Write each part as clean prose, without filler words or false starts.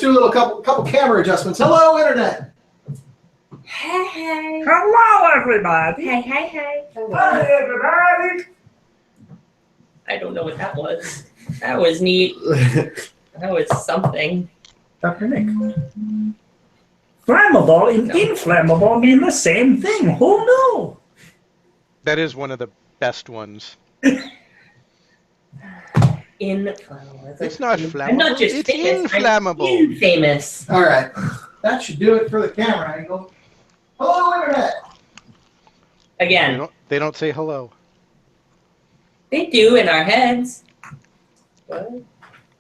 do a little couple camera adjustments. Hello, Internet. Hey. Hello, everybody. Hey. Hi, everybody. I don't know what that was. That was neat. That was something. Dr. Nick. Flammable and inflammable mean the same thing. Who knew? That is one of the best ones. Inflammable. It's not flammable. I'm not just it's famous. inflammable. I'm infamous. All right. That should do it for the camera angle. Hello, Internet. Again. They don't say hello. They do in our heads. What?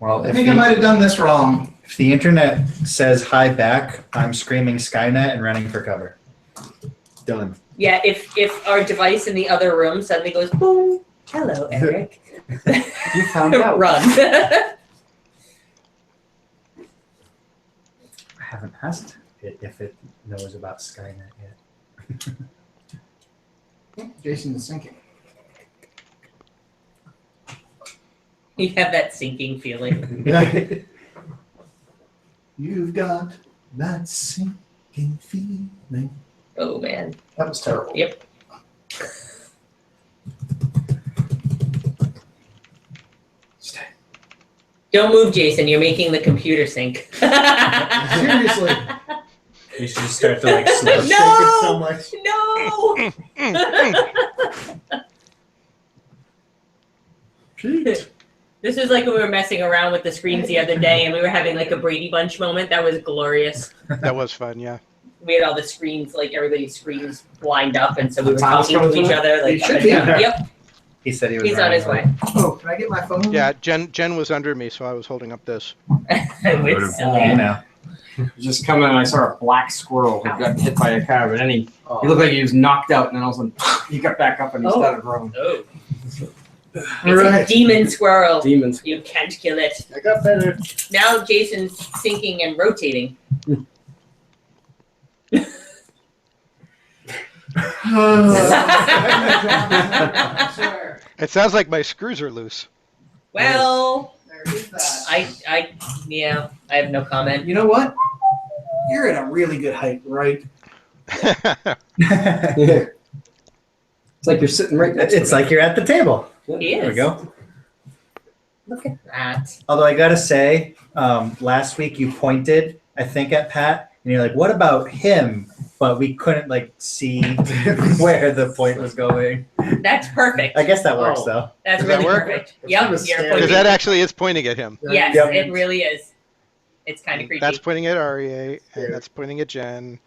Well, I think I might have done this wrong. if the internet says hi back, I'm screaming Skynet and running for cover. Done. Yeah, if our device in the other room suddenly goes boom, hello, Eric. You found out. Run. I haven't asked it if it knows about Skynet yet. Jason is sinking. You have that sinking feeling. You've got that sinking feeling. Oh man. That was terrible. Yep. Stay. Don't move, Jason. You're making the computer sync. Seriously. You should just start to like slow shake No! it so much. No. Pete. This was like when we were messing around with the screens the other day and we were having like a Brady Bunch moment. That was glorious. That was fun, yeah. We had all the screens, like everybody's screens lined up, and so we were Tom's talking to coming each tonight? other. Like, He should be in there. Yep, He said he was he's on his way. Oh, can I get my phone? Yeah, Jen was under me, so I was holding up this. It's silly. You know. Just coming and I saw a black squirrel who got hit by a car, but then he looked like he was knocked out, and then all of a sudden he got back up and he Oh. started growing. Oh, All it's right. a demon squirrel. Demons. You can't kill it. I got better. Now Jason's sinking and rotating. Sure. It sounds like my screws are loose. Well, There is that. I have no comment. You know what? You're at a really good height, right? Yeah. It's like you're sitting right next to It's like you're at the table. He is. There we go. Look at that. Although I gotta say, last week you pointed, I think, at Pat, and you're like, "What about him?" But we couldn't like see where the point was going. That's perfect. I guess that works Oh. though. That's Does that really work? perfect. It's Yep, kind of you're scary. Because pointing. that actually is pointing at him. Yes, Yep. it really is. It's kind of creepy. That's pointing at REA, Yeah. and that's pointing at Jen,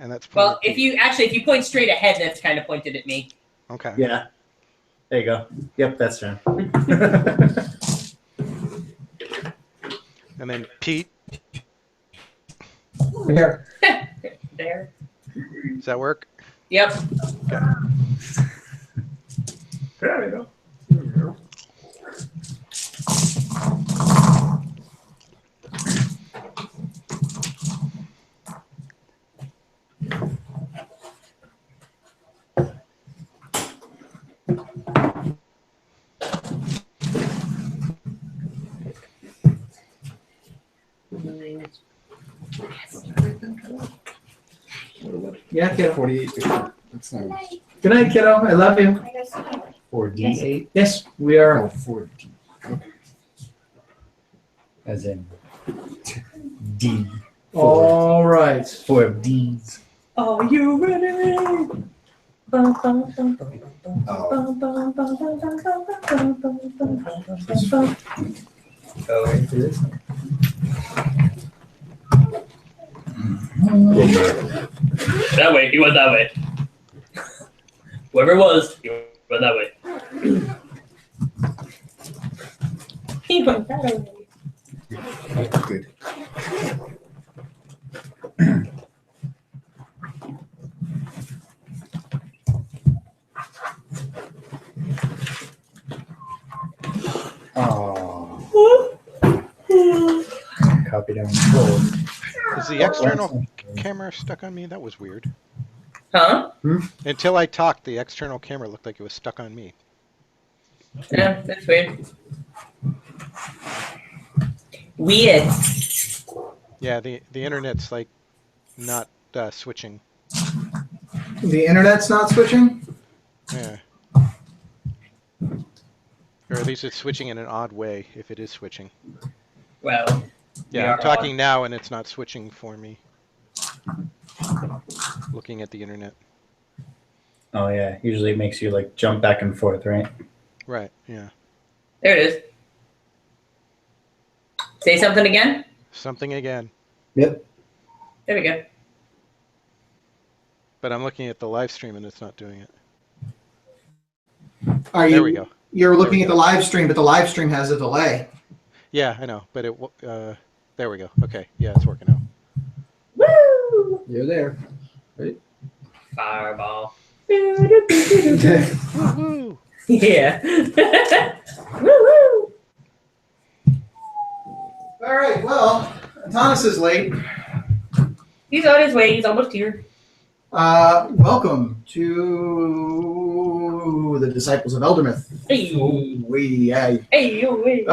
and that's pointing Well, at if you point straight ahead, that's kind of pointed at me. Okay. Yeah. There you go. Yep, that's Jen. And then Pete, Here. There. does that work? Yep. There we go. Yeah, kiddo. 48. That's not Good night, kiddo. I love you. 4D8, Yes, we are. 40. as in D. All right. 4 Ds. Are you ready? Bum, bum, bum, bum, bum, Oh. bum, bum, bum, bum, bum, bum, bum, bum, bum, bum, bum. Oh, into this. That way. He went that way. Whoever it was, he went that way. He went that way. Good. Oh. Copy down full. Is the external camera stuck on me? That was weird. Huh? Until I talked, the external camera looked like it was stuck on me. Yeah, that's weird. Weird. Yeah, the internet's like not switching. The internet's not switching? Yeah. Or at least it's switching in an odd way, if it is switching. Well, we Yeah, are I'm talking now and it's not switching for me. Looking at the internet. Oh yeah, usually it makes you like jump back and forth, right? Right, yeah. There it is. Say something again. Something again. Yep. There we go. But I'm looking at the live stream and it's not doing it. There we go. You're There looking we at the live stream, but the live stream has a delay. Yeah, I know, but there we go. Okay, yeah, it's working out. Woo! You're there. Fireball. Woohoo! Yeah. Woo-woo! All right, well, Thomas is late. He's on his way. He's almost here. Welcome to the Disciples of Eldermythe. Hey. Hey, yo, hey.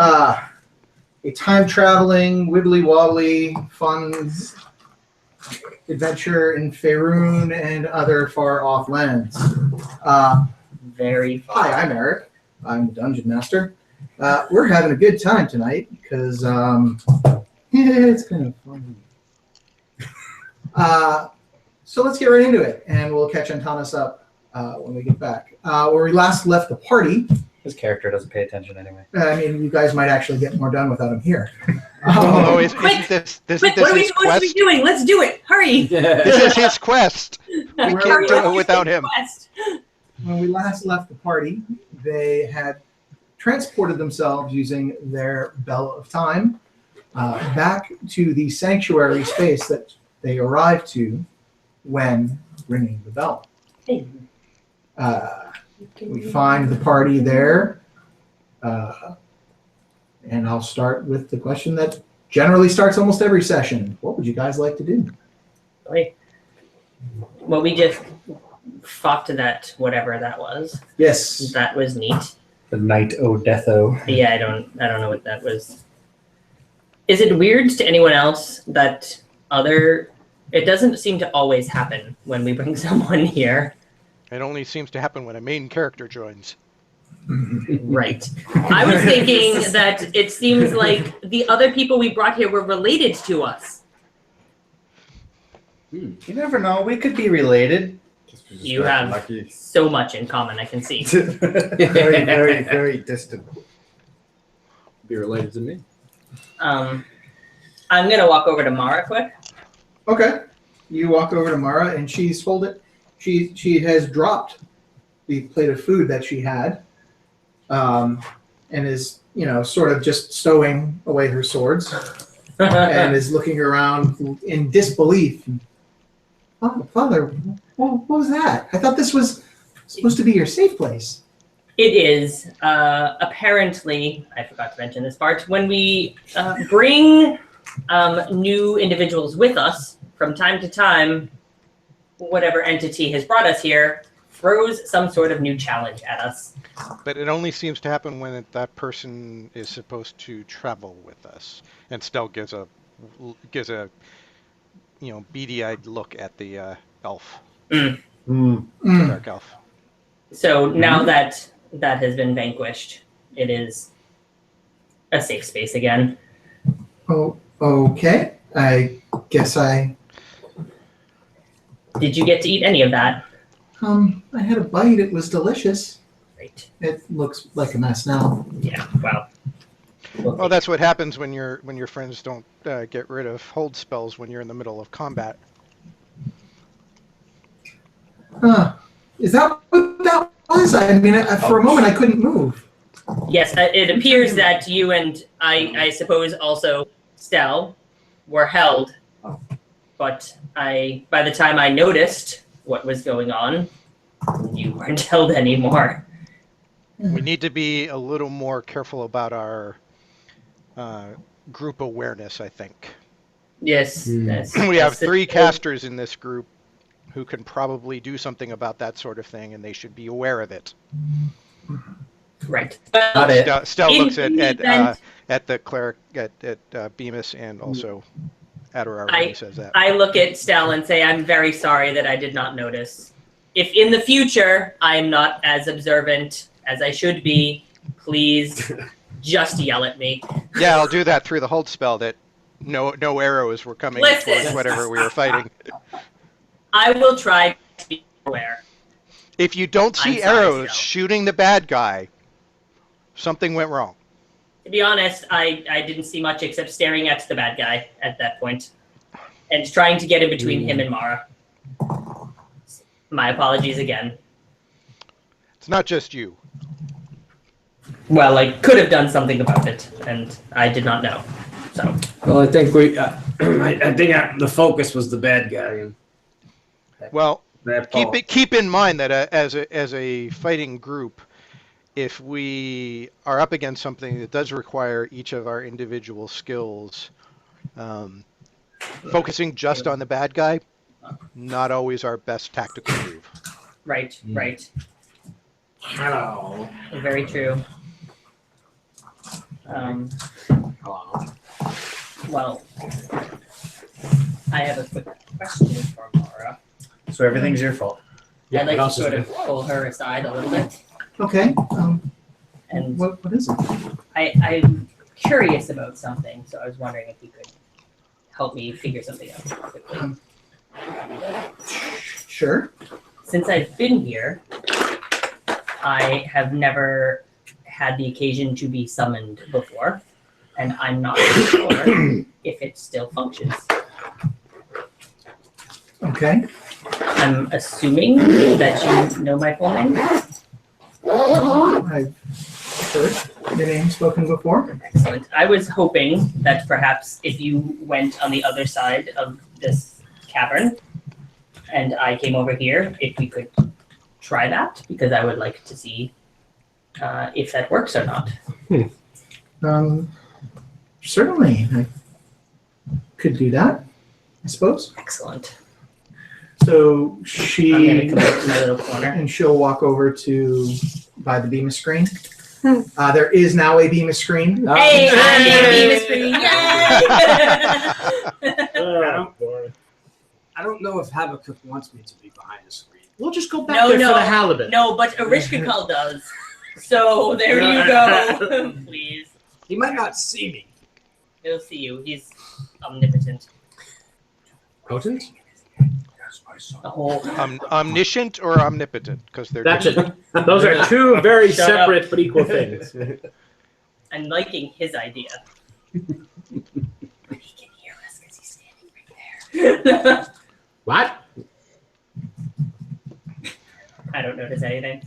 A time-traveling, wibbly-wobbly, fun adventure in Faerun and other far-off lands. Very fun. Hi, I'm Eric. I'm the Dungeon Master. We're having a good time tonight because it's kind of fun. So let's get right into it, and we'll catch Antanas up when we get back. Where we last left the party, His character doesn't pay attention anyway. I mean, you guys might actually get more done without him here. Oh, isn't Quick, this Quick, what are we his supposed to be quest? doing? Let's do it. Hurry. This is his quest. We Hurry can't do up. it without him. Quest. When we last left the party, they had transported themselves using their Bell of Time back to the sanctuary space that they arrived to when ringing the bell. Hey. We find the party there, and I'll start with the question that generally starts almost every session. What would you guys like to do? Well, we just fought to that, whatever that was. Yes. That was neat. The Knight O Deatho. Yeah, I don't know what that was. Is it weird to anyone else that it doesn't seem to always happen when we bring someone here. It only seems to happen when a main character joins. Right. I was thinking that it seems like the other people we brought here were related to us. You never know. We could be related. You have so much in common, I can see. Very, very, very distant. Be related to me. I'm gonna walk over to Mara quick. Okay. You walk over to Mara, and she's folded. She has dropped the plate of food that she had, and is sort of just stowing away her swords, and is looking around in disbelief. Oh, Father, what was that? I thought this was supposed to be your safe place. It is. Apparently, I forgot to mention this part, when we bring new individuals with us, from time to time, whatever entity has brought us here throws some sort of new challenge at us. But it only seems to happen when that person is supposed to travel with us. And Stell gives a beady-eyed look at the elf, the dark elf. So now that has been vanquished, it is a safe space again. Oh, okay. I guess Did you get to eat any of that? I had a bite. It was delicious. Great. It looks like a mess now. Yeah, well. Well, that's what happens when your friends don't get rid of hold spells when you're in the middle of combat. Is that what that was? I mean, for a moment, I couldn't move. Yes, it appears that you and I suppose also Stell were held, but by the time I noticed what was going on, you weren't held anymore. We need to be a little more careful about our group awareness, I think. Yes. Yes. We have 3 casters in this group who can probably do something about that sort of thing, and they should be aware of it. Right. Got it. Stell looks in the event- at the cleric, at Bemis, and also Adderall when he says that. I look at Stell and say, I'm very sorry that I did not notice. If in the future I am not as observant as I should be, please just yell at me. Yeah, I'll do that through the hold spell that no arrows were coming Listen. towards whatever we were fighting. I will try to be aware. If you don't see I'm sorry, arrows Stell. shooting the bad guy, something went wrong. To be honest, I didn't see much except staring at the bad guy at that point and trying to get in between him and Mara. My apologies again. It's not just you. Well, I could have done something about it, and I did not know. So, Well, I think I think the focus was the bad guy. Well, That keep in mind that as a fighting group, if we are up against something that does require each of our individual skills, focusing just on the bad guy, not always our best tactical move. right. Hello. Very true. Hello. Well, I have a quick question for Mara. So everything's your fault. I'd like to sort of pull her aside a little bit. Okay. And What is it? I'm curious about something, so I was wondering if you could help me figure something out quickly. Sure. Since I've been here, I have never had the occasion to be summoned before, and I'm not sure if it still functions. Okay. I'm assuming that you know my full name. I've heard your name spoken before. Excellent. I was hoping that perhaps if you went on the other side of this cavern and I came over here, if we could try that, because I would like to see if that works or not. Certainly, I could do that, I suppose. Excellent. So I'm going to come she out to my little corner. and she'll walk over to by the Bemis screen. There is now a Bemis screen. Hey, I'm in Bemis screen. Yay! I don't know if Habakkuk wants me to be behind the screen. We'll just go back No, there no. for the halibut. No, but Erishkakal does. So there you go. Please. He might not see me. He'll see you. He's omnipotent. Potent? The whole. Omniscient or omnipotent? Because they're That's different. it. Those are two very Shut up. separate but equal things. I'm liking his idea. He can hear us because he's standing right there. What? I don't notice anything.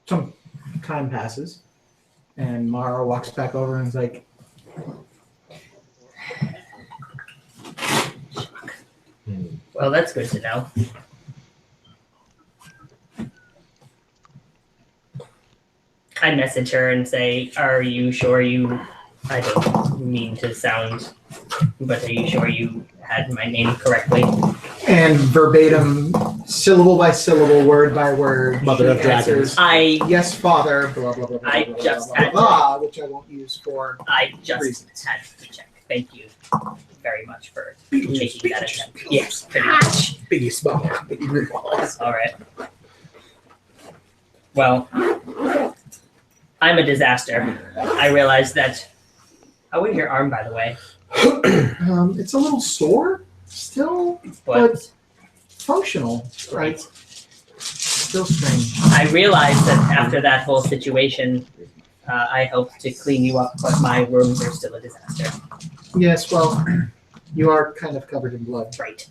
Some time passes, and Mara walks back over and is like, Well, that's good to know. I message her and say, are you sure you, I don't mean to sound, but are you sure you had my name correctly? and verbatim, syllable by syllable, word by word, Mother she of dragons. answers, I yes, father, blah, blah, blah, blah, I blah, blah, just blah, had blah, which I won't use for just reasons. had to check. Thank you very much for making that attempt. Yes, pretty much. Biggie small. Biggie balls. All right. Well, I'm a disaster. I realize that. How is your arm, by the way? It's a little sore still, But but functional, right? Still strange. I realized that after that whole situation, I helped to clean you up, but my wounds are still a disaster. Yes, well, you are kind of covered in blood. Right.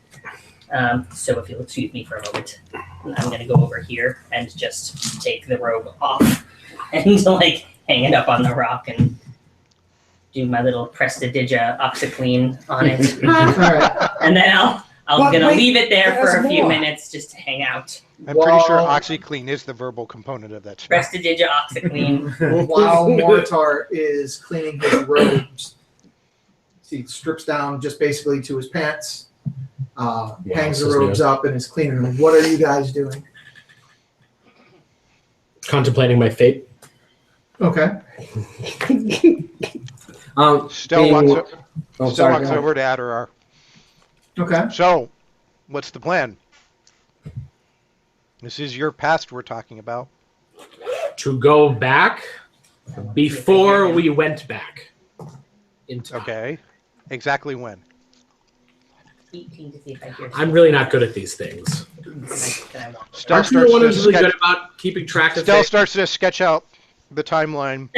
So if you'll excuse me for a moment, I'm going to go over here and just take the robe off and like hang it up on the rock and do my little Prestidigita OxyClean on it. All right. And then I'm But gonna wait, leave it there for there's a few more. minutes just to hang out. I'm pretty sure While- OxyClean is the verbal component of that spell. Prestidigita OxyClean. While Moritar is cleaning his robes, he strips down just basically to his pants, hangs the this is robes up, and is cleaning them. What are you guys doing? Contemplating my fate. Okay. Still wants to, Oh, Still sorry. walks over to Adorar. Okay. So, what's the plan? This is your past we're talking about. To go back before we went back. In time. Okay. Exactly when? 18 to see if I hear. I'm really not good at these things. Stell Aren't you the starts one to who's really sketch- good about keeping track of Stell things? starts to sketch out the timeline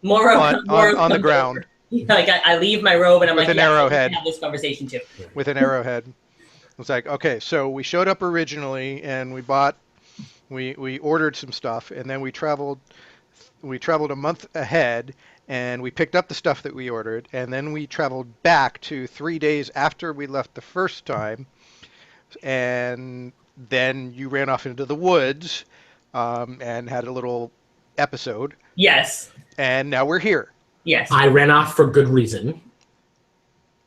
Moro on the comes ground over. Like I leave my robe and I'm With like, an yeah, arrowhead. we can have this conversation too. with an arrowhead. It's like, okay, so we showed up originally and we ordered some stuff, and then we traveled a month ahead, and we picked up the stuff that we ordered, and then we traveled back to 3 days after we left the first time, and then you ran off into the woods and had a little episode, Yes. and now we're here. Yes. I ran off for good reason.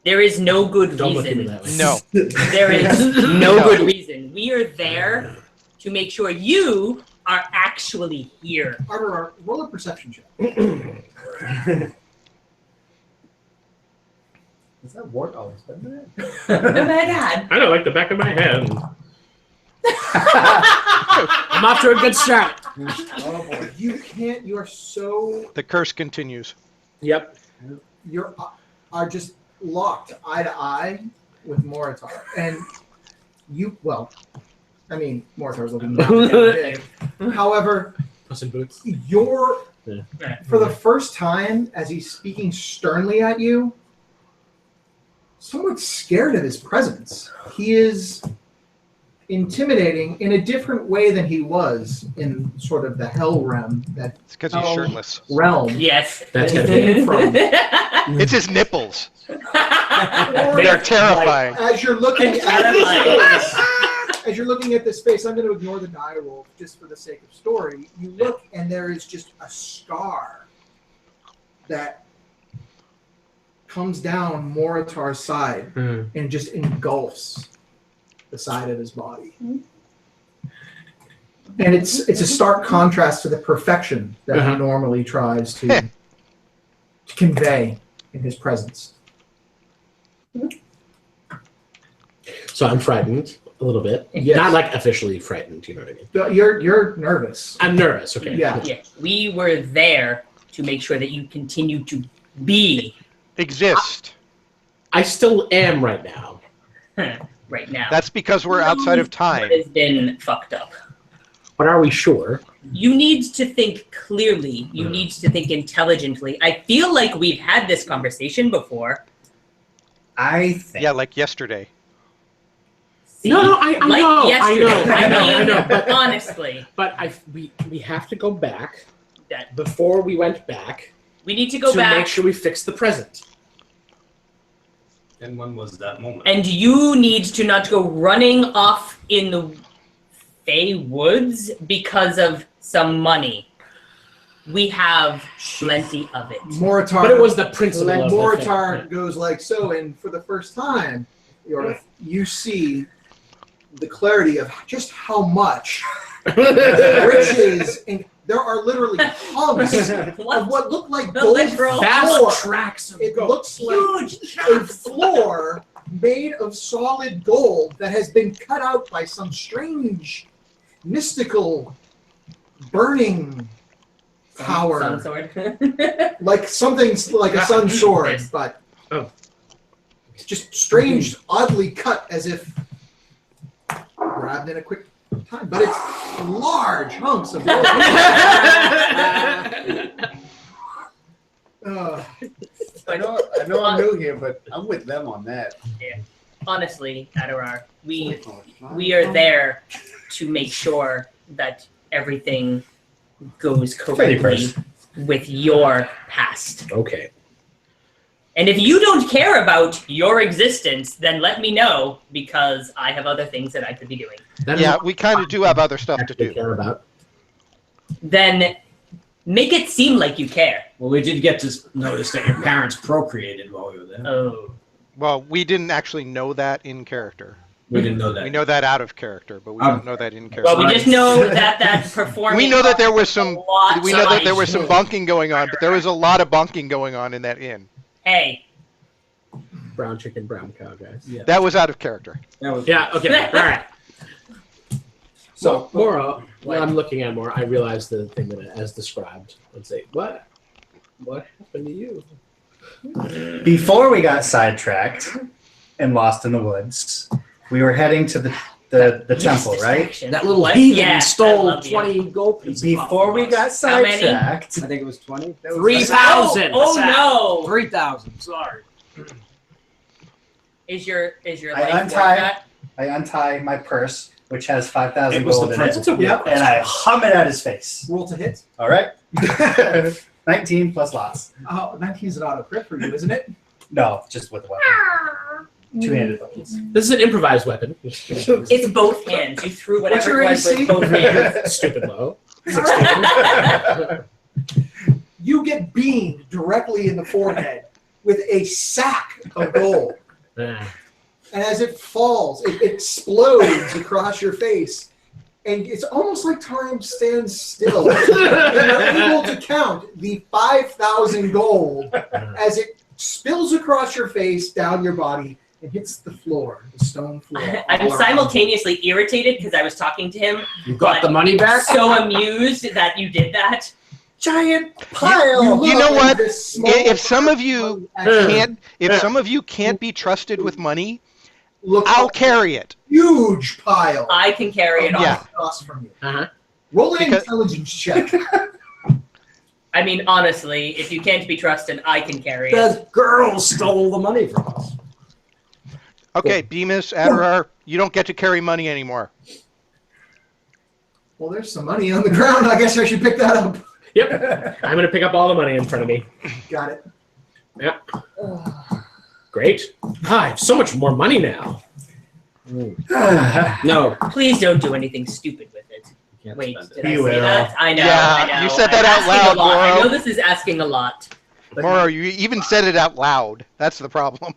There is no good Don't look at me reason. that way. No. There is no No. good reason. We are there to make sure you are actually here. Arthur, roll a perception check. Is that wart always been there? Oh my god. I know, like the back of my head. I'm off to a good start. Oh boy. You can't. You are so. The curse continues. Yep. You're are just locked eye to eye with Moritar, and you. Well, I mean, Moritar's looking down at big. However, Puss in Boots. you're Yeah. for the first time as he's speaking sternly at you, somewhat scared of his presence. He is intimidating in a different way than he was in sort of the hell realm that It's because he's Oh. shirtless. realm Yes. That's that gotta he be. came from. It's his nipples. Or, They are terrifying. as you're looking at Terrifying. as you're looking at this face, I'm going to ignore the die roll just for the sake of story. You look, and there is just a scar that comes down Moritar's side Hmm. and just engulfs the side of his body. And it's a stark contrast to the perfection that Uh-huh. he normally tries to convey in his presence. So I'm frightened a little bit. Yes. Not like officially frightened, you know what I mean? You're nervous. I'm nervous, okay. Yeah. Yeah. We were there to make sure that you continue to be Exist. I still am right now. right now. That's because we're outside of time. What has been fucked up. But are we sure? You need to think clearly. You need to think intelligently. I feel like we've had this conversation before. I think. Yeah, like yesterday. See? No, I Like know, yesterday. I know. But honestly, But we have to go back that before we went back we need to go to back. make sure we fix the present. And when was that moment? And you need to not go running off in the Fey Woods because of some money. We have plenty of it. Moritar, But it was the principle Like of the Moritar thing. goes like so, and for the first time, you see the clarity of just how much riches, and there are literally hubs of what look like The gold literal floor. Vast tracts of It gold. looks like Huge a floor made of solid gold that has been cut out by some strange, mystical, burning power, Sun sword. like something like a sun sword, but Oh. it's just strange, oddly cut, as if grabbed in a quick time. But it's large hunks of gold. I know I'm new here, but I'm with them on that. Honestly, Adorar, we are there to make sure that everything goes correctly with your past. Okay. And if you don't care about your existence, then let me know, because I have other things that I could be doing. That Yeah, is we kind of do have other stuff to actually do. care about. Then make it seem like you care. Well, we did get to notice that your parents procreated while we were there. Oh. Well, we didn't actually know that in character. We didn't know that. We know that out of character, but we don't know that in character. Well, we just know that performing. We know that there was a some. lot We know that there of- was some bonking going on, but there was a lot of bonking going on in that inn. Hey, brown chicken, brown cow, guys. Yeah. That was out of character. That was Yeah. Okay. All right. So, Mora, when I'm looking at Mora, I realize the thing that as described. Let's say, what happened to you? Before we got sidetracked and lost in the woods, we were heading to the temple, right? that little What? heathen Yeah, I stole love you. 20 gold pieces. Before we got How many? sidetracked, I think it was 20. 3,000. Oh no! 3,000. Sorry. Is your I life worth untie- that? I untie my purse, which has 5,000 It was gold the in it, principal. Yep. and I hum it at his face. Roll to hit. All right? 19 plus lots. Oh, 19 is an auto crit for you, isn't it? No, just with the weapon. Two-handed weapons. This is an improvised weapon. It's both hands. You threw What's whatever your it was AC? with both hands. Stupid low. You get beamed directly in the forehead with a sack of gold. Ah. And as it falls, it explodes across your face. And it's almost like time stands still. And you're able to count the 5,000 gold as it spills across your face, down your body, and hits the floor, the stone floor. I'm simultaneously irritated because I was talking to him, You got the money back? so amused that you did that. Giant pile! You know look what? at this small If some of you action. some of you can't be trusted with money, Look I'll at carry it. huge pile I can carry it Yeah. off. across from you. Uh-huh. Roll an Because- intelligence check. I mean, honestly, if you can't be trusted, I can carry it. The girl stole the money from us. Okay, Bemis, Adarar, you don't get to carry money anymore. Well, there's some money on the ground. I guess I should pick that up. Yep. I'm going to pick up all the money in front of me. Got it. Great. I have so much more money now. No. Please don't do anything stupid with it. Can't Wait, spend did it. I You say will. that? I know, Yeah, I know. you said that I'm out asking loud, a lot. I Goro. know this is asking a lot. Moro, you even said it out loud. That's the problem.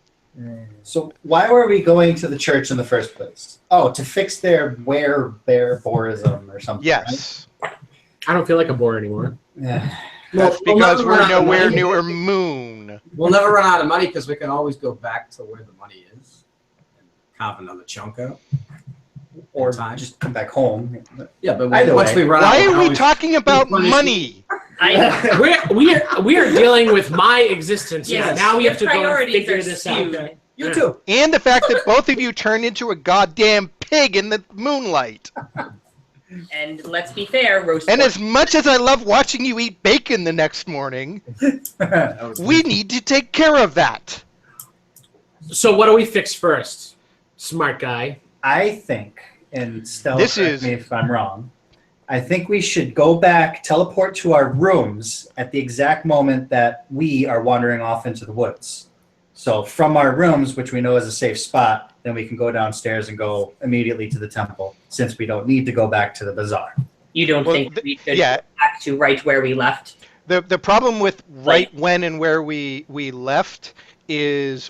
So why were we going to the church in the first place? Oh, to fix their borism or something. Yes. I don't feel like a bore anymore. Right? Yeah. That's We'll because never we're run out of nowhere money. near Moon. We'll never run out of money because we can always go back to where the money is and carve another chunk out. Or Time. just come back home. Yeah, but Either once way. we run out, Why we are we always- talking about punish money? We are dealing with my existence here. Yes, Now we your have to go and priorities figure are this skewed. out. You too. And the fact that both of you turned into a goddamn pig in the moonlight. And let's be fair, roast And pork. as much as I love watching you eat bacon the next morning, we need to take care of that. So what do we fix first? Smart guy. I think, and Stella, This correct is- me if I'm wrong, I think we should go back, teleport to our rooms at the exact moment that we are wandering off into the woods. So from our rooms, which we know is a safe spot, then we can go downstairs and go immediately to the temple, since we don't need to go back to the bazaar. You don't Well, think we should yeah. go back to right where we left? The problem with right when and where we left is,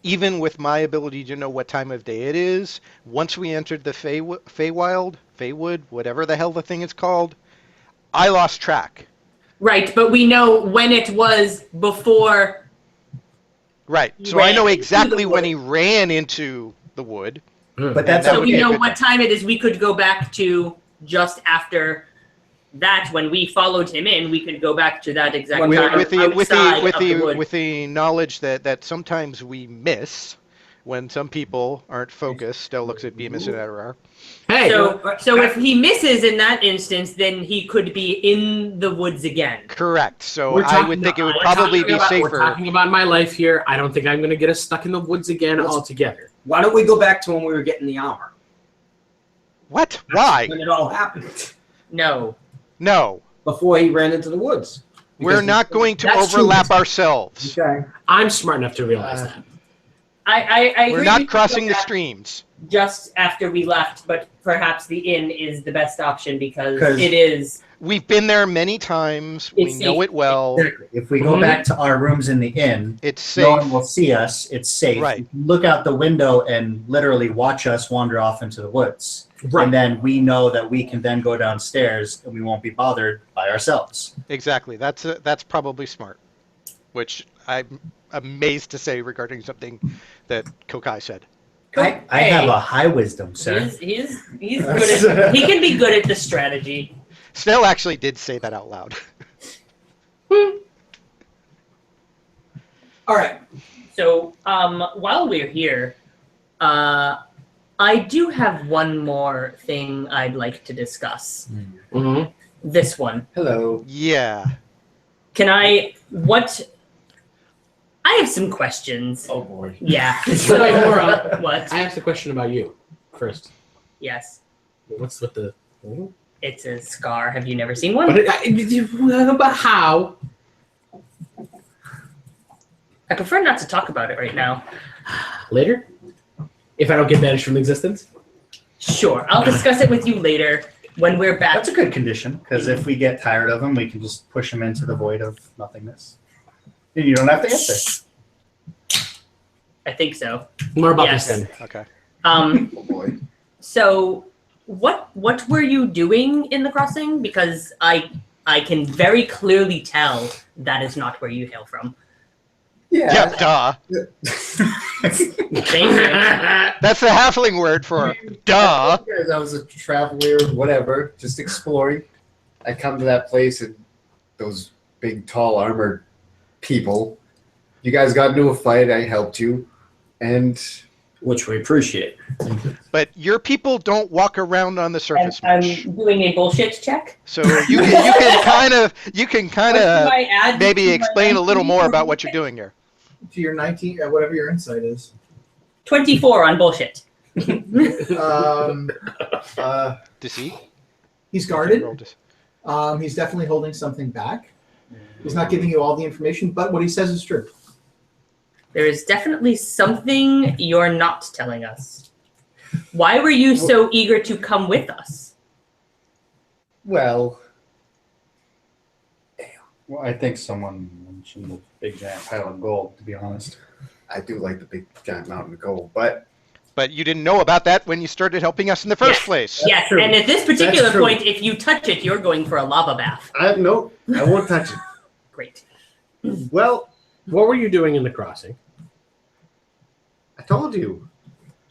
even with my ability to know what time of day it is, once we entered the Feywood, whatever the hell the thing is called, I lost track. Right, but we know when it was before. Right. He So I ran know into exactly the when wood. he ran into the wood. But that's that So would we be a know good what time it is. We could go back to just after that. When we followed him in, we could go back to that exact With- time With outside of the wood. the knowledge that sometimes we miss when some people aren't focused. Stell looks at Bemis and Adarar. Hey, So if he misses in that instance, then he could be in the woods again. Correct. So we're I talking- would think it would we're probably talking be about- We're safer. talking about my life here. I don't think I'm going to get us stuck in the woods again Let's- altogether. Why don't we go back to when we were getting the armor? What? Why? When it all happened. No. No. Before he ran into the woods. We're Because- not going to That's true. overlap ourselves. Okay. I'm smart enough to realize that. I We're agree not we could crossing go the back streams. just after we left, but perhaps the inn is the best option because 'Cause- it is. We've been there many times. We It's know safe. it well. If we go Mhm. back to our rooms in the inn, It's no safe. one will see us. It's safe. Right. You can look out the window and literally watch us wander off into the woods. Right. And then we know that we can then go downstairs and we won't be bothered by ourselves. Exactly. That's probably smart. Which I'm amazed to say regarding something that Kokai said. I have a high wisdom, sir. He's good at, he can be good at the strategy. Snell actually did say that out loud. All right. So while we're here, I do have one more thing I'd like to discuss. Mm-hmm. This one. Hello. Yeah. Can I? What? I have some questions. Oh boy. Yeah. So, wait, Laura, What? I asked a question about you first. Yes. What's with the? It's a scar. Have you never seen one? But how? I prefer not to talk about it right now. Later? If I don't get banished from existence? Sure. I'll discuss it with you later when we're back. That's a good condition, because if we get tired of him, we can just push him into the void of nothingness. And you don't have to answer. I think so. More about Yes. this then. Okay. Oh boy. So what were you doing in the crossing? Because I can very clearly tell that is not where you hail from. Yeah, duh. Thank you. That's the halfling word for duh. Because I was a traveler, whatever, just exploring. I come to that place and those big, tall, armored people. You guys got into a fight. I helped you, and Which we appreciate. But your people don't walk around on the surface I'm much. doing a bullshit check. So you can kind of What do I add maybe to my explain a little 19 more for about what you're bullshit? doing here. To your 19, whatever your insight is. 24 on bullshit. Um, Deceit? he's guarded. Roll dis- He's definitely holding something back. He's not giving you all the information, but what he says is true. There is definitely something you're not telling us. Why were you so eager to come with us? well, Well, I think someone mentioned the big giant pile of gold, to be honest. I do like the big giant mountain of gold, but But you didn't know about that when you started helping us in the first Yes. place. Yes, true. and at this particular That's true. point, if you touch it, you're going for a lava bath. I won't touch it. Great. Well, What were you doing in the crossing? I told you.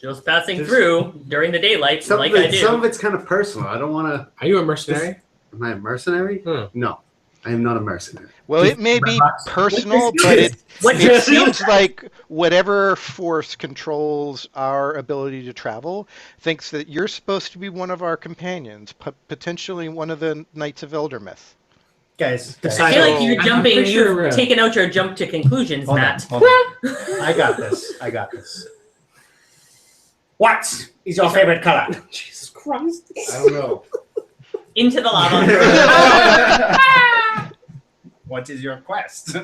Just passing Just- through during the daylight, Some, like of, I it, do. some of it's kind of personal. I don't want to. Are you a mercenary? Am I a mercenary? Hmm. No, I am not a mercenary. Well, it may be personal, What but it What it does seems like whatever force controls our ability to travel thinks that you're supposed to be one of our companions, potentially one of the Knights of Eldermythe. Guys, I feel like you're I'm jumping. pretty sure, You've taken out your jump to conclusions, hold on, Matt. hold on. I got this. I got this. What is your favorite color? Jesus Christ. I don't know. Into the lava. What is your quest?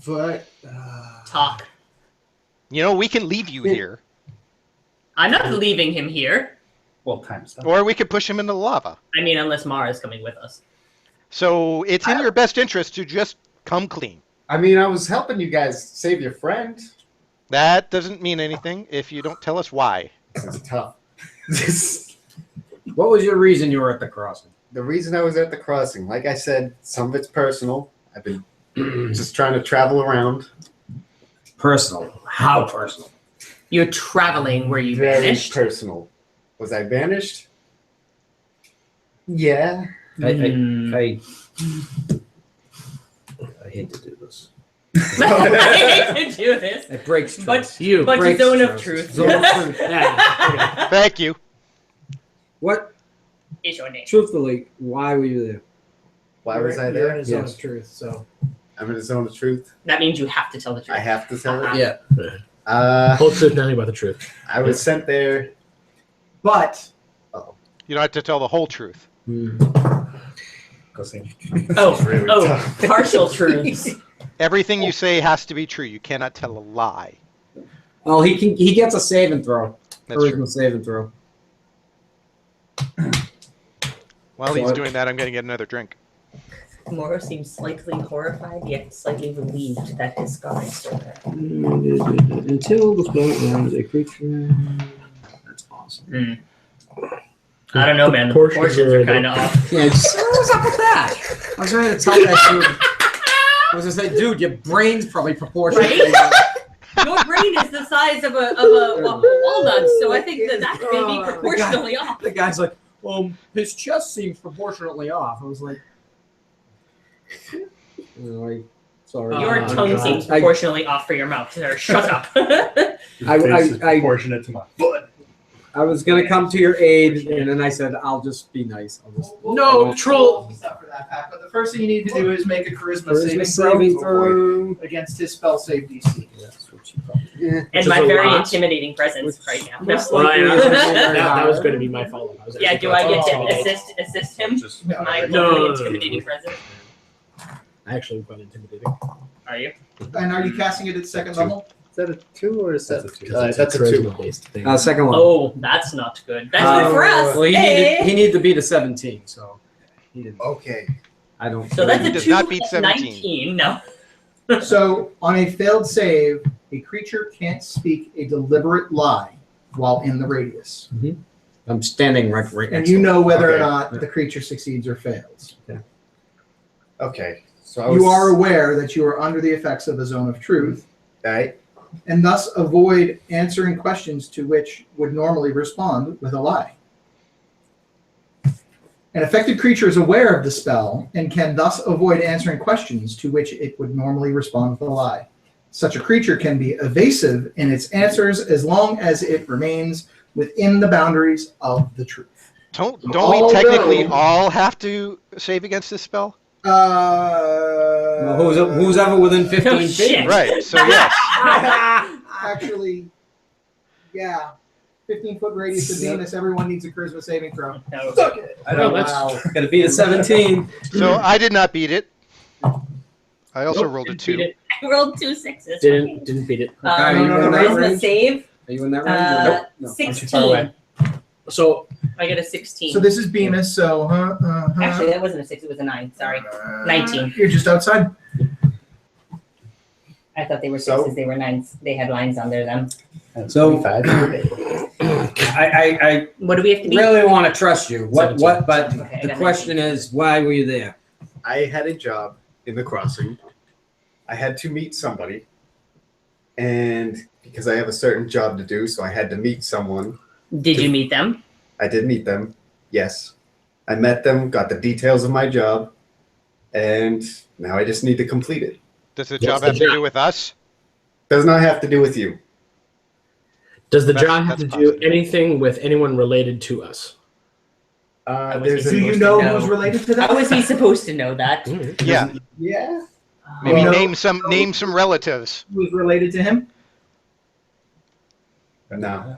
But Talk. You know, we can leave you here, I'm not leaving him here. Well, time's up. or we could push him into the lava. I mean, unless Mara's coming with us. So it's in your best interest to just come clean. I mean, I was helping you guys save your friend. That doesn't mean anything if you don't tell us why. This is tough. What was your reason you were at the crossing? The reason I was at the crossing, like I said, some of it's personal. I've been just trying to travel around. Personal. How personal? You're traveling where you Very vanished. personal. Was I banished? Yeah. I hate to do this. I hate to do this. It breaks But- trust. You. But breaks zone of trust. truth. Zone of truth. Yeah. Thank you. What? Is your name? Truthfully, why were you there? Why was I You're there? in a zone Yes. of truth, so. I'm in a zone of truth. That means you have to tell the truth. I have to tell it. Yeah. Whole truth, nothing but the truth. I was sent there. But You don't have to tell the whole truth. Go see. Oh, really oh, tough. partial truths. Everything you say has to be true. You cannot tell a lie. Well, he gets a save and throw. That's Original true. save and throw. While he's doing that, I'm going to get another drink. Moro seems slightly horrified, yet slightly relieved that his scar is still there. Until the spell ends, a creature. That's awesome. I don't know, man. The Proportions proportions are are kind of off. Yeah, just, What's up with that? I was trying to tell that dude. I was just like, dude, your brain's probably proportionally. Your brain is the size of a walnut, so I think that may be proportionally off. The guy's like, his chest seems proportionately off. I was like, sorry. Your tongue God. seems proportionally off for your mouth. Sir, shut up. I proportionate to my foot. I was gonna come to your aid, and then I said, I'll just be nice. I'll just No, troll. Stuff for that pack, but the first thing you need to do is make a charisma Charisma saving throw against his spell save DC. Yeah. And is my a very lot. intimidating presence right now. No. That was going to be my follow-up. I was Yeah, do I get Oh. to assist him? My No. very intimidating presence. I actually quite intimidating. Are you? And are you casting it at second level? Is that a 2 or is that That's a 2. That's a 2. Charisma-based thing. Second one. Oh, that's not good. That's good for us. Well, he Hey! needed to beat a 17, so he didn't. Okay. I don't. So that's He a does 2 not beat plus 17. 19. No. So on a failed save, a creature can't speak a deliberate lie while in the radius. I'm standing right And next you to him. know whether or Okay. not the creature succeeds or fails. Okay. So I was. You are aware that you are under the effects of the zone of truth, Right. and thus avoid answering questions to which would normally respond with a lie. An affected creature is aware of the spell and can thus avoid answering questions to which it would normally respond with a lie. Such a creature can be evasive in its answers as long as it remains within the boundaries of the truth. Don't we Although- technically all have to save against this spell? Well, who's ever within 15 Oh, feet? shit. Right. So yes. Actually, yeah. 15-foot radius of Venus, everyone needs a charisma saving throw. No. Suck it. I don't Wow. Gotta beat a 17. So I did not beat it. I also rolled a Didn't beat 2. it. I rolled 2 6s. Didn't beat it. Are you in that Charisma range? save. Are you in that range? No. 16. So I get a 16. So this is Bemis, so Actually, that wasn't a 6, it was a 9. Sorry. 19. You're just outside. I thought they were So- 6s, they were 9s. They had lines under them. So- 25. I What do we have to be? really want to trust you. What? 17. But Okay, I the got question is, why were you there? I had a job in the crossing. I had to meet somebody. And because I have a certain job to do, so I had to meet someone. Did you meet them? I did meet them. Yes. I met them, got the details of my job, and now I just need to complete it. Does the What's job the have to job? do with us? Does not have to do with you. does the That's- job have to that's do positive. anything with anyone related to us? There's Do Do a, you supposed know to know. who's related to How that? was he supposed to know that? Yeah. Yeah. Maybe No. name some relatives. Who's related to him? no.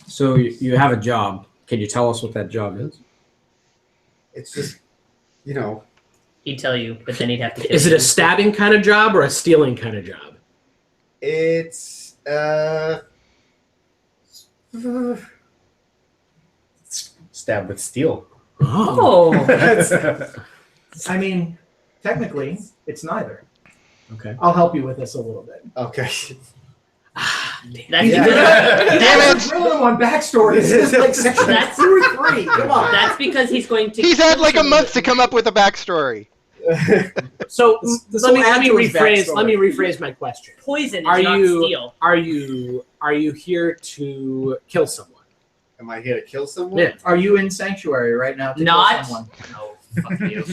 So you have a job. Can you tell us what that job is? It's just, He'd tell you, but then he'd have to kill Is it you. a stabbing kind of job or a stealing kind of job? it's Stab with steel. Oh. I mean, technically, it's neither. Okay. I'll help you with this a little bit. okay. That's Yeah. Damn it! Grilling him on backstory. This is like section That's- 2 or 3. Come on. That's because he's going to. He's had kill like a somebody. month to come up with a backstory. So This let me will add to his rephrase. backstory. Let me rephrase my question. Poison is Are not you- steel. Are you here to kill someone? Am I here to kill someone? Yeah. Are you in sanctuary right now to Not- kill someone? No, fuck you.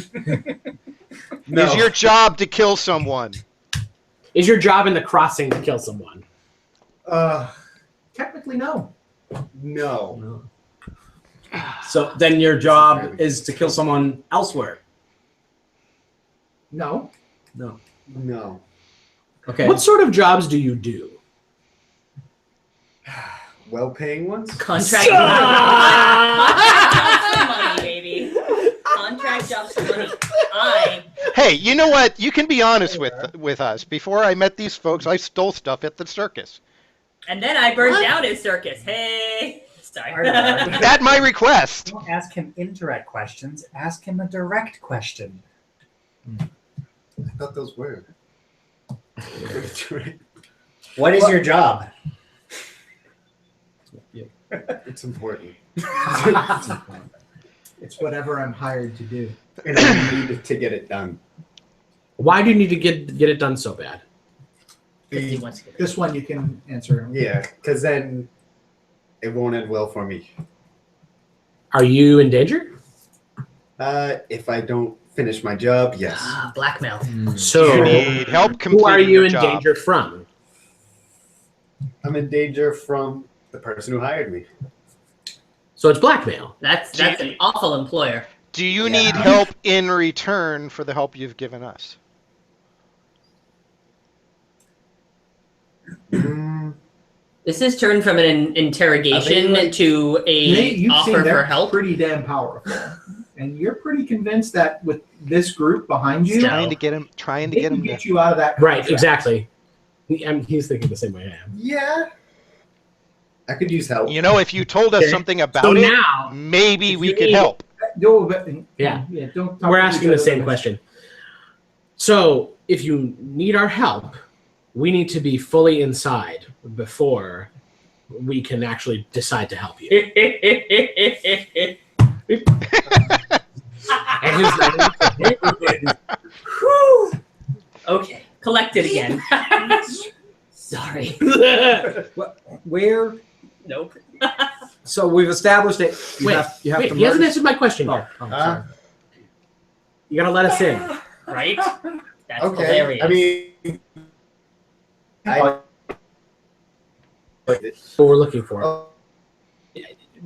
No. Is your job to kill someone? Is your job in the crossing to kill someone? Technically, no. No. So then your job is to kill someone elsewhere. No. No. Okay. What sort of jobs do you do? Well-paying ones? Contract jobs for money, baby. Contract jobs for money. Hey, you know what? You can be honest with us. Before I met these folks, I stole stuff at the circus. And then I burned down his circus. Hey. Sorry. At my request. Don't ask him indirect questions. Ask him a direct question. I thought those were. What is your job? It's important. It's whatever I'm hired to do. And I need to get it done. Why do you need to get it done so bad? He wants to get This one you can answer. Yeah, because then it won't end well for me. Are you in danger? If I don't finish my job, yes. blackmail. So, You need help who are completing you your in job. danger from? I'm in danger from the person who hired me. So it's blackmail. That's an awful employer. Do you Yeah. need help in return for the help you've given us? This has turned from an interrogation like- to a Nate, you've offer seen for they're help. pretty damn powerful. And you're pretty convinced that with this group behind you, Trying to get him they can to. get you out of that Right, contract. exactly. He's thinking the same way I am. Yeah. I could use help. You know, if you told us Okay. something So about it, now maybe if we you could need- help. No, but, Yeah. don't talk we're to asking each the other same like- question. So if you need our help, we need to be fully inside before we can actually decide to help you. And his Okay, collected again. Sorry. Where? Nope. So we've established it. You Wait, have, you have wait, to he hasn't merge- answered my question Oh, yet. oh, sorry. You gotta let us in. Right? That's Okay. hilarious. I mean, What we're looking for.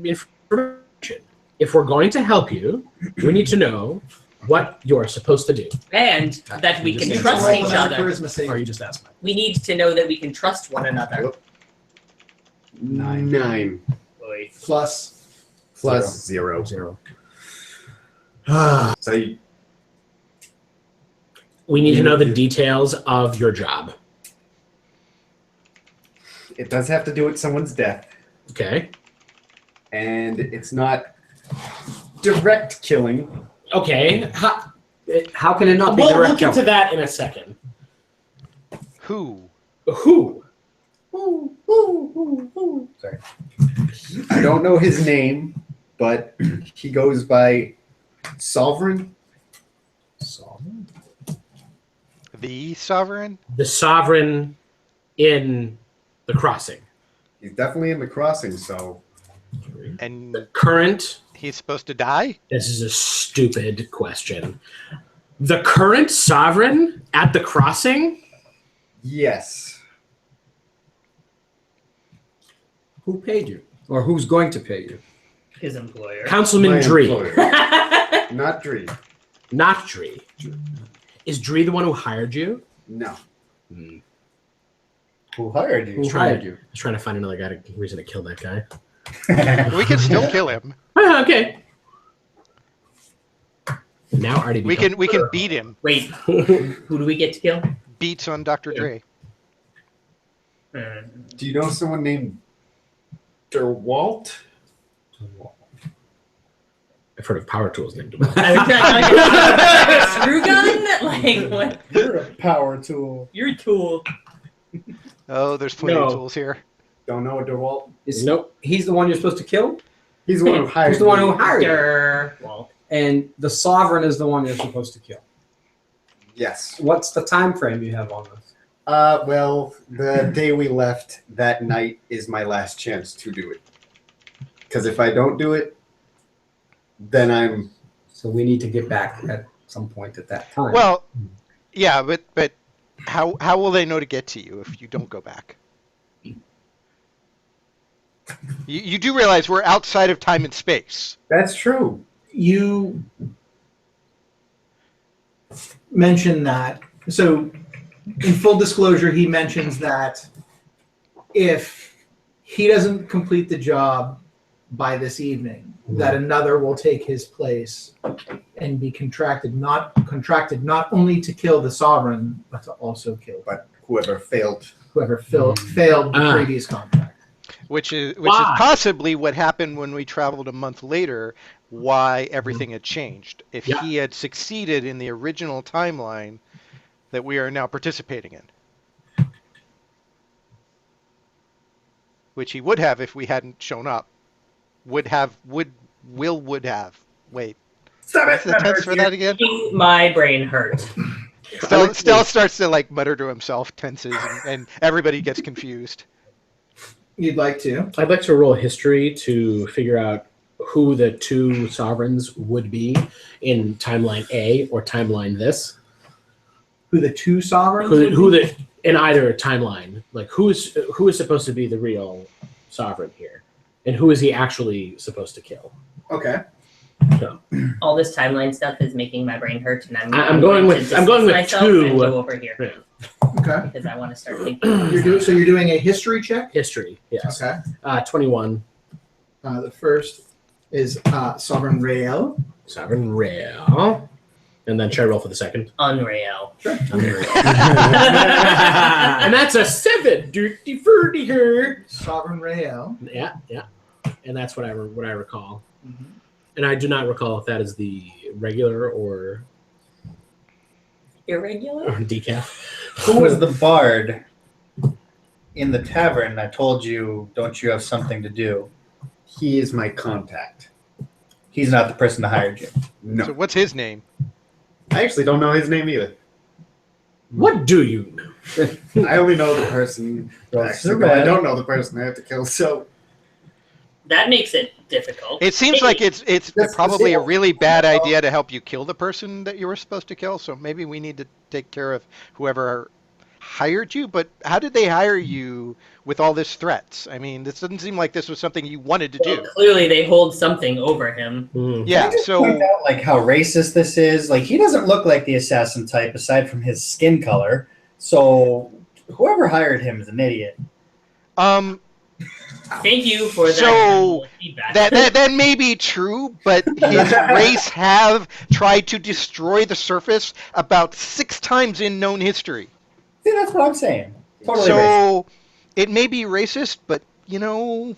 Information. If we're going to help you, we need to know what you're supposed to do. and that we can Just trust Roll each another other. charisma save. Or are you just asking? We need to know that we can trust one another. 9 Plus, plus 0. Zero. So you, We need to know the details of your job. it does have to do with someone's death. Okay. And it's not direct killing. Okay. How can it not be We'll direct look into killing? that in a second. Who? Who? Sorry. I don't know his name, but he goes by Sovereign. The sovereign? The sovereign in the crossing. He's definitely in the crossing, so And The current. he's supposed to die? This is a stupid question. The current sovereign at the crossing? yes. Who paid you? Or who's going to pay you? His employer. Councilman My Dree. employer. Not Dree. Not Dree. Is Dree the one who hired you? No. Hmm. Who hired you? Who Try hired it. you? I was trying to find another reason to kill that guy. We can still kill him. Ah, okay. Now already We can beat him. Wait, who do we get to kill? Beats on Dr. Dre. Do you know someone named DeWalt? I've heard of power tools named Screw gun? Like what? You're a power tool. You're a tool. Oh, there's plenty No. of tools here. Don't know a DeWalt? Nope. He's the one you're supposed to kill, He's the one who hired Who's the one who me. hired you? Well, and the sovereign is the one you're supposed to kill. Yes. What's the time frame you have on this? Well, the day we left that night is my last chance to do it. Because if I don't do it, then I'm. So we need to get back at some point at that time. Well, yeah, but how will they know to get to you if you don't go back? You do realize we're outside of time and space. That's true. you mentioned that. So, in full disclosure, he mentions that if he doesn't complete the job by this evening, that another will take his place and be contracted not only to kill the sovereign, but to also kill But whoever failed. whoever failed the previous contract. Which is Why? possibly what happened when we traveled a month later, why everything had changed. If Yeah. he had succeeded in the original timeline that we are now participating in. which he would have if we hadn't shown up, would have. Wait, Stop what's it! the tense for that again? My brain hurt. Stell starts to like mutter to himself, tenses, and everybody gets confused. You'd like to? I'd like to roll history to figure out who the two sovereigns would be in timeline A or timeline this. Who the two sovereigns? Who the in either timeline? Like who is supposed to be the real sovereign here, and who is he actually supposed to kill? Okay. All this timeline stuff is making my brain hurt, and I'm going with myself two. and go over here Okay. because I want to start thinking. So you're doing a history check? History, yes. Okay. 21. The first is Sovereign Rael. Sovereign Rael. And then should I roll for the second? Unreal. Sure. Unreal. And that's a 7. Dirty Ferdy her. Sovereign Rael. Yeah. And that's what I recall. Mm-hmm. And I do not recall if that is the regular or Irregular? decaf. Who was the bard in the tavern? I told you, don't you have something to do? He is my contact. He's not the person that hired you. No. So what's his name? I actually don't know his name either. What do you know? I only know the person. Actually, no, I don't know the person I have to kill. So That makes it difficult. It seems like it's That's probably a the- really bad idea to help you kill the person that you were supposed to kill. So maybe we need to take care of whoever hired you. But how did they hire you with all this threats? I mean, this doesn't seem like this was something you wanted to Well, do. clearly, they hold something over him. Yeah. Can I just So point out like how racist this is? Like he doesn't look like the assassin type aside from his skin color. So whoever hired him is an idiot. Thank you for that So, feedback. that may be true, but his race have tried to destroy the surface about 6 times in known history. See, that's what I'm saying. Totally racist. So it may be racist, but you know,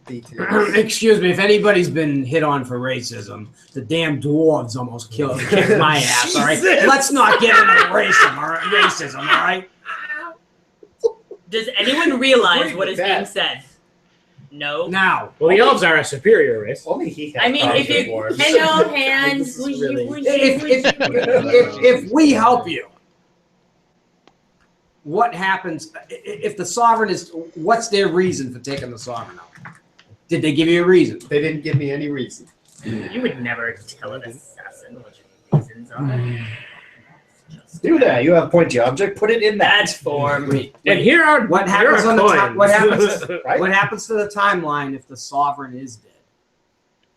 details. Excuse me, if anybody's been hit on for racism, the damn dwarves almost kicked my ass, all right? Let's not get into racism, all right? Does anyone realize Agree what with is being that. said? No. Now, Well, the elves are a superior race. Only he has I mean, if problems with you dwarves. hang on hands, This is really- if we help you, what happens if the sovereign is? What's their reason for taking the sovereign out? Did they give you a reason? They didn't give me any reason. you would never tell an assassin what your reasons are. Do that. You have point to object. Put it in that. That form. And here are What here happens are on the coins. top? What happens? Right? What happens to the timeline if the sovereign is dead?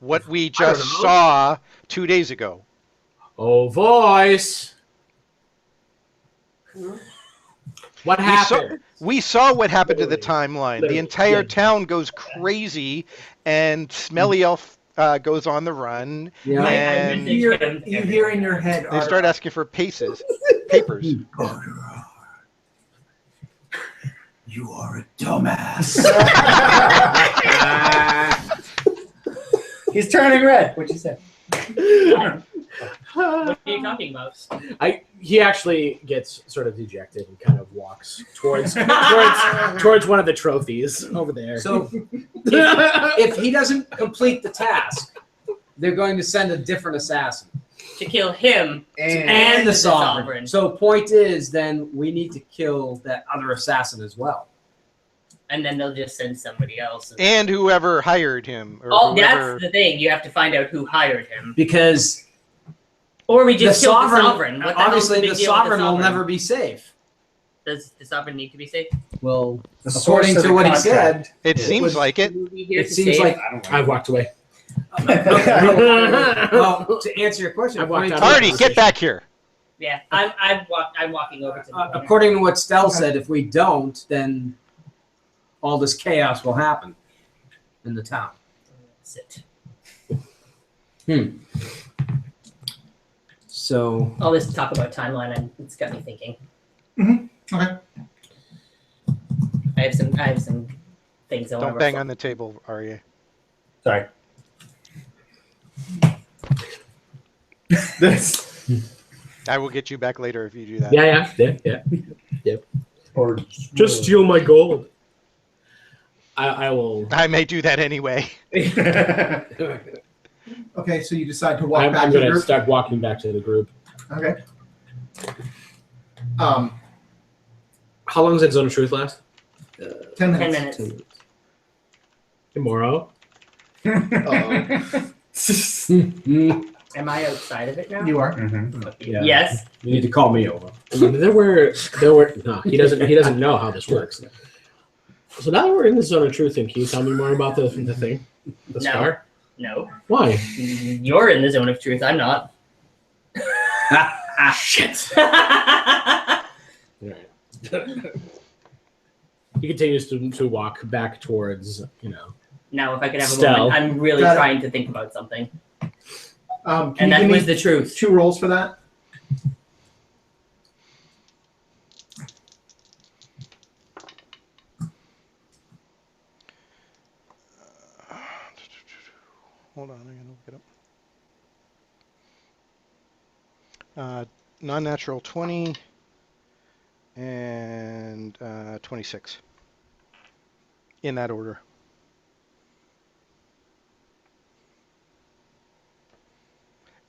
what we I don't just know. saw 2 days ago. Oh, voice. What happened? We saw what happened to the timeline. The Literally, entire yeah. town goes crazy, and Smelly Elf goes on the run, Yeah. and message him. You hear in your head, they start asking for papers. you are a dumbass. He's turning red. What'd you say? What are you talking about? He actually gets sort of dejected and kind of walks towards one of the trophies over there. So if he doesn't complete the task, they're going to send a different assassin To kill him and the sovereign. sovereign. So point is, then we need to kill that other assassin as well. and then they'll just send somebody else. And whoever hired him, or Oh, whoever. that's the thing. You have to find out who hired him. Because Or we just the kill sovereign, the sovereign. What the hell's obviously, big the deal with sovereign will never be safe. Does the sovereign need to be safe? Well, The source according of to the what he contract. said, It seems like it. Movie here it to seems save? like. I don't I walked away. Well, to answer your question, I walked according out. to- Artie, get back here. Yeah, I'm walking over to the according to what Stell said, if we don't, then all this chaos will happen in the town. Sit. So All this talk about timeline, it's got me thinking. Okay. I have some things I want Don't to bang on the table, Arya. Sorry. This. I will get you back later if you do that. Yeah. Or Just steal my gold. I will. I may do that anyway. Okay, so you decide to walk I'm back to going the to group. start walking back to the group. Okay. How long does that zone of truth last? 10 10 minutes. minutes. Tomorrow. Am I outside of it now? You are. Mhm. Yeah. Yes. You need to call me over. There were no. He doesn't know how this works. So now that we're in the zone of truth, thing, can you tell me more about the thing, the No. scar? No. Why? You're in the zone of truth. I'm not. Shit. All right. He continues to walk back towards Now, if I could have a Stell. moment, I'm really Got it. trying to think about something. Can And you that give was me the truth. 2 rolls for that? Hold on, I'm gonna look it up. Non-natural 20 and 26. In that order.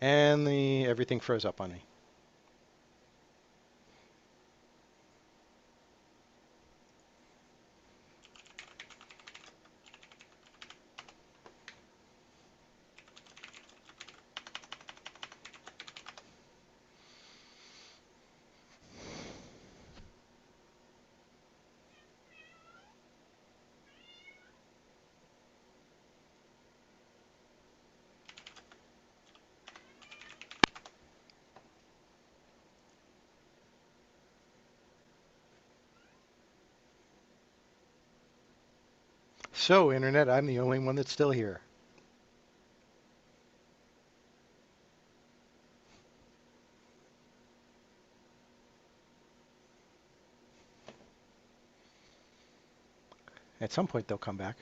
And everything froze up on me. So, Internet, I'm the only one that's still here. At some point, they'll come back.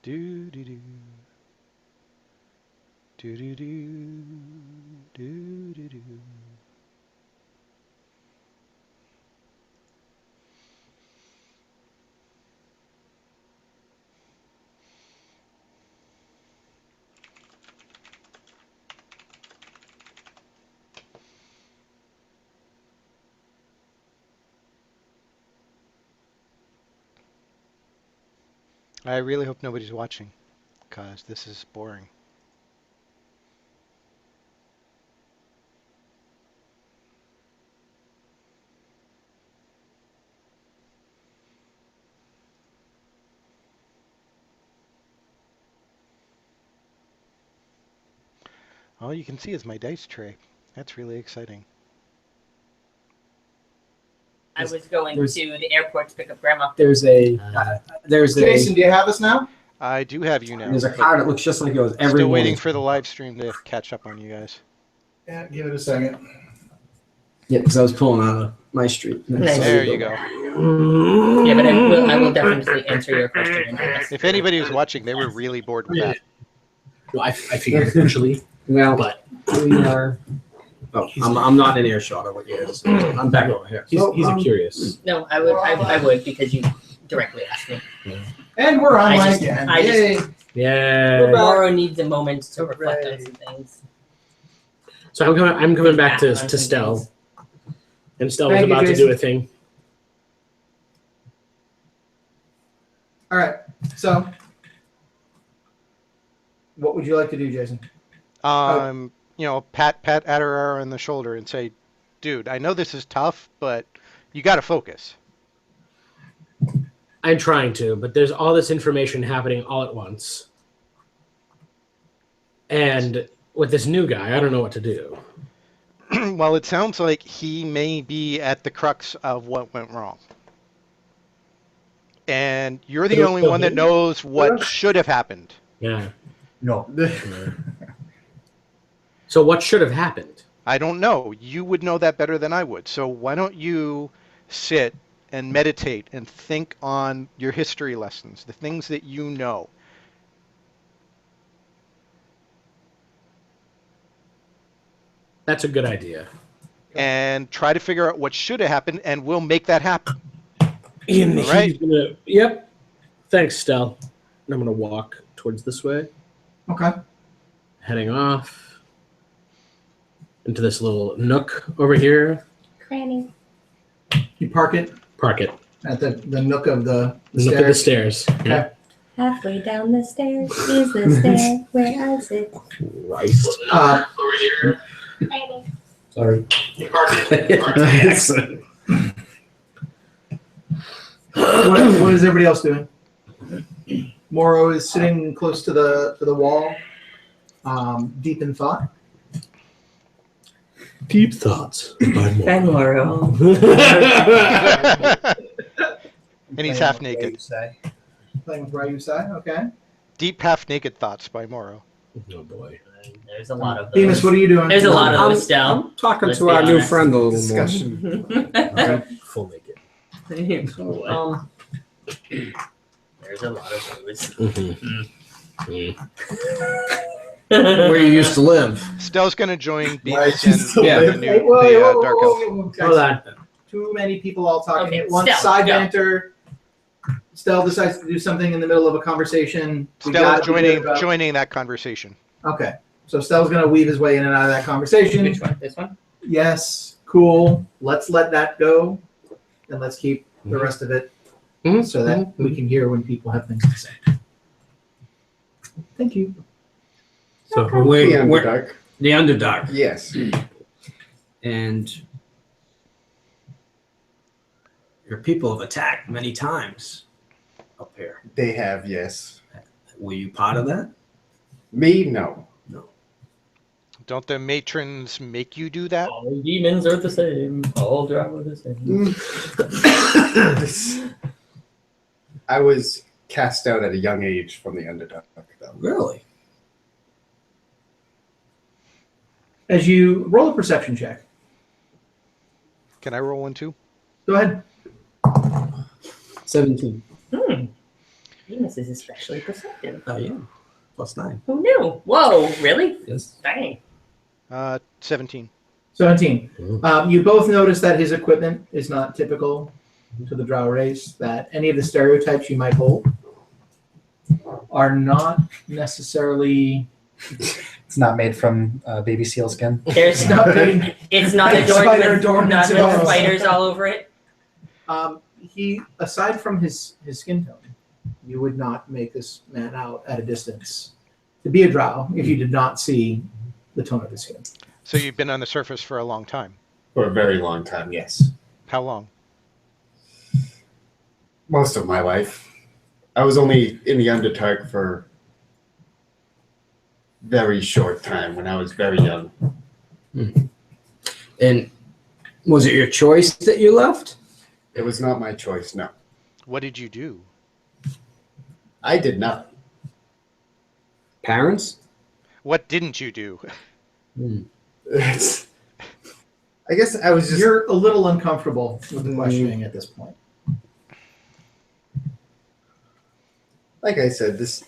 Do do do. Do do do. Do do do. I really hope nobody's watching, because this is boring. All you can see is my dice tray. That's really exciting. I was going to the airport to pick up Grandma. There's a Jason, do you have us now? I do have you now. there's a but car that looks just like yours. Every still waiting morning. for the live stream to catch up on you guys. Yeah, give it a second. Yeah, because I was pulling out of my street. Nice. There you go. Yeah, but I will definitely answer your question. If anybody was watching, they were really bored with that. Well, I figured eventually, Well, but we are. Oh, I'm not in earshot of what you guys. I'm back over here. he's a curious. No, I would because you directly asked me. And we're I online just- again. I just- Yay. Yeah. Laura needs a moment to reflect on some things. So I'm coming back to On some Stell, things. and Stell was Thank you, about to Jason. do a thing. All right. So, what would you like to do, Jason? Pat Adderall on the shoulder and say, dude, I know this is tough, but you got to focus. I'm trying to, but there's all this information happening all at once. And with this new guy, I don't know what to do. Well, it sounds like he may be at the crux of what went wrong. And you're the only one that knows what should have happened. Yeah. No. So what should have happened? I don't know. You would know that better than I would. So why don't you sit and meditate and think on your history lessons, the things that you know. That's a good idea. And try to figure out what should have happened, and we'll make that happen. And All right. he's gonna. Yep. Thanks, Stell. And I'm gonna walk towards this way, Okay. heading off into this little nook over here. Cranny. You park it Park it. at the nook of the Nook of the stairs. Okay. Halfway down the stairs is the stair where I sit. Christ. Over here. Cranny. Sorry. Excellent. What is everybody else doing? Morrow is sitting close to the wall, deep in thought. Deep thoughts by Ben Morrow. And he's half naked. Playing with Ryu Sai. Okay. Deep half naked thoughts by Morrow. Oh boy. There's a lot of Demas, those. what are you doing? There's a lot of I'm, those still. I'm talking Let's to be our new honest. friend a little more. Discussion. Full naked. There's a lot of those. Where you used to live. Stell's gonna join Why Bemis is he and still Yeah. the, there? new, Hey, whoa, the whoa, Dark whoa, Elf. whoa, whoa, guys. Hold on. Too many people all talking Okay, at once. Stell, Side go. banter. Stell decides to do something in the middle of a conversation. We Stell's gotta be good about- joining that conversation. Okay. So Stell's gonna weave his way in and out of that conversation. Which one? This one? Yes. Cool. Let's let that go, and let's keep the rest of it so that we can hear when people have things to say. Thank you. So The We're Underdark. the Underdark. Yes. And your people have attacked many times up here. They have, yes. Were you part of that? Me, no. Don't the matrons make you do that? All demons are the same. All drow are the same. I was cast out at a young age from the Underdark, though. Really? As you roll a perception check, Can I roll one too? go ahead. 17. Venus is especially perceptive. Oh, yeah. +9. Who knew? Whoa, really? Yes. Dang. 17. 17. You both notice that his equipment is not typical to the drow race, that any of the stereotypes you might hold are not necessarily. It's not made from baby seal skin. There's Not made- it's not Spider adorned with adornments not at with all. spiders all over it. He, aside from his skin tone, you would not make this man out at a distance to be a drow if you did not see the tone of his skin. So you've been on the surface for a long time. For a very long time, yes. How long? Most of my life. I was only in the Underdark for very short time when I was very young. And was it your choice that you left? It was not my choice, no. What did you do? I did nothing. Parents? What didn't you do? It's, I guess I was just. You're a little uncomfortable with the questioning at this point. Like I said, this.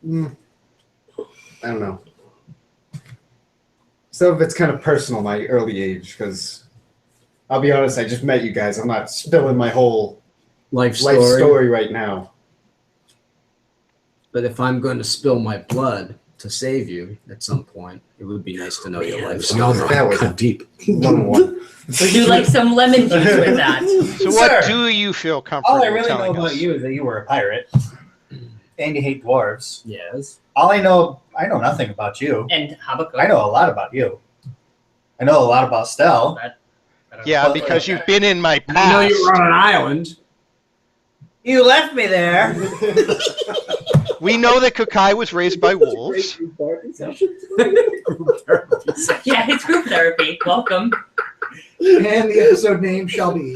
I don't know. Some of it's kind of personal, my early age, because I'll be honest, I just met you guys. I'm not spilling my whole Life life story. story right now. But if I'm going to spill my blood to save you at some point, it would be nice to know your life No, story. no, That was- kind of deep. Long one. Would you like some lemon juice with that? So what Sir, do you feel comfortable All I really know telling about us? you is that you were a pirate, and you hate dwarves. Yes. All I know nothing about you. And Habakkuk. I know a lot about you. I know a lot about Stell. I don't Yeah, know. because you've been in my I know past. you were on an island. You left me there. We know that Kukai was raised by wolves. Yeah, it's group therapy. Welcome. And the episode name shall be.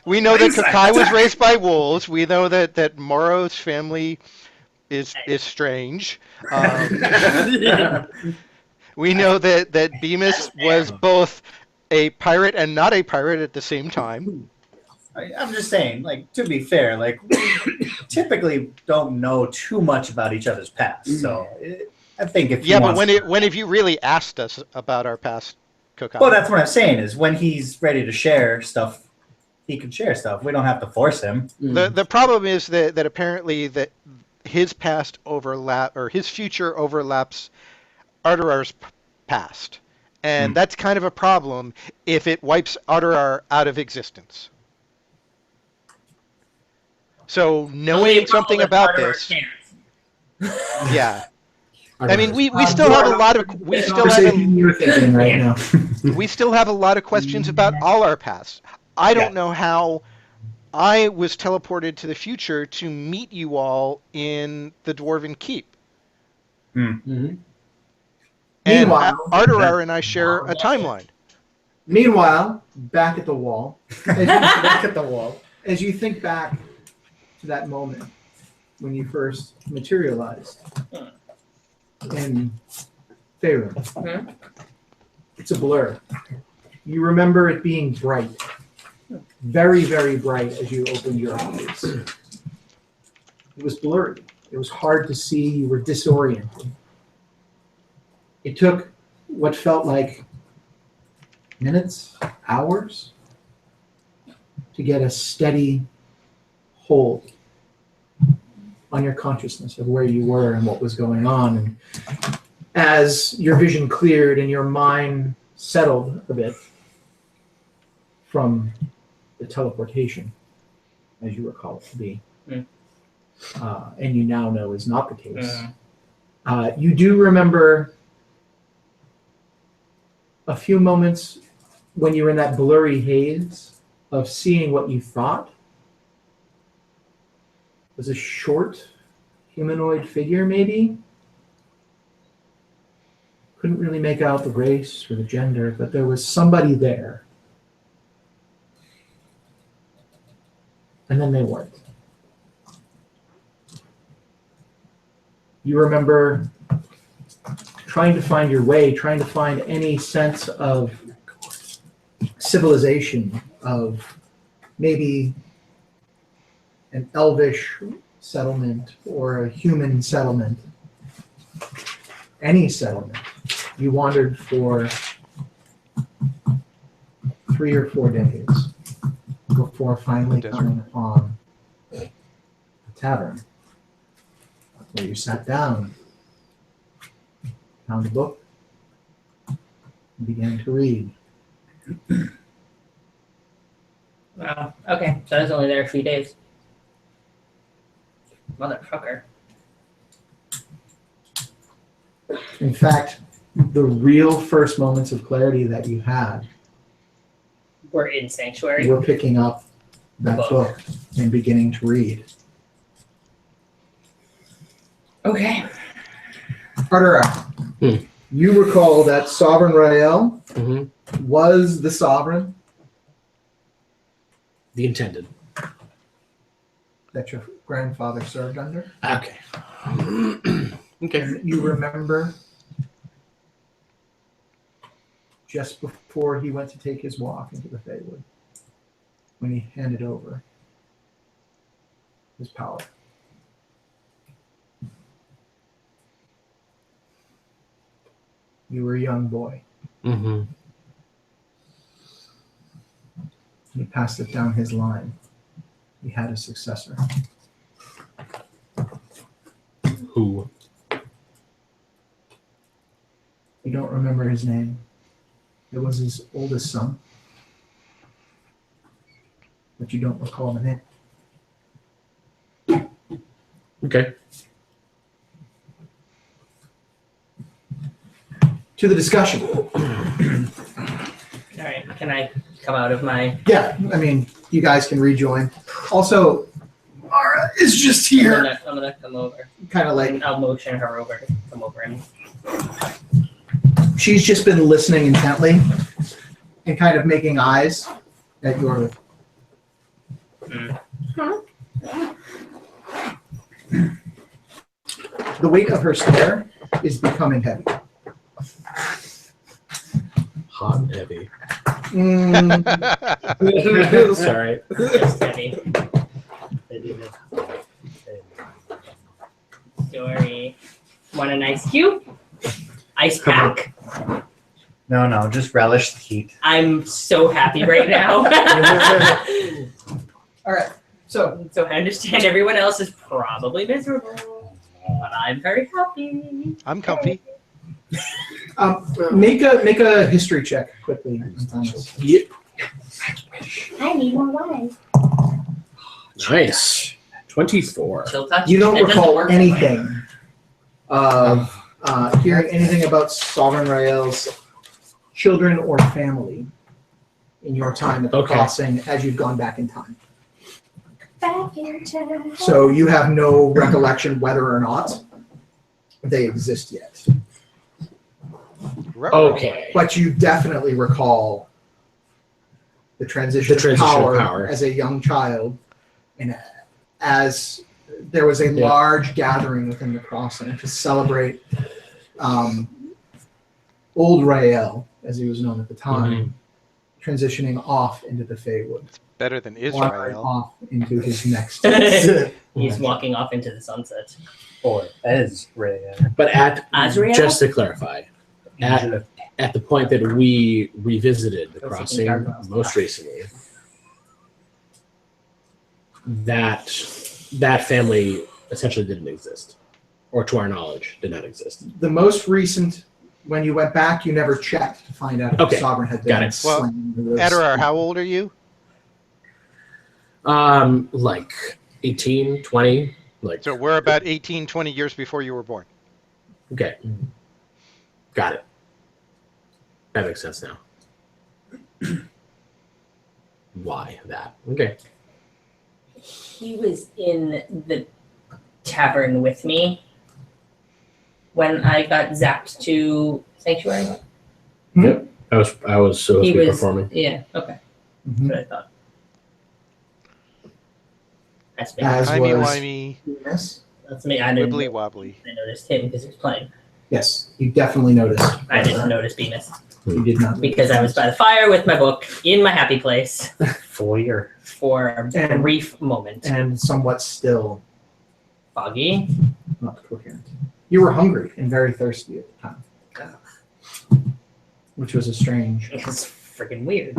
We know that Kukai was raised by wolves. We know that Morrow's family is strange. We know that Bemis was both a pirate and not a pirate at the same time. I'm just saying, like, to be fair, like, we typically don't know too much about each other's past. So I think if he Yeah, but wants when have you really asked us about our past, Kukai? well, that's what I'm saying is when he's ready to share stuff he can share stuff. We don't have to force him. The problem is that apparently that his past overlap or his future overlaps Arterar's past, and that's kind of a problem if it wipes Arterar out of existence. So knowing something about this, yeah. I mean, we still have a lot of we still have a lot of questions about all our pasts. I don't know how I was teleported to the future to meet you all in the Dwarven Keep. Mm-hmm. And Meanwhile, Arterar and I share a timeline. Meanwhile, back at the wall, Back at the wall. as you think back to that moment when you first materialized in Faerun, it's a blur. You remember it being bright, very, very bright as you opened your eyes. It was blurry. It was hard to see. You were disoriented. It took what felt like minutes, hours, to get a steady hold on your consciousness of where you were and what was going on. And as your vision cleared and your mind settled a bit from the teleportation, as you recall it to be, and you now know is not the case, you do remember a few moments when you were in that blurry haze of seeing what you thought was a short humanoid figure, maybe. Couldn't really make out the race or the gender, but there was somebody there. And then they weren't. You remember trying to find your way, trying to find any sense of civilization, of maybe an elvish settlement or a human settlement, any settlement. You wandered for 3 or 4 days before finally coming upon a tavern where you sat down, found a book, and began to read. Wow. Okay, so I was only there a few days. Motherfucker. In fact, the real first moments of clarity that you had We're in Sanctuary. were picking up that book and beginning to read. Okay. Arterar, you recall that Sovereign Rael was the sovereign The intended. that your grandfather served under. Okay. Okay. And you remember just before he went to take his walk into the Feywood, when he handed over his power. You were a young boy. Mm-hmm. He passed it down his line. He had a successor. Who? You don't remember his name. It was his oldest son. But you don't recall the name. Okay. To the discussion. All right. Can I come out of my? Yeah, I mean, you guys can rejoin. Also, Mara is just here. I'm gonna come over. Kind of like, And I'll motion her over to come over and. she's just been listening intently and kind of making eyes at your. The weight of her stare is becoming heavy. Hot and heavy. Sorry. Just heavy. Story. Want an ice cube? Ice pack? No, just relish the heat. I'm so happy right now. All right. So So I understand everyone else is probably miserable, but I'm very happy. I'm comfy. make a history check quickly. Yeah. I need more wine. Nice. 24. Chill touch. You don't It doesn't recall work that way. anything of hearing anything about Sovereign Rael's children or family in your time at the Okay. crossing as you've gone back in time. Back in time. So you have no recollection whether or not they exist yet. Okay. But you definitely recall the transition, The transition of of power power. as a young child, and as there was a Yeah. large gathering within the crossing to celebrate old Rael, as he was known at the time, transitioning off into the Feywood, Better than wandering Israel. off into his next. He's walking off into the sunset. Or Ezrael. But Azrael? just to clarify, at the point that we revisited the crossing most recently, that family essentially didn't exist, or to our knowledge, did not exist. The most recent, when you went back, you never checked to find out if Okay, the Sovereign had been got it. Well, slain. Or was- Adorar, how old are you? Like 18, 20, like So we're about 18, 20 years before you were born. okay, got it. That makes sense now. Why that? Okay. He was in the tavern with me when I got zapped to Sanctuary. I was supposed He to be was performing. Yeah, okay. Mhm. That's what I thought. That's me. As Timey was wimey, yes, That's me. I didn't wibbly wobbly. I noticed him because he was playing. yes, you definitely noticed. I didn't notice Bemis You did not because I was by the fire with my book in my happy place Foyer. for a And- brief moment. and somewhat still Foggy. not coherent. You were hungry and very thirsty at the time, which was a strange. It was freaking weird.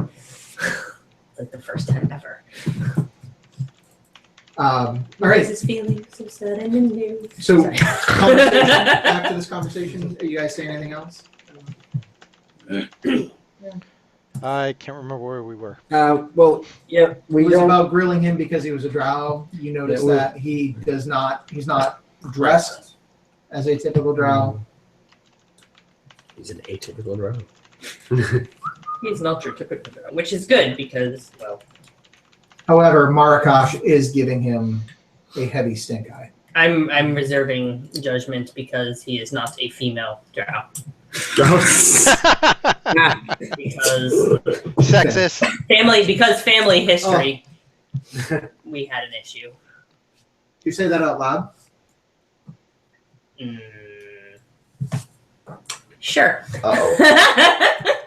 Like the first time ever. All Why right, is this feeling so sudden and new? so Sorry. conversation, back to this conversation. Are you guys saying anything else? I can't remember where we were. Well, yeah, It we was don't. about grilling him because he was a drow. You notice Yeah, we- that he's not dressed as a typical drow. He's an atypical drone. He's an ultra typical, which is good because, well, However, Marakash is giving him a heavy stink eye. I'm reserving judgment because he is not a female drow. Because Sexist. family history, we had an issue. You say that out loud? Mm. Sure. Uh-oh.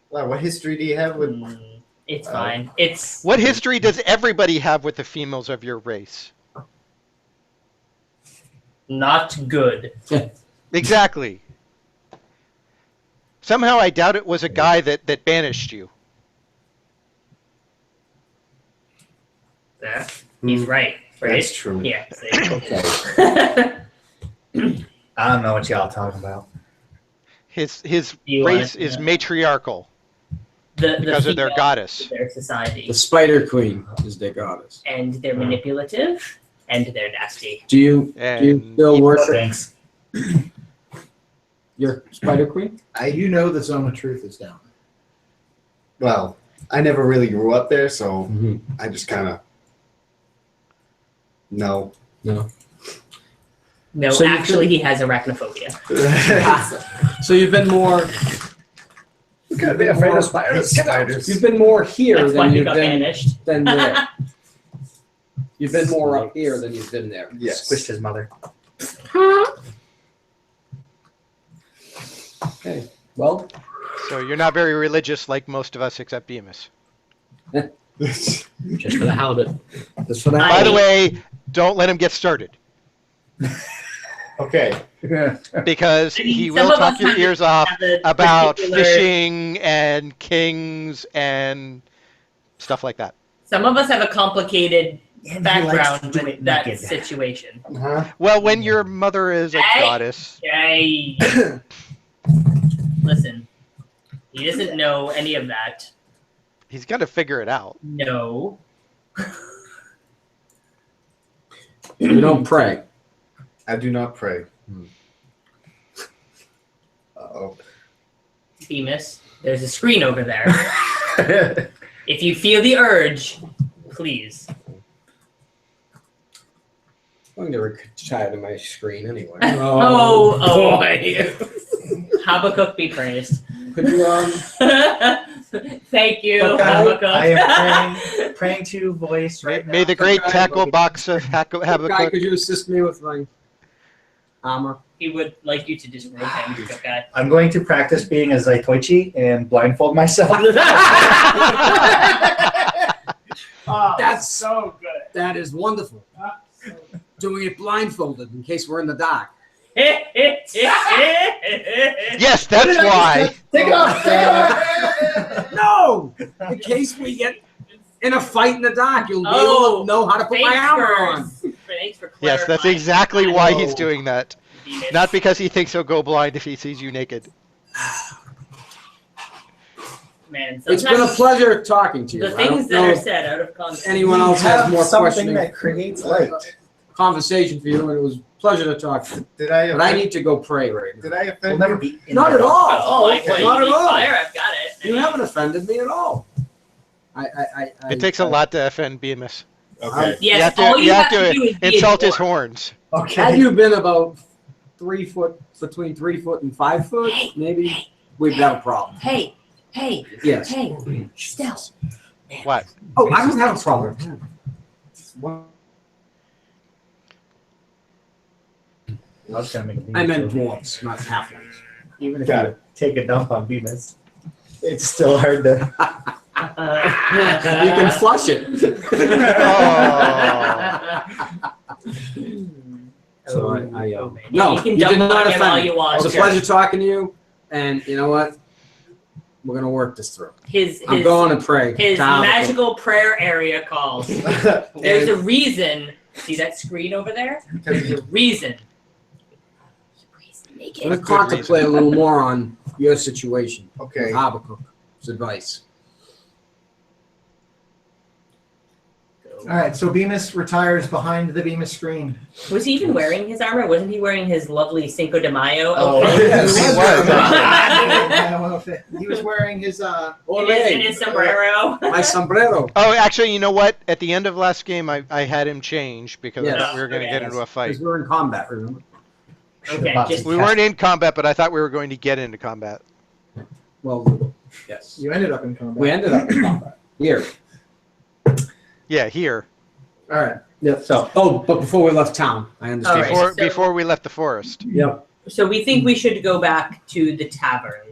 Wow, what history do you have with... It's fine. It's What history does everybody have with the females of your race? not good. Exactly. Somehow I doubt it was a guy that banished you. Yeah, he's right. Right? That's true. Yeah. see? Okay. I don't know what y'all talking about. His You race wanna- is matriarchal the because of their female goddess. of their society, The Spider Queen is their goddess. and they're manipulative, and they're nasty. Do you And still worship Thanks. your Spider Queen? You know the zone of truth is down. Well, I never really grew up there, so Mhm. I just kind of... No. No. No, So you actually, he has arachnophobia. So you've been more. You gotta be afraid of spiders. Spiders. You've been more here That's why than he you've got been banished. than there. You've been more up here than you've been there. Yes. Squished his mother. Okay. Well, so you're not very religious like most of us except Bemis. Just for the halibut. that's what By the way, don't let him get started Okay. because I mean, he some will of talk us your have- ears off have a about particular- fishing and kings and stuff like that. Some of us have a complicated And he likes to background do with it that naked. situation. Well, when your mother is a Hey! goddess. Hey, listen, he doesn't know any of that. He's got to figure it out. No. We don't pray. I do not pray. Uh-oh. Bemis, there's a screen over there. If you feel the urge, please. I'm never tired of my screen anyway. Oh, boy. Habakkuk be praised. Could you Thank you, Look, Habakkuk. I am praying to you, voice right May the now. great Okay. tackle box of guy, Habakkuk. could you assist me with my armor? He would like you to disrobe him, okay? I'm going to practice being a Zaitoichi and blindfold myself. That's so good. That is wonderful. Doing it blindfolded in case we're in the dark. Yes, that's why. Take it off! Take it off! No! In case we get in a fight in the dark, you'll be able Oh, to know how to put my armor on. Thanks for Yes, that's clarifying. exactly why he's know. doing that. Bemis. Not because he thinks he'll go blind if he sees you naked. Man, It's been a sometimes pleasure talking to you. the I things don't that know are if said out of context. anyone else has more Something questioning that creates light. conversation for you, and it was a pleasure to talk to you. Did I But I offend, need to go pray right now. did I We'll offend never you? be in Not the at all. Oh, Okay. well, Not you at need all. fire, I've got it. You haven't offended me at all. It takes a lot to offend Bemis. Okay. Yes, You have to- all you you have have to to do is be Insult his informed. horns. Had Okay. you been about 3 foot, between 3 foot and 5 foot, maybe we'd have a problem. Hey, Yes. Stell. What? Oh, I don't have a problem. I was gonna make a I meant dwarves, not halflings. Even if Got you take a dump on Bemis, it's still hard to. You can flush it. So I no, you can you dump did not on him all offend me. you want. It was a pleasure talking to you, and you know what? We're gonna work this through. I'm going to pray. His to Habakkuk. magical prayer area calls. There's a reason. See that screen over there? There's a reason. I'm gonna contemplate a little more on your situation. Okay. Habakkuk's advice. All right, so Bemis retires behind the Bemis screen. Was he even wearing his armor? Wasn't he wearing his lovely Cinco de Mayo Oh, outfit? Yes, he was. He was wearing his In his sombrero. My sombrero. Oh, actually, you know what? At the end of last game, I had him change because I Yes. thought we were going to get into a fight. Because we're in combat, remember? Okay, just We weren't in combat, but I thought we were going to get into combat. Well, yes. you ended up in combat. We ended up in combat. Here. Yeah, here. All right. Yep. So, but before we left town, I understand. All right. Before we left the forest. Yep. So we think we should go back to the tavern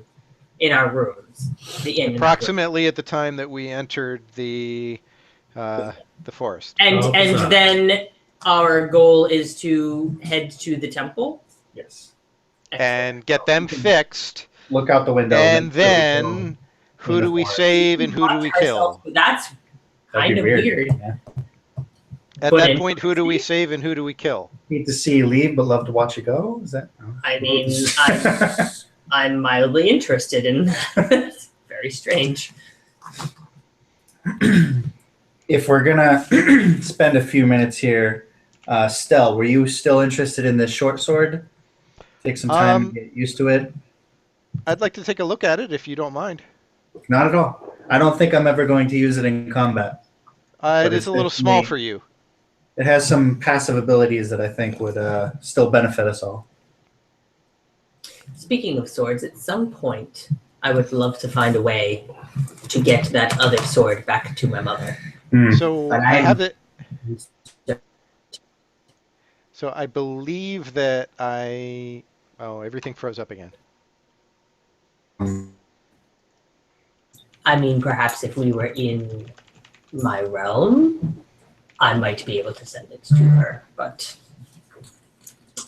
in our rooms. The inn. Approximately at the time that we entered the forest. And Oh, and sorry. then our goal is to head to the temple. Yes. And get them fixed. Look out the window. And then, who do we save and who do we kill? That's That'd kind be of weird. weird. Yeah. At But that in- point, who do we save and who do we kill? Hate to see you leave, but love to watch you go. Is that? No. I mean, I'm mildly interested in that. Very strange. If we're gonna spend a few minutes here, Stell, were you still interested in this short sword? Take some time to get used to it. I'd like to take a look at it if you don't mind. Not at all. I don't think I'm ever going to use it in combat. It But is it's a little definitely- small for you. It has some passive abilities that I think would still benefit us all. Speaking of swords, at some point, I would love to find a way to get that other sword back to my mother. So But I I'm- have it. So I believe that everything froze up again. I mean, perhaps if we were in my realm, I might be able to send it to her, but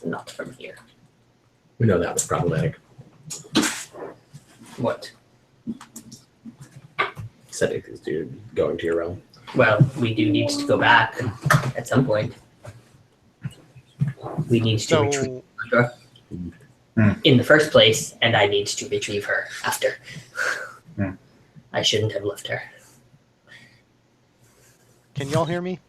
not from here. We know that was problematic. What? Said it is dude going to your realm. Well, we do need to go back at some point. We need to retrieve So, her in the first place, and I need to retrieve her after. I shouldn't have left her. can y'all hear me?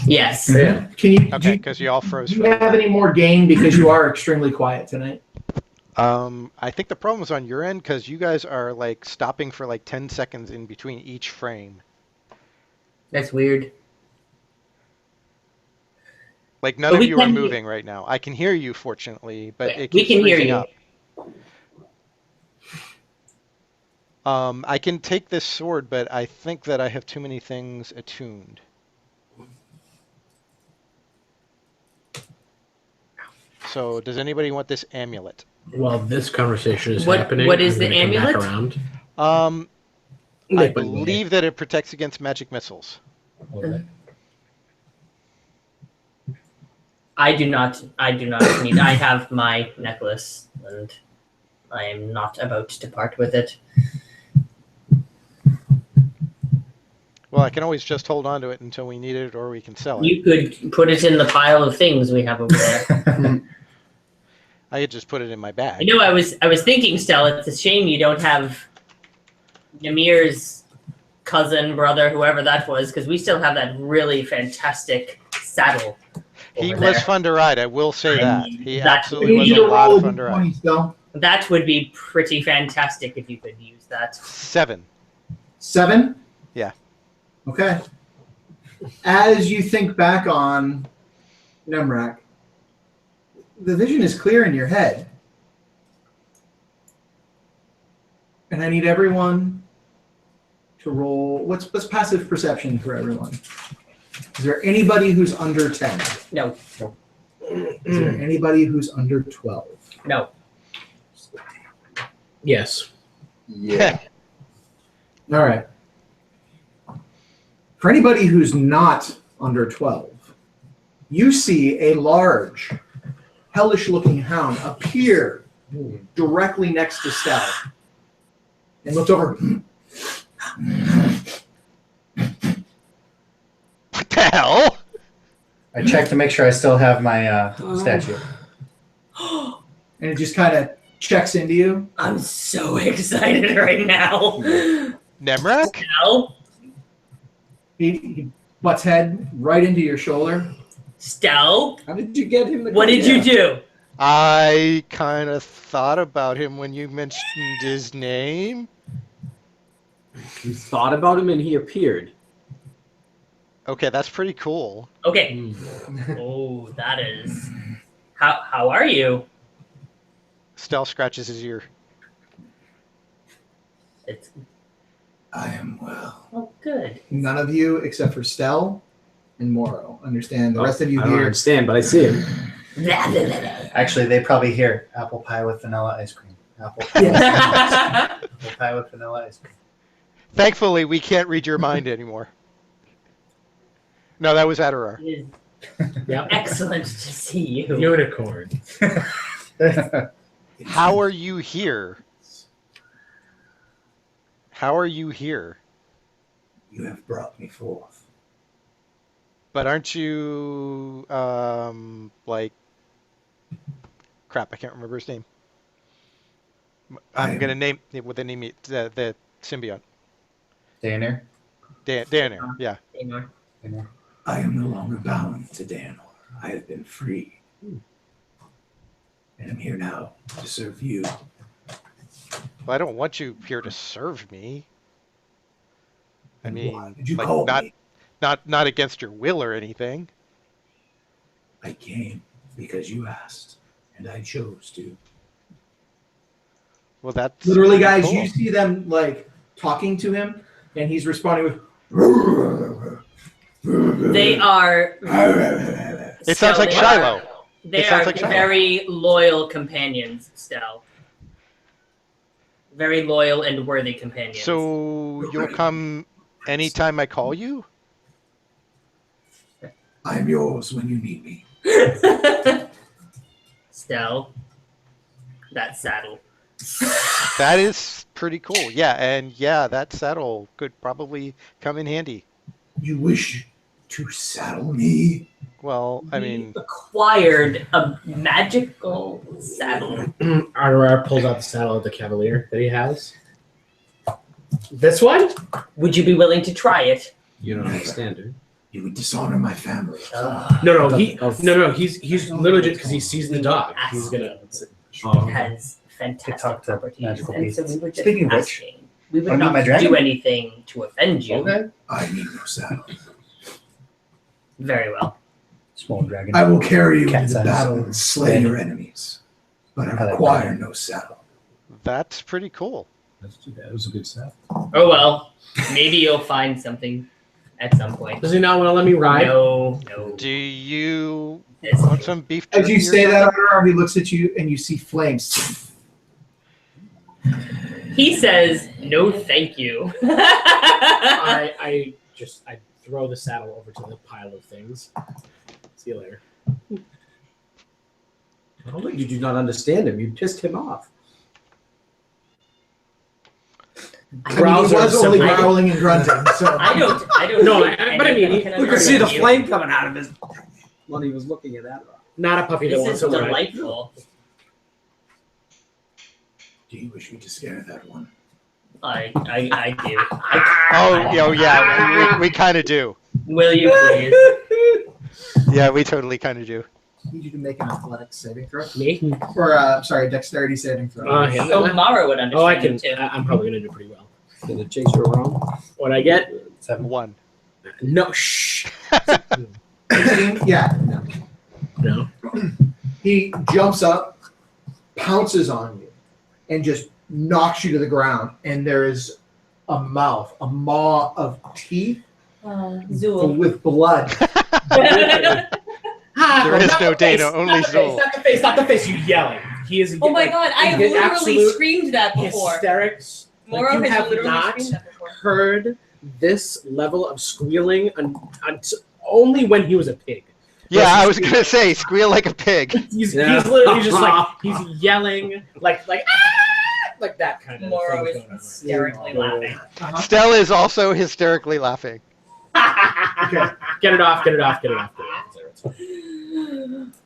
Yes. Can you? Okay, because you all froze. Do you have any more gain because you are extremely quiet tonight? I think the problem is on your end because you guys are like stopping for like 10 seconds in between each frame. That's weird. Like none But of we you are can moving right now. I can hear you, fortunately, but it we keeps can hear freezing you. up. I can take this sword, but I think that I have too many things attuned. So, does anybody want this amulet? While this conversation is What- happening, what is I'm the gonna come back amulet? around. I Nick, believe that it protects against magic missiles. I do not need. I have my necklace, and I am not about to part with it. Well, I can always just hold on to it until we need it, or we can sell it. You could put it in the pile of things we have over there. I could just put it in my bag. You know, I was thinking, Stella, it's a shame you don't have Ymir's cousin, brother, whoever that was, because we still have that really fantastic saddle. He over was there. fun to ride, I will say that. He absolutely We was need a to lot roll of a fun to ride. d20 still. That would be pretty fantastic if you could use that. 7. 7? Yeah. Okay. As you think back on Nemrak, the vision is clear in your head. And I need everyone to roll. What's passive perception for everyone? Is there anybody who's under 10? No. Is there anybody who's under 12? No. Yes. Yeah. All right. For anybody who's not under 12, you see a large, hellish-looking hound appear directly next to Stell and looked over. What the hell? I checked to make sure I still have my statue. And it just kind of checks into you. I'm so excited right now. Nemrak? Stell? He butts head right into your shoulder. Stell? How did you get him to What come did you here? do? I kind of thought about him when you mentioned his name. You thought about him and he appeared. Okay, that's pretty cool. Okay. Oh, that is. How are you? Stell scratches his ear. It's I am well. oh good. None of you, except for Stell and Moro, understand. The rest of you I don't here. understand, but I see him. Actually, they probably hear apple pie with vanilla ice cream. Apple pie, apple pie with vanilla ice cream. Thankfully, we can't read your mind anymore. No, that was Adorar. It is Yep. excellent to see you. Unicorn. How are you here? How are you here? You have brought me forth. But aren't you, like, crap, I can't remember his name. I'm going to name it with the name, the symbiote. Daner. Danner, yeah. Daner. I am no longer bound to Danor. I have been free. And I'm here now to serve you. Well, I don't want you here to serve me. I And mean, why did you like, call me? not against your will or anything. I came because you asked, and I chose to. Well, that's Literally, pretty guys, cool. you see them like talking to him, and he's responding with. They are. It sounds like they Shiloh. Are, they It sounds are like Shiloh. very loyal companions, Stell. Very loyal and worthy companions. So you'll come anytime I call you? I am yours when you need me. Stell, that saddle. That is pretty cool. Yeah, and yeah, that saddle could probably come in handy. You wish to saddle me? Well, I mean, Acquired a magical saddle. Ardorar pulls out the saddle of the cavalier that he has. This one? Would you be willing to try it? You don't understand, do you? You would dishonor my family. No, he's literally just because he sees the dog. He's gonna. Oh, It has fantastic talk to properties, magical and so beasts. we were just Speaking of which, asking. We would wanna meet not my dragon? do anything to offend you. Okay. I need no saddle. Very well. Small dragon. I will carry you Cat into the size. battle and slay your enemies, but I require no saddle. that's pretty cool. that's too bad. It was a good set. Oh well. Maybe you'll find something at some point. Does he not want to let me ride? No. Do you It's want some beef As jerky you or say something? that, Ardorar, he looks at you and you see flames. He says, "No, thank you." I throw the saddle over to the pile of things. See you later. I don't think you do not understand him. You pissed him off. I mean, he was only growling and grunting, so I don't. No, think but I mean, anyone can You could see the understand you. flame coming out of his when he was looking at that. Not a puppy that This wants is to ride. delightful. do you wish me to scare that one? I do. Oh, yeah, we kind of do. Will you please? Yeah, we totally kind of do. I need you to make an athletics saving throw. Me? Or, sorry, dexterity saving throw. Yeah. So Mara would understand Oh, I can. you too. I'm probably gonna do pretty well. Did it chase you around? What I get? 1. No. Shh. 18? Yeah. No. No. He jumps up, pounces on you, and just knocks you to the ground. And there is a mouth, a maw of teeth Zool. with blood. There is no Dana, only Zool. Not the face. Not the face. You yelling. He is. Oh my god, I have in literally absolute screamed that before. hysterics. Mora you has have literally not screamed that before. heard this level of squealing only when he was a pig. Yeah, I was going to say, squeal like a pig. He's Yeah. literally just like he's yelling like ah! Like that kind of Mora thing was going on. hysterically laughing. Stella is also hysterically laughing. Okay. Get it off. Get it off. Get it off.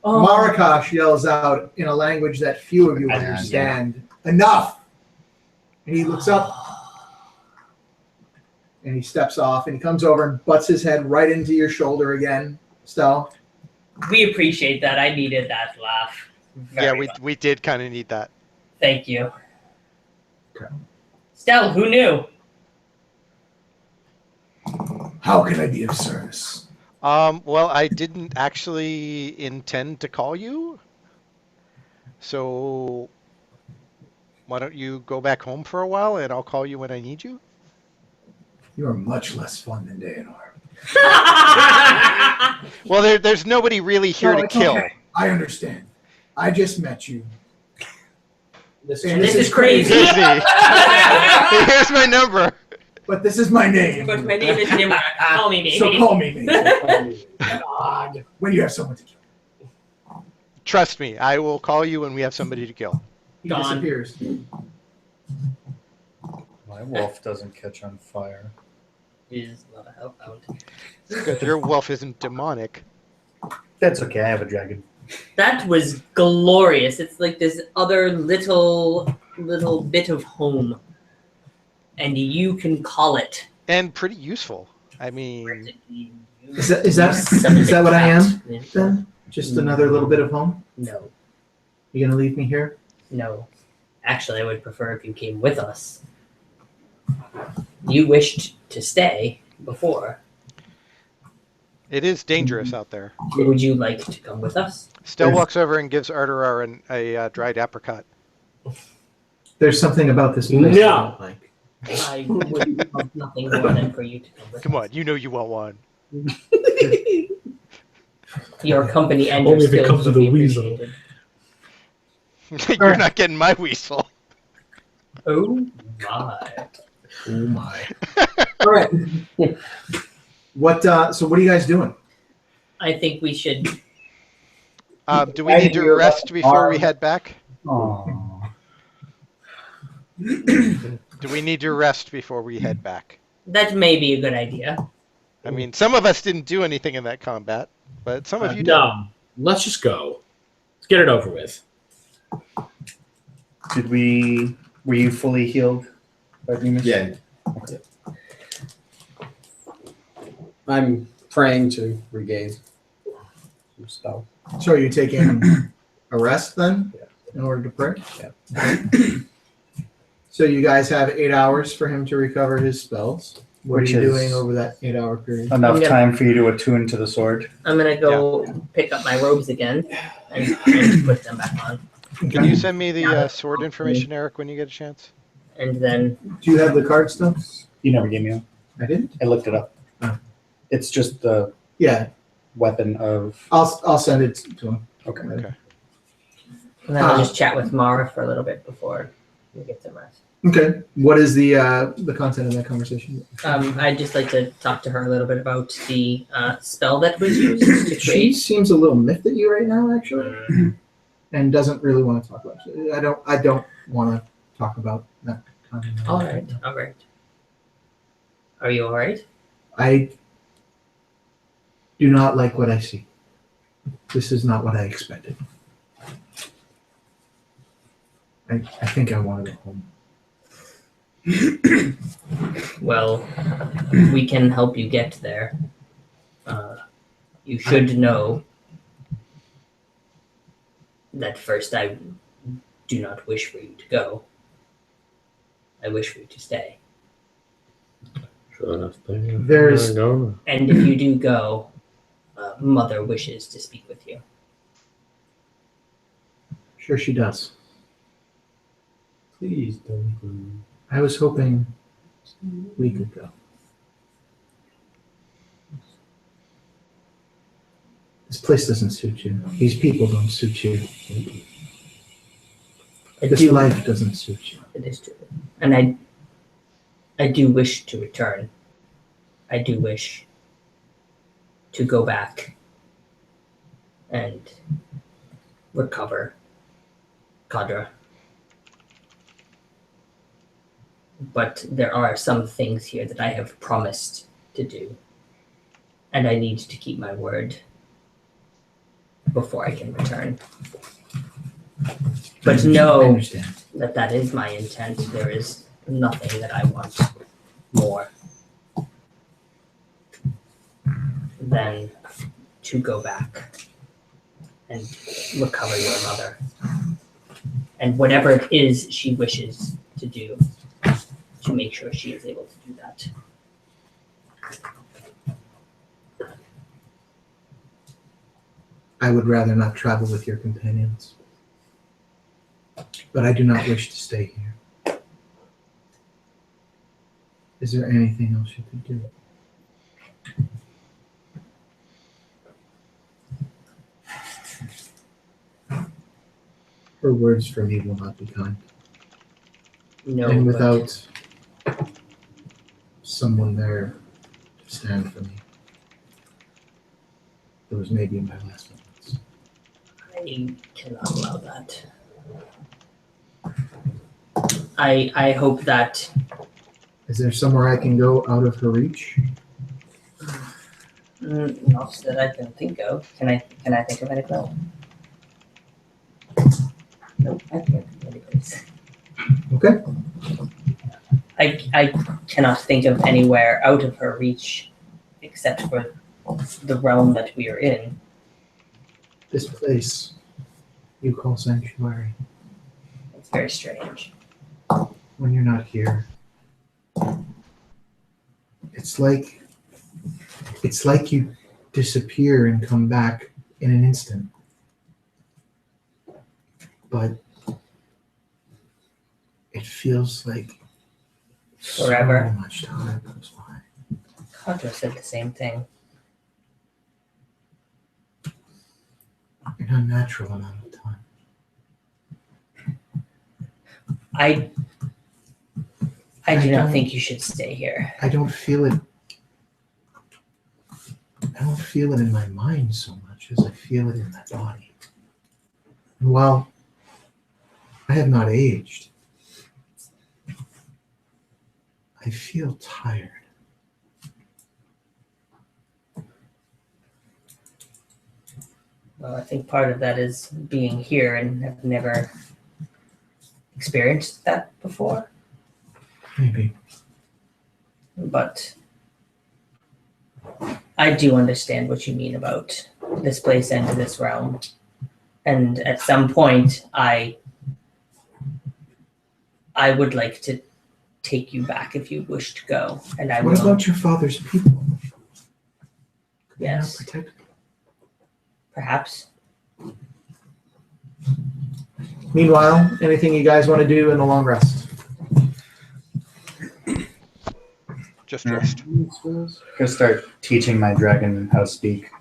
Oh. Marakash yells out in a language that few of you understand, "Enough!" And he looks up and he steps off and he comes over and butts his head right into your shoulder again, Stell. We appreciate that. I needed that laugh. Yeah, Very much. we did kind of need that. Thank you. Okay. Stell, who knew? How can I be of service? Well, I didn't actually intend to call you. So why don't you go back home for a while and I'll call you when I need you? You are much less fun than Dayanor. Well, there's nobody really here No, to it's kill. okay. I understand. I just met you. This And This is crazy. Here's my number. But this is my name. But my name is Nimrak. Call me maybe. So call me maybe. God. When you have someone to kill. Trust me, I will call you when we have somebody to kill. He Gone. disappears. My wolf doesn't catch on fire. He's not a hellhound. Because your wolf isn't demonic. That's okay. I have a dragon. That was glorious. It's like this other little bit of home. And you can call it. And pretty useful. I mean, Is that what I am then? Just another little bit of home? No. You gonna leave me here? No. Actually, I would prefer if you came with us. You wished to stay before. it is dangerous out there. Would you like to come with us? Stell walks over and gives Ardorar a dried apricot. There's something about this place. No. I don't like. I would love nothing more than for you to come with Come us. on, you know you want one. Your company and your Only if it skills comes would with be a weasel. appreciated. You're not getting my weasel. Oh my. Oh my. All right. What? So what are you guys doing? I think we should. Do we need to rest before we head back? Oh. Do we need to rest before we head back? That may be a good idea. I mean, some of us didn't do anything in that combat, but some of you did. No, let's just go. Let's get it over with. Were you fully healed? Yeah. I'm praying to regain some spell. So are you taking a rest then in order to pray? Yeah. So you guys have 8 hours for him to recover his spells. What Which are you is doing over that 8-hour period? Enough time for you to attune to the sword. I'm gonna go pick up my robes again and put them back on, Can you send me the sword information, Eric, when you get a chance? and then Do you have the card still? You never gave me one. I didn't. I looked it up. Oh. It's just the Yeah, weapon of. I'll send it to him. Okay. Okay. and then I'll just chat with Mara for a little bit before we get some rest. Okay. What is the content of that conversation? I'd just like to talk to her a little bit about the spell that was used to She create. seems a little miffed at you right now, actually, and doesn't really want to talk about it. I don't want to talk about that kind of matter. All right. Are you all right? I do not like what I see. This is not what I expected. I think I want to go home. Well, we can help you get there. You should know that first I do not wish for you to go. I wish for you to stay. There's And if you do go, Mother wishes to speak with you. sure she does. Please don't go. I was hoping we could go. This place doesn't suit you. These people don't suit you. This life doesn't suit you. It is true. And I do wish to return. I do wish to go back and recover Kadra. But there are some things here that I have promised to do. And I need to keep my word before I can return. But I know understand. that that is my intent. There is nothing that I want more than to go back and recover your mother. And whatever it is she wishes to do, to make sure she is able to do that. I would rather not travel with your companions. But I do not wish to stay here. Is there anything else you could do? Her words for me will not be kind. No, And but without someone there to stand for me, those may be my last moments. I cannot allow that. I hope that Is there somewhere I can go out of her reach? not that I can think of. Can I think of anything else? Nope, I can't think of any place. Okay. I cannot think of anywhere out of her reach except for the realm that we are in. This place you call sanctuary. It's very strange. When you're not here, it's like you disappear and come back in an instant. But it feels like Forever. so much time goes by. Kadra said the same thing. An unnatural amount of time. I I do not don't- think you should stay here. I don't feel it. I don't feel it in my mind so much as I feel it in my body. And while I have not aged, I feel tired. Well, I think part of that is being here and have never experienced that before. Maybe. But I do understand what you mean about this place and this realm. And at some point, I would like to take you back if you wish to go. And I What will. about your father's people? Could they not Yes. protect- Perhaps. Meanwhile, anything you guys want to do in the long rest? Just rest. Gonna start teaching my dragon how to speak.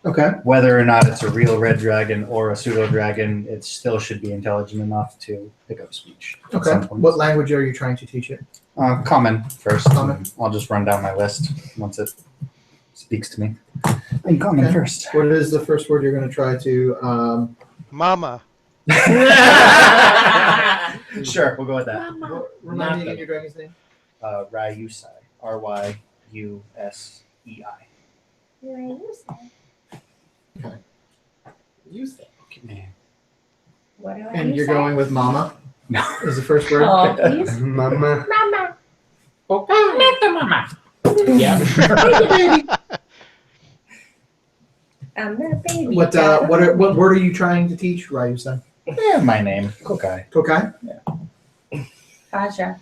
Okay. Whether or not it's a real red dragon or a pseudo dragon, it still should be intelligent enough to pick up speech. at Okay. some point. What language are you trying to teach it? Common first. Common. I'll just run down my list once it speaks to me. In common Okay. first. What is the first word you're going to try to? Mama. Sure, we'll go with that. Remind me again your dragon's name. Ryusai. Ryusei. Use that. What do I And use you're that? going with Mama. No. Is the first word. Oh, please. Mama. Mama. Yeah. I'm the baby. What word are you trying to teach, Ryusen? Yeah, my name. Kokai. Kokai. Faja.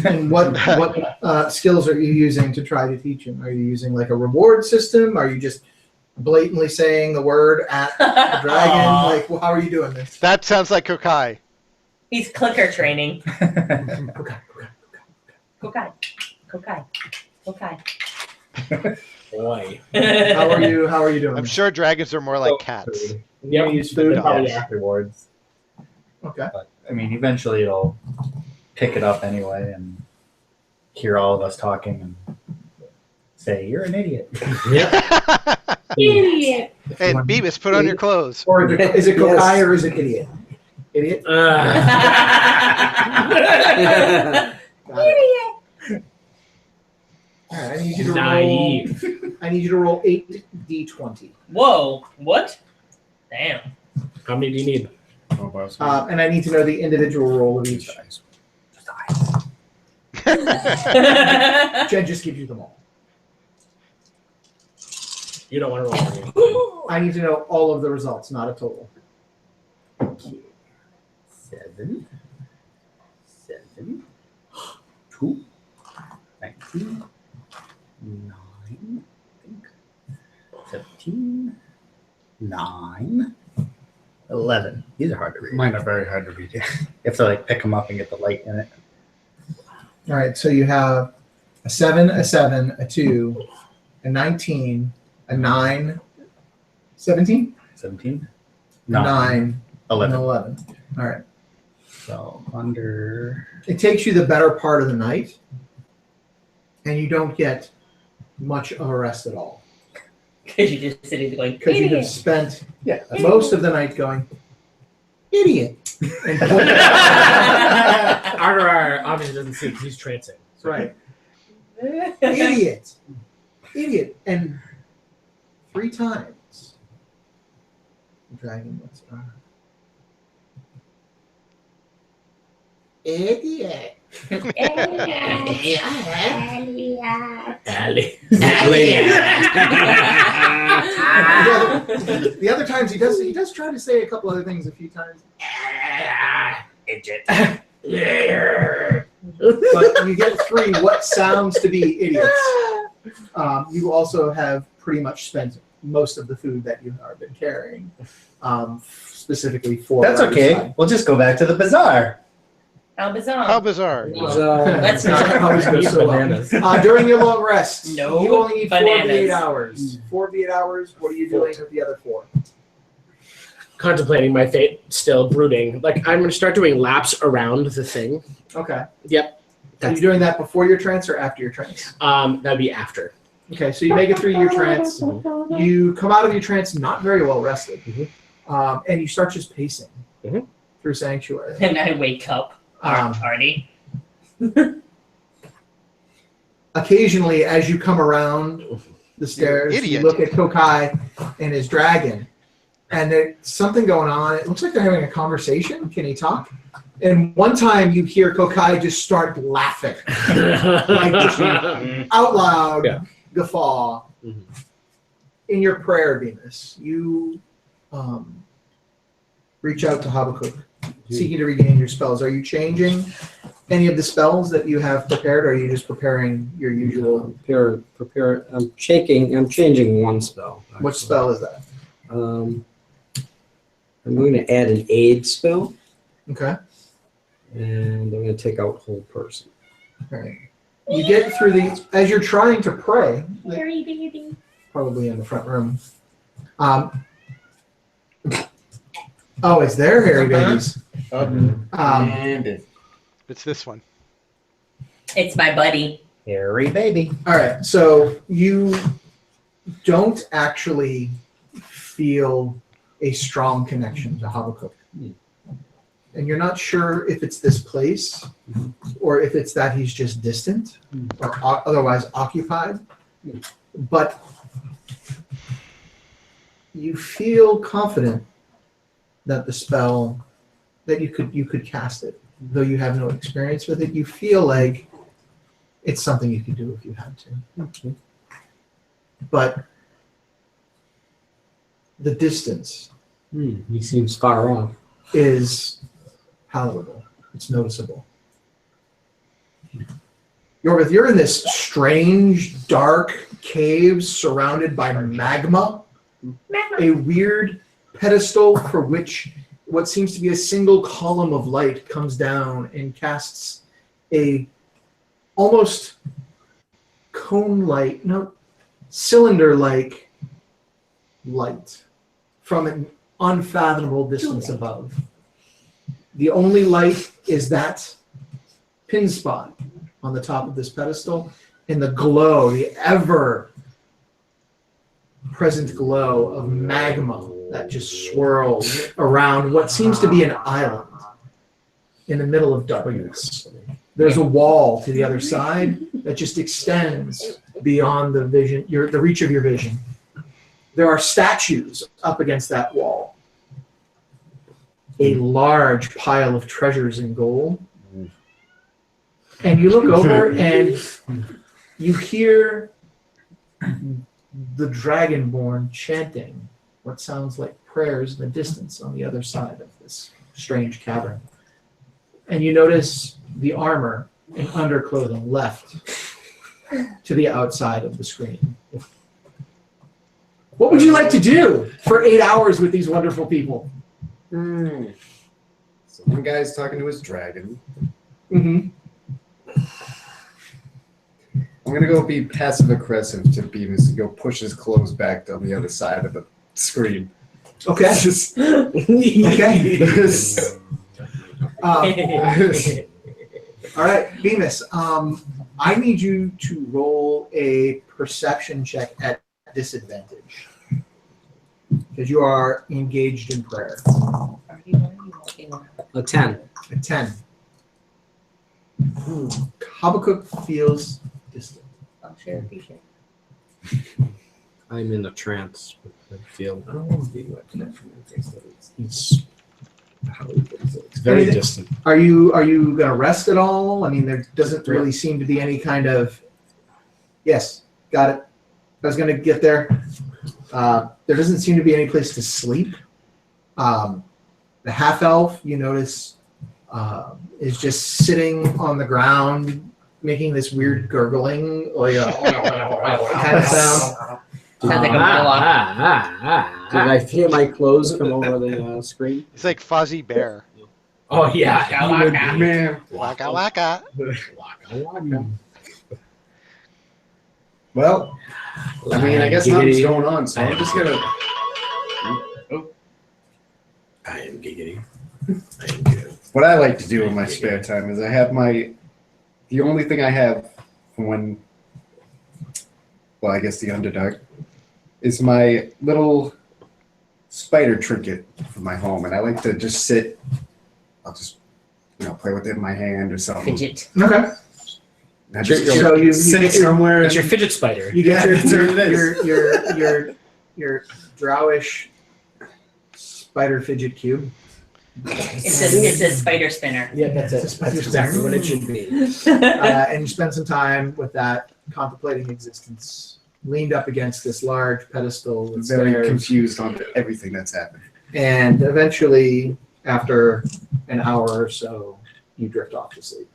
And what skills are you using to try to teach him? Are you using like a reward system? Are you just blatantly saying the word at the dragon? Like, well, how are you doing this? That sounds like Kokai. He's clicker training. Kokai. Kokai. Kokai. Kokai. Boy. How are you doing? I'm sure dragons are more like cats. You use food. Probably afterwards. Okay. But I mean, eventually it'll pick it up anyway and hear all of us talking and say, "You're an idiot." Idiot. Hey, Beavis, put on your clothes. Or is it Kokai or is it idiot? Idiot. Got it. All right, I need you to Naive. roll. I need you to roll 8d20. Whoa. What? Damn. How many do you need? And I need to know the individual roll of each. Jen just gives you them all. You don't want to roll. I need to know all of the results, not a total. 7, 2, 19, 9, I think, 17, 9, 11. These are hard to read. Mine are very hard to read. You have to like pick them up and get the light in it. All right, so you have a 7, a 7, a 2, a 19, a 9, 17, 17, a 9, and 11. 11. All right. So under. It takes you the better part of the night, and you don't get much of a rest at all. Because you're just sitting there going, Because you have idiot. spent Yeah. most of the night going, idiot. And Argar obviously doesn't sleep. He's trancing. right. Idiot. Idiot. And 3 times. The dragon was idiot. Allie. The other times he does try to say a couple other things a few times. Idiot. But you get 3 what sounds to be idiots. You also have pretty much spent most of the food that you have been carrying, specifically for. That's okay. We'll just go back to the bazaar. How bizarre. How bizarre. That's not always goes so well. During your long rest, No you only need 4 of the 8 bananas. hours. 4 of the 8 hours. What are you doing with the other 4? Contemplating my fate, still brooding. Like, I'm going to start doing laps around the thing. Okay. Yep. Are you doing that before your trance or after your trance? That'd be after. Okay, so you make it through your trance. You come out of your trance not very well rested, and you start just pacing through Sanctuary. And I wake up. Party. Occasionally, as you come around the stairs, you idiot. look at Kokai and his dragon, and there's something going on. It looks like they're having a conversation. Can he talk? And one time you hear Kokai just start laughing, like just out loud, Yeah. guffaw. Mhm. In your prayer, Venus, you reach out to Habakkuk, seeking to regain your spells. Are you changing any of the spells that you have prepared, or are you just preparing your usual? Prepare. I'm changing one spell. What spell is that? I'm going to add an aid spell, Okay. and I'm going to take out whole person. All right. You get through the as you're trying to pray. Harry baby. Probably in the front room. Oh, it's their hairy babies. And It's this one. It's my buddy. Hairy baby. All right, so you don't actually feel a strong connection to Habakkuk. And you're not sure if it's this place or if it's that he's just distant or otherwise occupied. But you feel confident that the spell, that you could cast it. Though you have no experience with it, you feel like it's something you could do if you had to. Okay. But the distance He seems far off. is palatable. It's noticeable. You're in this strange, dark cave surrounded by magma. A weird pedestal for which what seems to be a single column of light comes down and casts a almost cone-like, no, cylinder-like light from an unfathomable distance above. The only light is that pin spot on the top of this pedestal, and the glow, the ever-present glow of magma that just swirls around what seems to be an island in the middle of darkness. There's a wall to the other side that just extends beyond the vision, the reach of your vision. There are statues up against that wall. A large pile of treasures in gold. And you look over and you hear the Dragonborn chanting what sounds like prayers in the distance on the other side of this strange cavern. And you notice the armor and underclothing left to the outside of the screen. What would you like to do for 8 hours with these wonderful people? So one guy's talking to his dragon. Mm-hmm. I'm gonna go be passive aggressive to Beavis and go push his clothes back on the other side of the screen. Okay. Just Okay. All right, Bemis. I need you to roll a perception check at disadvantage because you are engaged in prayer. A 10. A 10. Habakkuk feels distant. I'll share a feature. I'm in a trance. I feel It's very Anything- distant. Are you gonna rest at all? I mean, there doesn't really seem to be any kind of. Yes, got it. I was gonna get there. There doesn't seem to be any place to sleep. The half elf, you notice, is just sitting on the ground, making this weird gurgling, like kind of sound. Sounds like a Moloch. Did I hear my clothes come over the screen? It's like Fuzzy Bear. Oh yeah. man. Waka waka. Well, I mean, I guess nothing's going on, so I'm just gonna. I am giggity. What I like to do in my spare time is I have the only thing I have when, well, I guess the Underdark, is my little spider trinket for my home, and I like to just sit. I'll just, play with it in my hand or something. Fidget. Okay. And I just So you sit get somewhere. It's your fidget spider. You get Yeah, that's what it is. your drowish spider fidget cube. It's a spider spinner. Yeah, that's it. That's exactly what it should be. And you spend some time with that, contemplating existence, leaned up against this large pedestal with Very stairs. confused on everything that's happening. And eventually, after an hour or so, you drift off to sleep.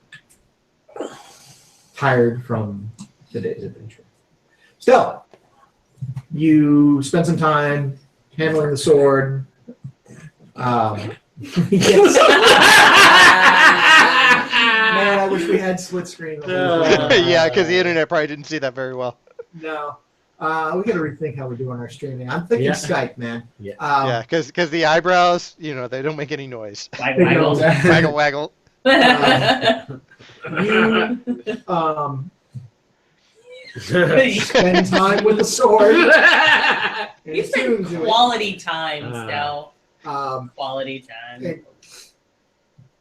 Tired from the day's adventure. Still, you spend some time handling the sword. Yes. Man, I wish we had split screen. Yeah, because the internet probably didn't see that very well. No. We got to rethink how we're doing our streaming. I'm thinking Yeah. Skype, man. Yeah. Yeah, because the eyebrows, they don't make any noise. Waggle. Waggle, waggle. You spend time with the sword. You spend quality time, Stell. Quality time.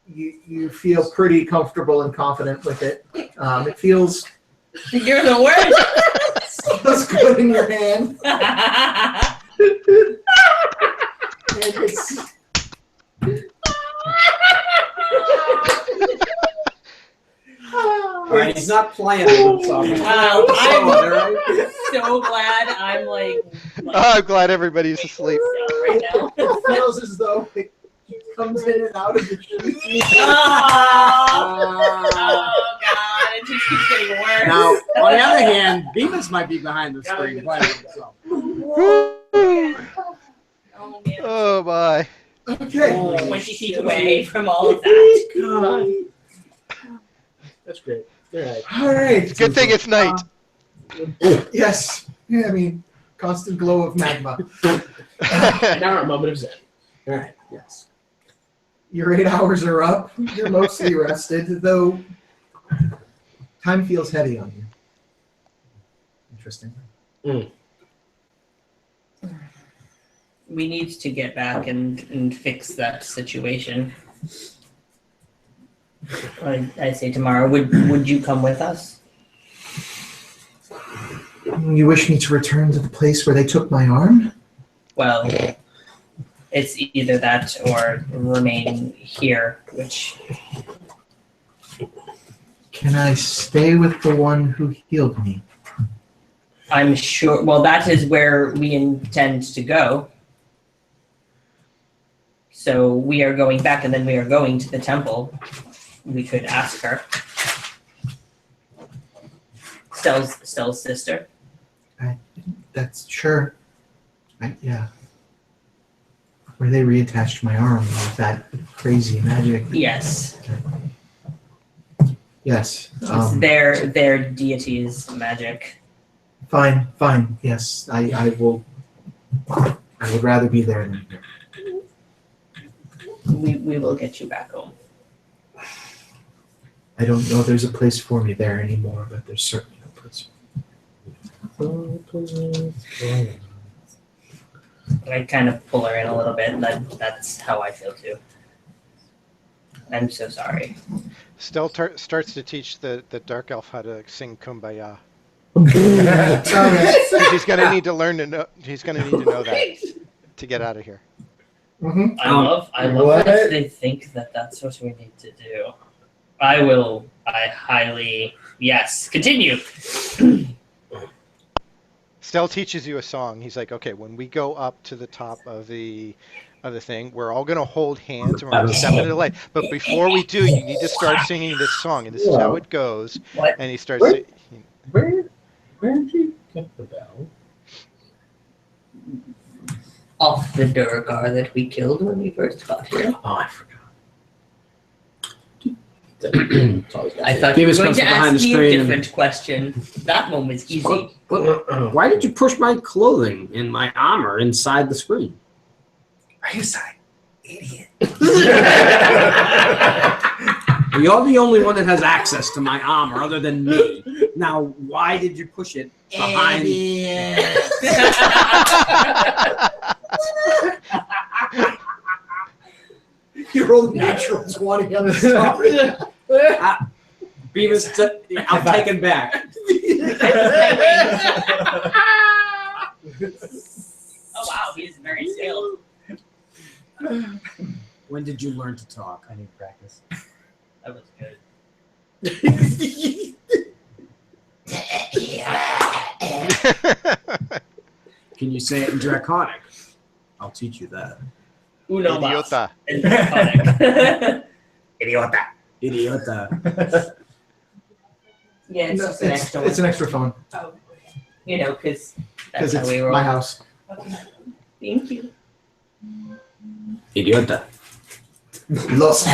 You feel pretty comfortable and confident with it. It feels You're the worst. feels good in your hand. And it's All right, he's not playing. I'm so glad I'm like Oh, I'm glad everybody's asleep. right now. it feels as though it comes in and out of your sheet. Oh God, it just keeps getting worse. Now, on the other hand, Beavis might be behind the screen playing himself. Oh man. Oh, my. Okay. 20 feet away from all of that. God. That's great. All right. All right. Good thing it's night. Yes. Yeah, I mean, constant glow of magma. Now a moment of zen. All right. Yes. Your 8 hours are up. You're mostly rested, though time feels heavy on you. Interesting. We need to get back and fix that situation. I say tomorrow. Would you come with us? You wish me to return to the place where they took my arm? Well, it's either that or remain here, which Can I stay with the one who healed me? I'm sure. Well, that is where we intend to go. So we are going back, and then we are going to the temple. We could ask her. Stell's sister. That's sure. Yeah. Where they reattached my arm with that crazy magic. Yes. Yes. It's their deity's magic. Fine. Yes, I will. I would rather be there than here. We will get you back home. I don't know if there's a place for me there anymore, but there's certainly no place. I kind of pull her in a little bit. That's how I feel too. I'm so sorry. Stell starts to teach the dark elf how to sing Kumbaya. He's gonna need to learn to know. He's gonna need to know that to get out of here. Mm-hmm. I love that they think that that's what we need to do. I highly yes. Continue. Stell teaches you a song. He's like, okay, when we go up to the top of the thing, we're all gonna hold hands and we're gonna step into the light. But before we do, you need to start singing this song, and this is how it goes. What? And he starts. Where did you get the bell? Off the Durgar that we killed when we first got here. Oh, I forgot. I thought you were Beavis going comes to from behind ask the me a screen different question. That one was easy. Why did you push my clothing and my armor inside the screen? Are you sorry? Idiot. You're the only one that has access to my armor other than me. Now, why did you push it behind? You rolled natural 20 on the story. Beavis, I'm taken back. Oh wow, he's very skilled. When did you learn to talk? I need practice. That was good. Can you say it in Draconic? I'll teach you that. Uno mas. Idiota. And draconic. Idiota. Idiota. Yeah, it's No, just an extra one. it's an extra phone You know, because because that's how it's we roll. my house. Okay. Thank you. Idiota. Los.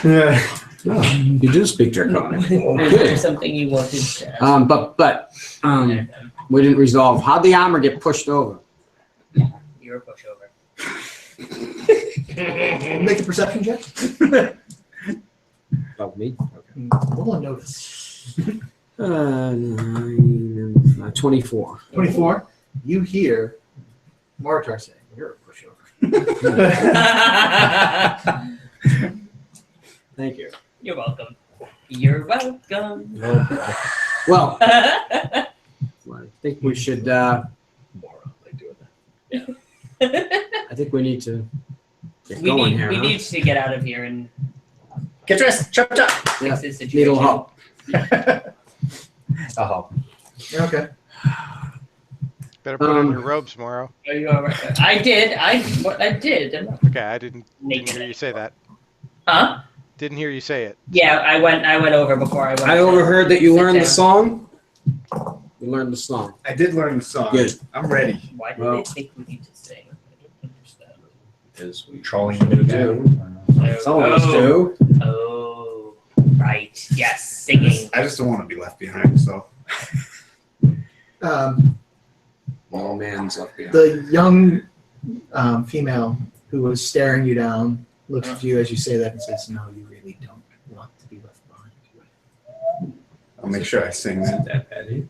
Yeah. Oh, you do speak Draconic. Is Okay. there something you wanted to ask? But we didn't resolve. How'd the armor get pushed over? You're a pushover. Make a perception check. Oh, me? Roll a notice. 24. 24. You hear Moritar saying, "You're a pushover." Thank you. You're welcome. You're welcome. Well, I think we should. I think we need to get going here. We huh? need to get out of here and Get dressed. Chop chop. Yeah. fix this Need a situation. little help. I'll help. Okay. Better put on your robes, Morrow. Are you all right? I did. I did. Okay, I didn't hear you say that. Huh? Didn't hear you say it. Yeah, I went over before I went. I to overheard that you sit learned the down. song. You learned the song. I did learn the song. Good. I'm ready. Why do Well- they think we need to sing? I don't understand. Because we Trolling to you do. Oh, Some of us do. Oh, right. Yes, singing. I just don't want to be left behind. So All man's up here. The young female who was staring you down looks at you as you say that and says, "No, you really don't want to be left behind." I'll make sure I sing that. that bad.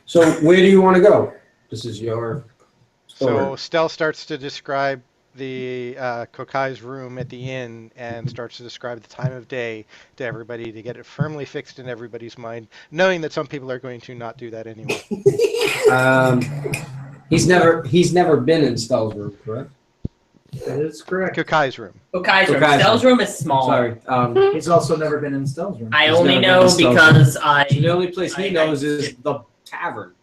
So where do you want to go? This is your So Stell starts to describe the Kokai's room at the inn and starts to describe the time of day to everybody to get it firmly fixed in everybody's mind, knowing that some people are going to not do that anyway. He's never been in Stell's room, correct? That is correct. Kokai's room. Okai's room. Okai's Stell's room is small. Sorry. He's also never been in Stell's room. I He's only never know been to Stell's because I. the only place he I- knows I- is the tavern.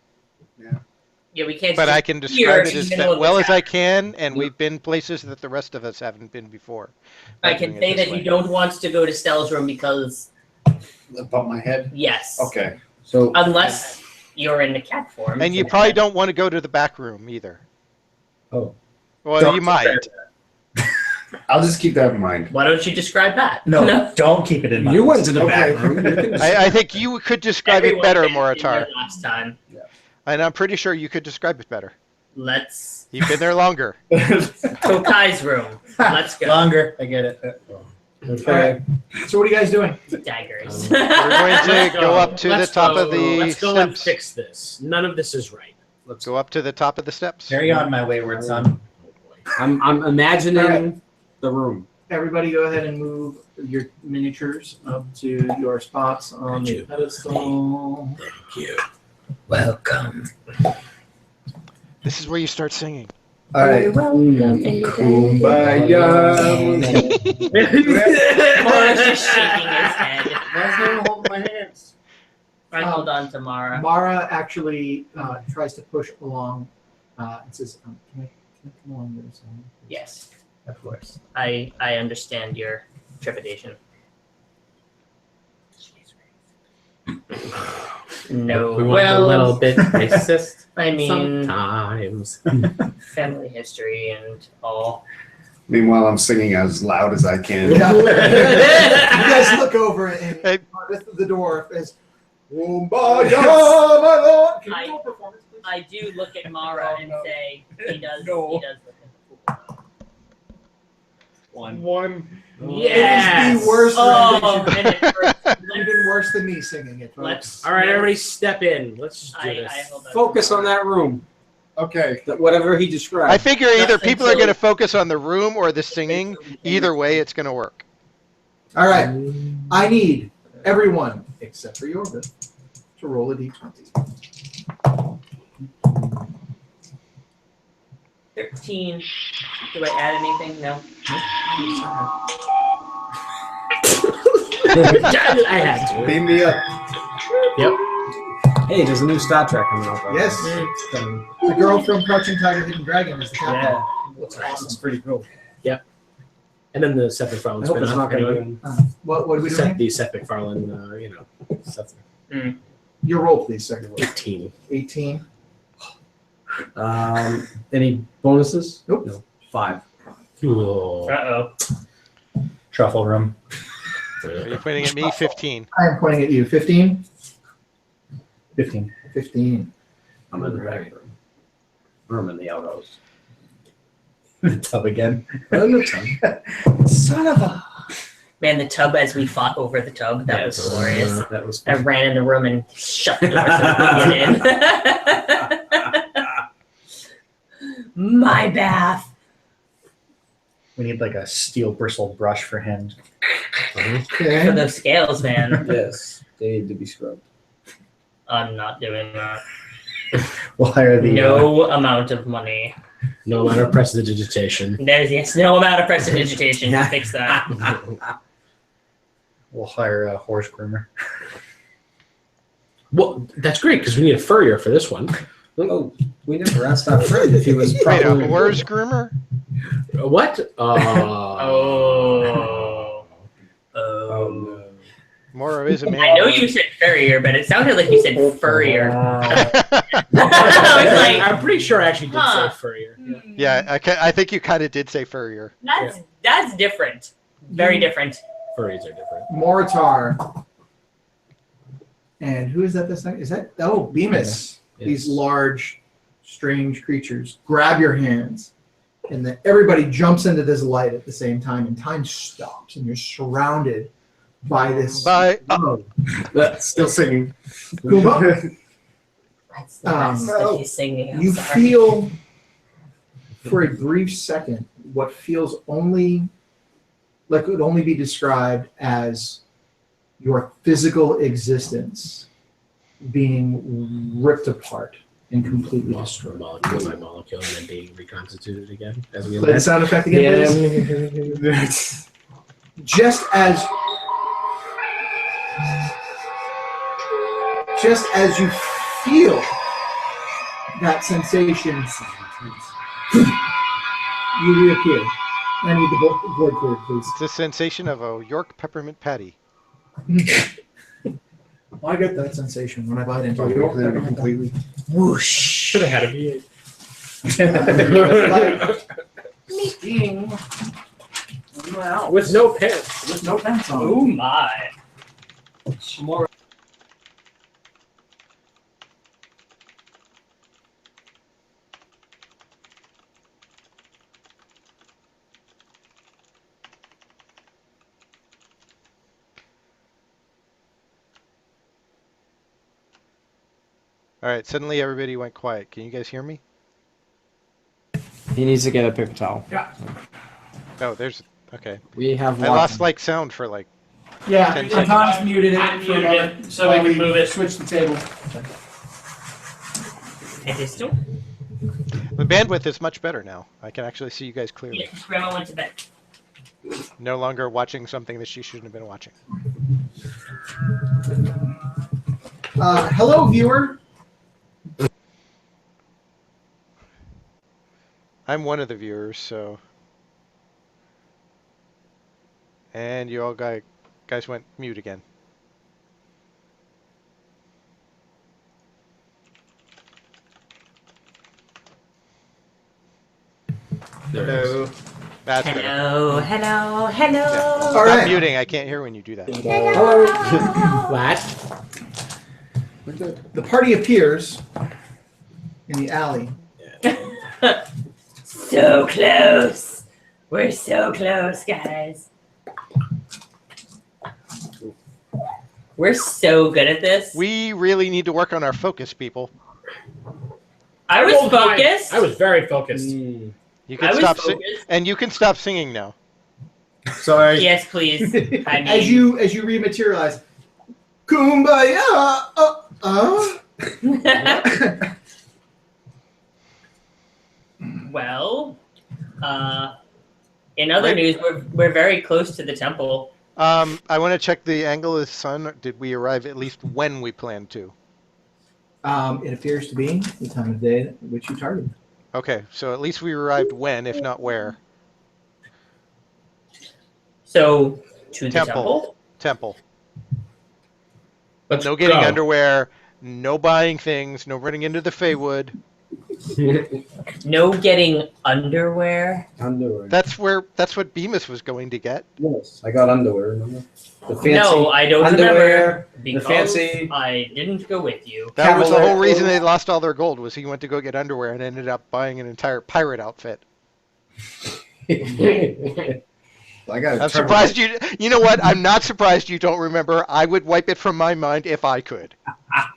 Yeah, we can't. But just I can here describe it in as the middle of the well as I tavern. can, and we've been places that the rest of us haven't been before. I by can doing it say this that way. you don't want to go to Stell's room because Above my head. yes. Okay. So Unless you're in the cat form. And you probably don't want to go to the back room either. Oh. Well, Don't you might. I'll just keep that in mind. Why don't you describe that? No, don't keep it in mind. you went to the Okay. back room. You can- I think you could describe it Everyone better, did in Moritar. there last time. And I'm pretty sure you could describe it better. Let's You've been there longer. Kokai's room. Let's go. Longer. I get it. Okay. So what are you guys doing? Daggers. We're going to go up to the Let's top go- of the Let's go and steps. fix this. None of this is right. Let's go up to the top of the steps. Carry on, my wayward son. I'm imagining Alright. the room. Everybody go ahead and move your miniatures up to your spots on the pedestal. Thank you. Welcome. This is where you start singing. All right. Mara's just shaking his head. Why's no one holding my hands? I hold on to Mara. Mara actually tries to push along and says, can I come along with this? Yes, of course. I understand your trepidation. No. We want Well, a little bit racist I mean, sometimes. family history and all. Meanwhile, I'm singing as loud as I can. Yeah. You guys look over and Hey. with the dwarf is, "Kumbaya, my lord." Can you do a performance, please? I do look at Mara and say, he does No. look at the fool. One. It is the worst Oh, rendition. and it hurts. Even worse than me singing it. folks. Let's. All right, everybody, step in. Let's just do I this. hold on. Focus on that room. Okay. That whatever he described. I figure either Nothing people are so- going to focus on the room or the singing. Either way, it's going to work. All right. I need everyone, except for Yorga, to roll a d20. 13. Do I add anything? No. I had to. Beam me up. Hey, there's a new Star Trek coming out. Right? Yes. The girl from Crouching Tiger, Hidden Dragon is the captain. Yeah. Looks It's awesome. pretty cool. And then the Seth I MacFarlane hope it's spin-off. not going Anyone? to. What are we doing? Seth MacFarlane, Seth Your roll, please, second roll. 18. 18. Any bonuses? Nope. No. 5. Cool. Uh-oh. Truffle room. Are you pointing at me? 15. I am pointing at you. 15? 15. 15. I'm in the back room. I'm in the outhouse. The tub again. Son of a... Man, the tub as we fought over the tub, that was glorious. That was I ran in the room and shut the door so we could get in. My bath. We need like a steel bristle brush for him. For Okay. those scales, man. Yes, they need to be scrubbed. I'm not doing that. We'll hire the No amount of money. No amount of prestidigitation. There's no amount of prestidigitation to fix that. we'll hire a horse groomer. Well, that's great because we need a furrier for this one. Oh, we never asked our friend if he was Wait, properly. a horse groomer? What? Oh. no. Moro is a man. I know you said furrier, but it sounded like you said furrier. I was like, I'm pretty sure I actually did Huh. say furrier. Yeah, I think you kind of did say furrier. that's different. Very different. Furries are different. Moritar. And who is that this time? Is that... Oh, Bemis. These large, strange creatures grab your hands. And then everybody jumps into this light at the same time. And time stops. And you're surrounded by this... Oh, Still singing. Goomba. That's the best that he's singing. I'm You sorry. feel, for a brief second, what feels only like it would only be described as your physical existence being ripped apart and completely Lost destroyed. molecule by molecule and then being reconstituted again. As we Play the sound effect again, please. Just as you feel that sensation, you reappear. I need the board cleared, please. it's a sensation of a York peppermint patty. I get that sensation when I bite into Oh, it. you cleared it completely. Whoosh. Should have had a V8. Meeting. Wow. With no pants. With no pants on. Oh my. More. All right, suddenly everybody went quiet. Can you guys hear me? He needs to get a paper towel. Oh, there's... Okay. We have I water. lost, like, sound for, like... Yeah, 10 Tom's muted it for a Unmuted moment so while we can move it. Switch the table. It is still? The bandwidth is much better now. I can actually see you guys clearly. Yes, Grandma went to bed. No longer watching something that she shouldn't have been watching. Hello, viewer. I'm one of the viewers, so... And you all guys went mute again. Hello. That's better. Hello, hello, hello. All Stop right. muting. I can't hear when you do that. What? The party appears in the alley. So close. We're so close, guys. We're so good at this. We really need to work on our focus, people. I was focused. I was very focused. You I can was stop focused. and you can stop singing now. Sorry. Yes, please. I mean, As you rematerialize, Kumbaya. Well, in other news, we're very close to the temple. I want to check the angle of the sun. Did we arrive at least when we planned to? It appears to be the time of day at which you targeted. Okay, so at least we arrived when, if not where. So, to the temple? Temple. Let's No getting go. underwear, no buying things, no running into the Feywood. No getting underwear? Underwear. That's what Bemis was going to get. Yes, I got underwear. Remember? The fancy No, I don't underwear. remember because fancy- I didn't go with you. That was the Cavalier whole reason clothes. they lost all their gold, was he went to go get underwear and ended up buying an entire pirate outfit. I got. I'm surprised you. You know what? I'm not surprised you don't remember. I would wipe it from my mind if I could. How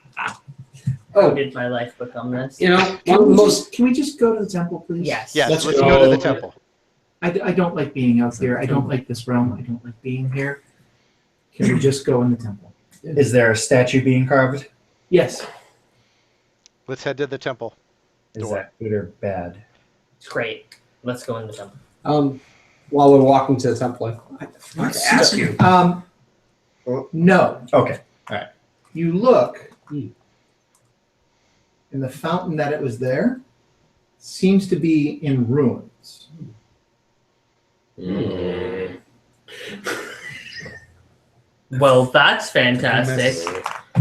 Oh, did my life become this? you know, one of the most. Can we just go to the temple, please? Yes. Yes, Let's let's go. go to the temple. I don't like being out here. I don't like this realm. I don't like being here. Can we just go in the temple? Is there a statue being carved? Yes. Let's head to the temple. Is Door. that good or bad? It's great. Let's go in the temple. While we're walking to the temple, I forgot to ask you. No. Okay. You look, and the fountain that it was there seems to be in ruins. Well, that's fantastic.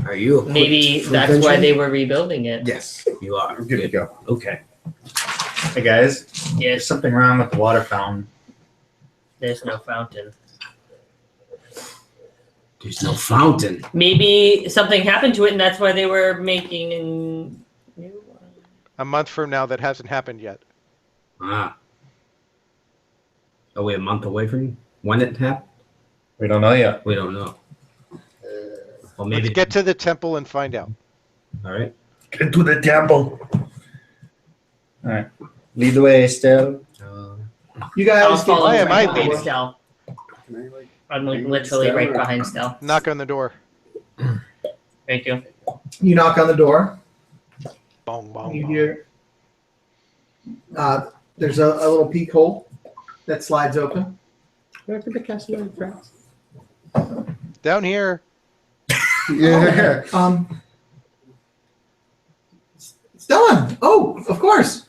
Are you? Maybe for that's why adventure? they were rebuilding it. Yes, You are. we're good to go. Okay. Hey guys, there's Yes, something wrong with the water fountain. there's no fountain. There's no fountain. Maybe something happened to it, and that's why they were making a new one. A month from now, that hasn't happened yet. Ah. Are we a month away from when it happened? We don't know yet. We don't know. Well, maybe. Let's get to the temple and find out. All right. Get to the temple. Lead the way, Estelle. You I'll guys follow Why am I behind leading? Stell. Can I, like, I'm like lead literally Stell, right or- behind Stell. Knock on the door. Thank you. you knock on the door. Bong, bong, You bong. hear there's a little peek hole that slides open. Down here. Yeah. Stella! Oh, of course.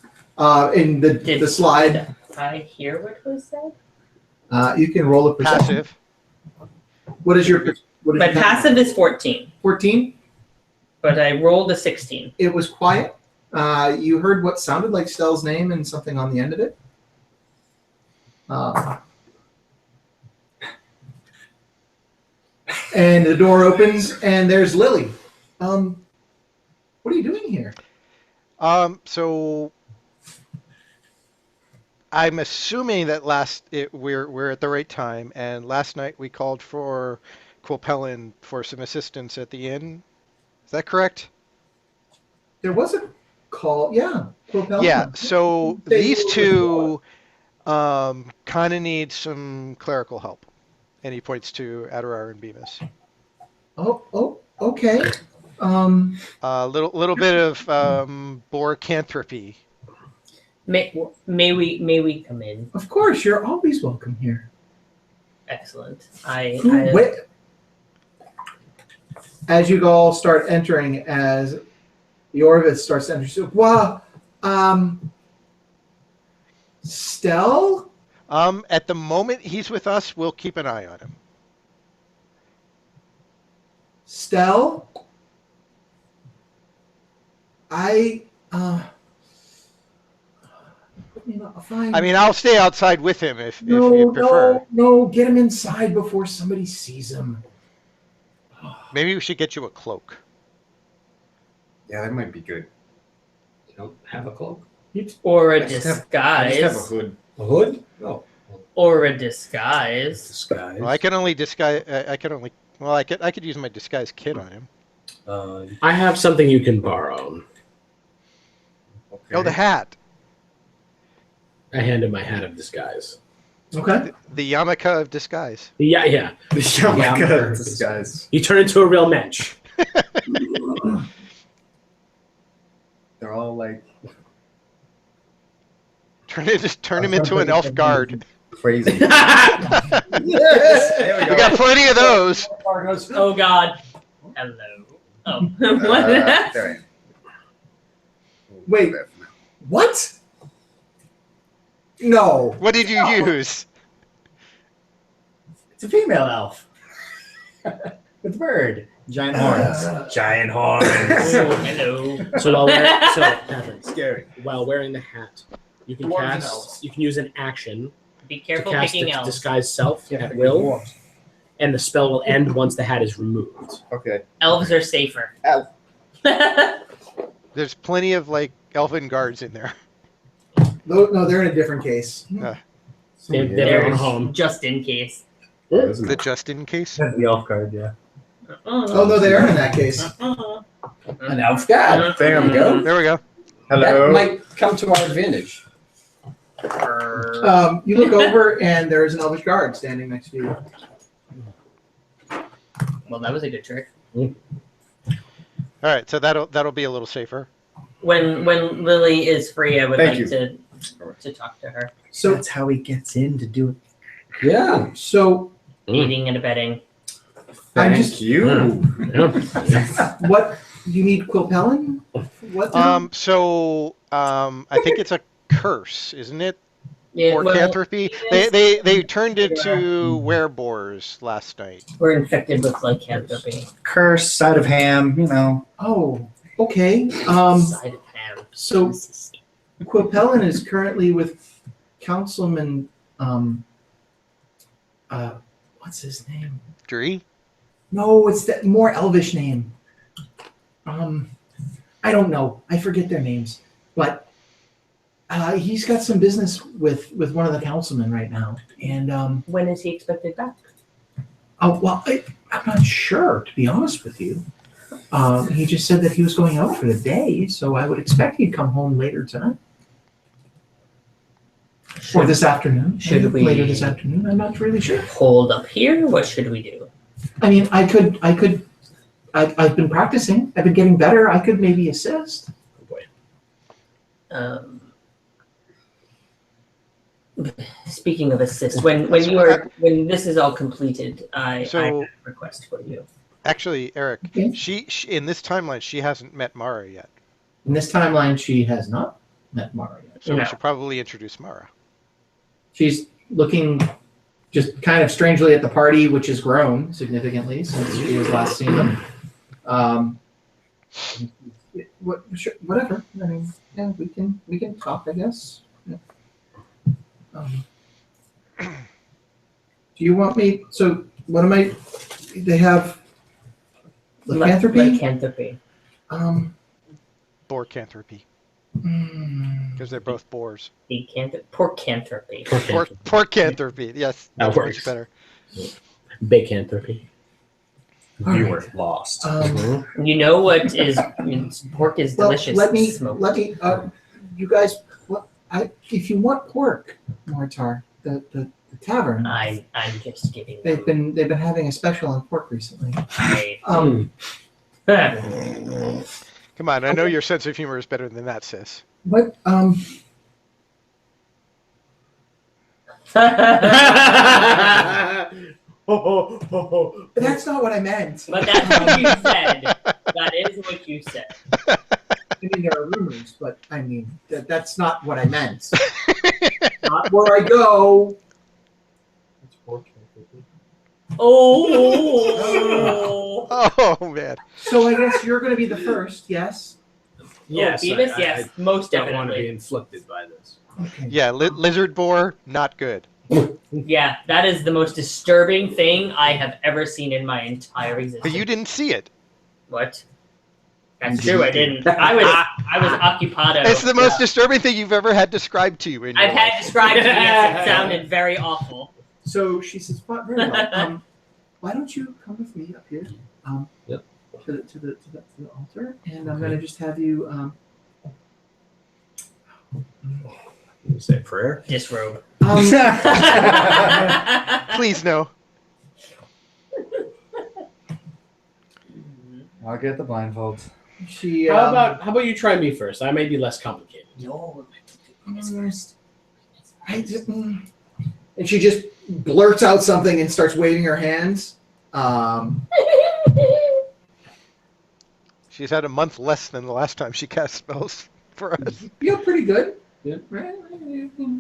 In the slide, Did I hear what was said? you can roll a perception. Passive. What is your My passive is 14, 14? but I rolled a 16. It was quiet. You heard what sounded like Stell's name and something on the end of it. And the door opens, and there's Lily. What are you doing here? So I'm assuming that we're at the right time, and last night we called for Quilpellin for some assistance at the inn. Is that correct? There was a call. Yeah. Quilpellin. Yeah. So these two kind of need some clerical help, and he points to Adorar and Bemis. Oh, okay. A little bit of boracanthropy. May we come in? Of course, you're always welcome here. Excellent. Wait. As you all start entering, as the Orvis starts to enter, so, wow, Stell? At the moment he's with us, we'll keep an eye on him. Stell? Fine. I mean, I'll stay outside with him if you prefer. No, get him inside before somebody sees him. Maybe we should get you a cloak. Yeah, that might be good. You don't have a cloak? Or a I just have a disguise. hood. A hood? No. Or a disguise. Disguise. Well, I can only disguise. I could use my disguise kit on him. I have something you can borrow. Okay. Oh, the hat. I handed my hat of disguise. Okay. The yarmulke of disguise. Yeah. Oh my Yeah, god, this guy's. You turn into a real mensch. They're all like Turn him into an elf guard. crazy. We got plenty of those. Oh God. Hello. Oh. What? There Wait. What? No. What did you use? It's a female elf. With bird. Giant horns. Giant horns. Hello. So Scary. while wearing the hat, you can Dwarves and cast. elves. You can use an action Be to careful cast picking a elves. disguise self at will, and the spell will end once the hat is removed. Okay. Elves are safer. Elf. There's plenty of like elfin guards in there. No, they're in a different case. They have their own home. Just in case. The just in case. The elf card, yeah. Oh no, they are in that case. An elf god. There we go. There we go. That Hello. might come to our advantage. You look over and there's an elvish guard standing next to you. Well, that was a good trick. All right, so that'll be a little safer. When Lily is free, I would Thank like you. to talk to her. So That's how he gets in to do it. Yeah. so Aiding and abetting. I'm Thank just you. what you need quilpelling? What now? I think it's a curse, isn't it? Yeah, Or well, lycanthropy. They turned into werebores last night. we're infected with lycanthropy. Curse, side of ham, you know. Oh, okay. Side of ham. So Quilpellin is currently with Councilman what's his name? Dree? No, it's that more elvish name. I don't know. I forget their names. But he's got some business with one of the councilmen right now. And When is he expected back? I'm not sure, to be honest with you. He just said that he was going out for the day, so I would expect he'd come home later tonight. Or this afternoon. Should Maybe we- later this afternoon? I'm not really sure. Hold up here? What should we do? I mean, I've been practicing. I've been getting better. I could maybe assist. Speaking of assist, when this is all completed, I have a request for you. Actually, Eric, Okay. she in this timeline she hasn't met Mara yet, In this timeline, she has not met Mara yet. so No. we should probably introduce Mara. She's looking just kind of strangely at the party, which has grown significantly since she was last seen. Whatever. I mean, yeah, we can talk, I guess. Yeah. Do you want me? So what am I? They have lycanthropy. Lycanthropy. Borecanthropy, mm, because they're both boars. Porcanthropy. Porcanthropy, yes, That that's works. much better. Bacanthropy. You were lost. You know what is pork is well, delicious. let me. smoked. You guys. If you want pork, Mortar, the tavern. I'm just kidding. They've been having a special on pork recently. I- Come on, I know your sense of humor is better than that, sis. What that's not what I meant. But that's what you said. That is what you said. I mean, there are rumors, but I mean that's not what I meant. Not where I go. Oh. Oh man, So I guess you're going to be the first. Yes. Yes, Beavis, I- yes, most don't want to be definitely. inflicted by this. Okay. yeah, lizard boar, not good. Yeah, that is the most disturbing thing I have ever seen in my entire existence. But you didn't see it. What? That's true. I didn't. I was occupado. It's the most disturbing thing you've ever had described to you in your I've had life. it described to me. Yes, it sounded very awful. So she says, "Very well. Why don't you come with me up here? Yep. To the altar, and I'm going to just have you." You say a prayer? Disrobe. Please no. I'll get the blindfolds. She. How about you try me first? I may be less complicated. No. And she just blurts out something and starts waving her hands. She's had a month less than the last time she cast spells for us. Feel pretty good. Yeah. Right?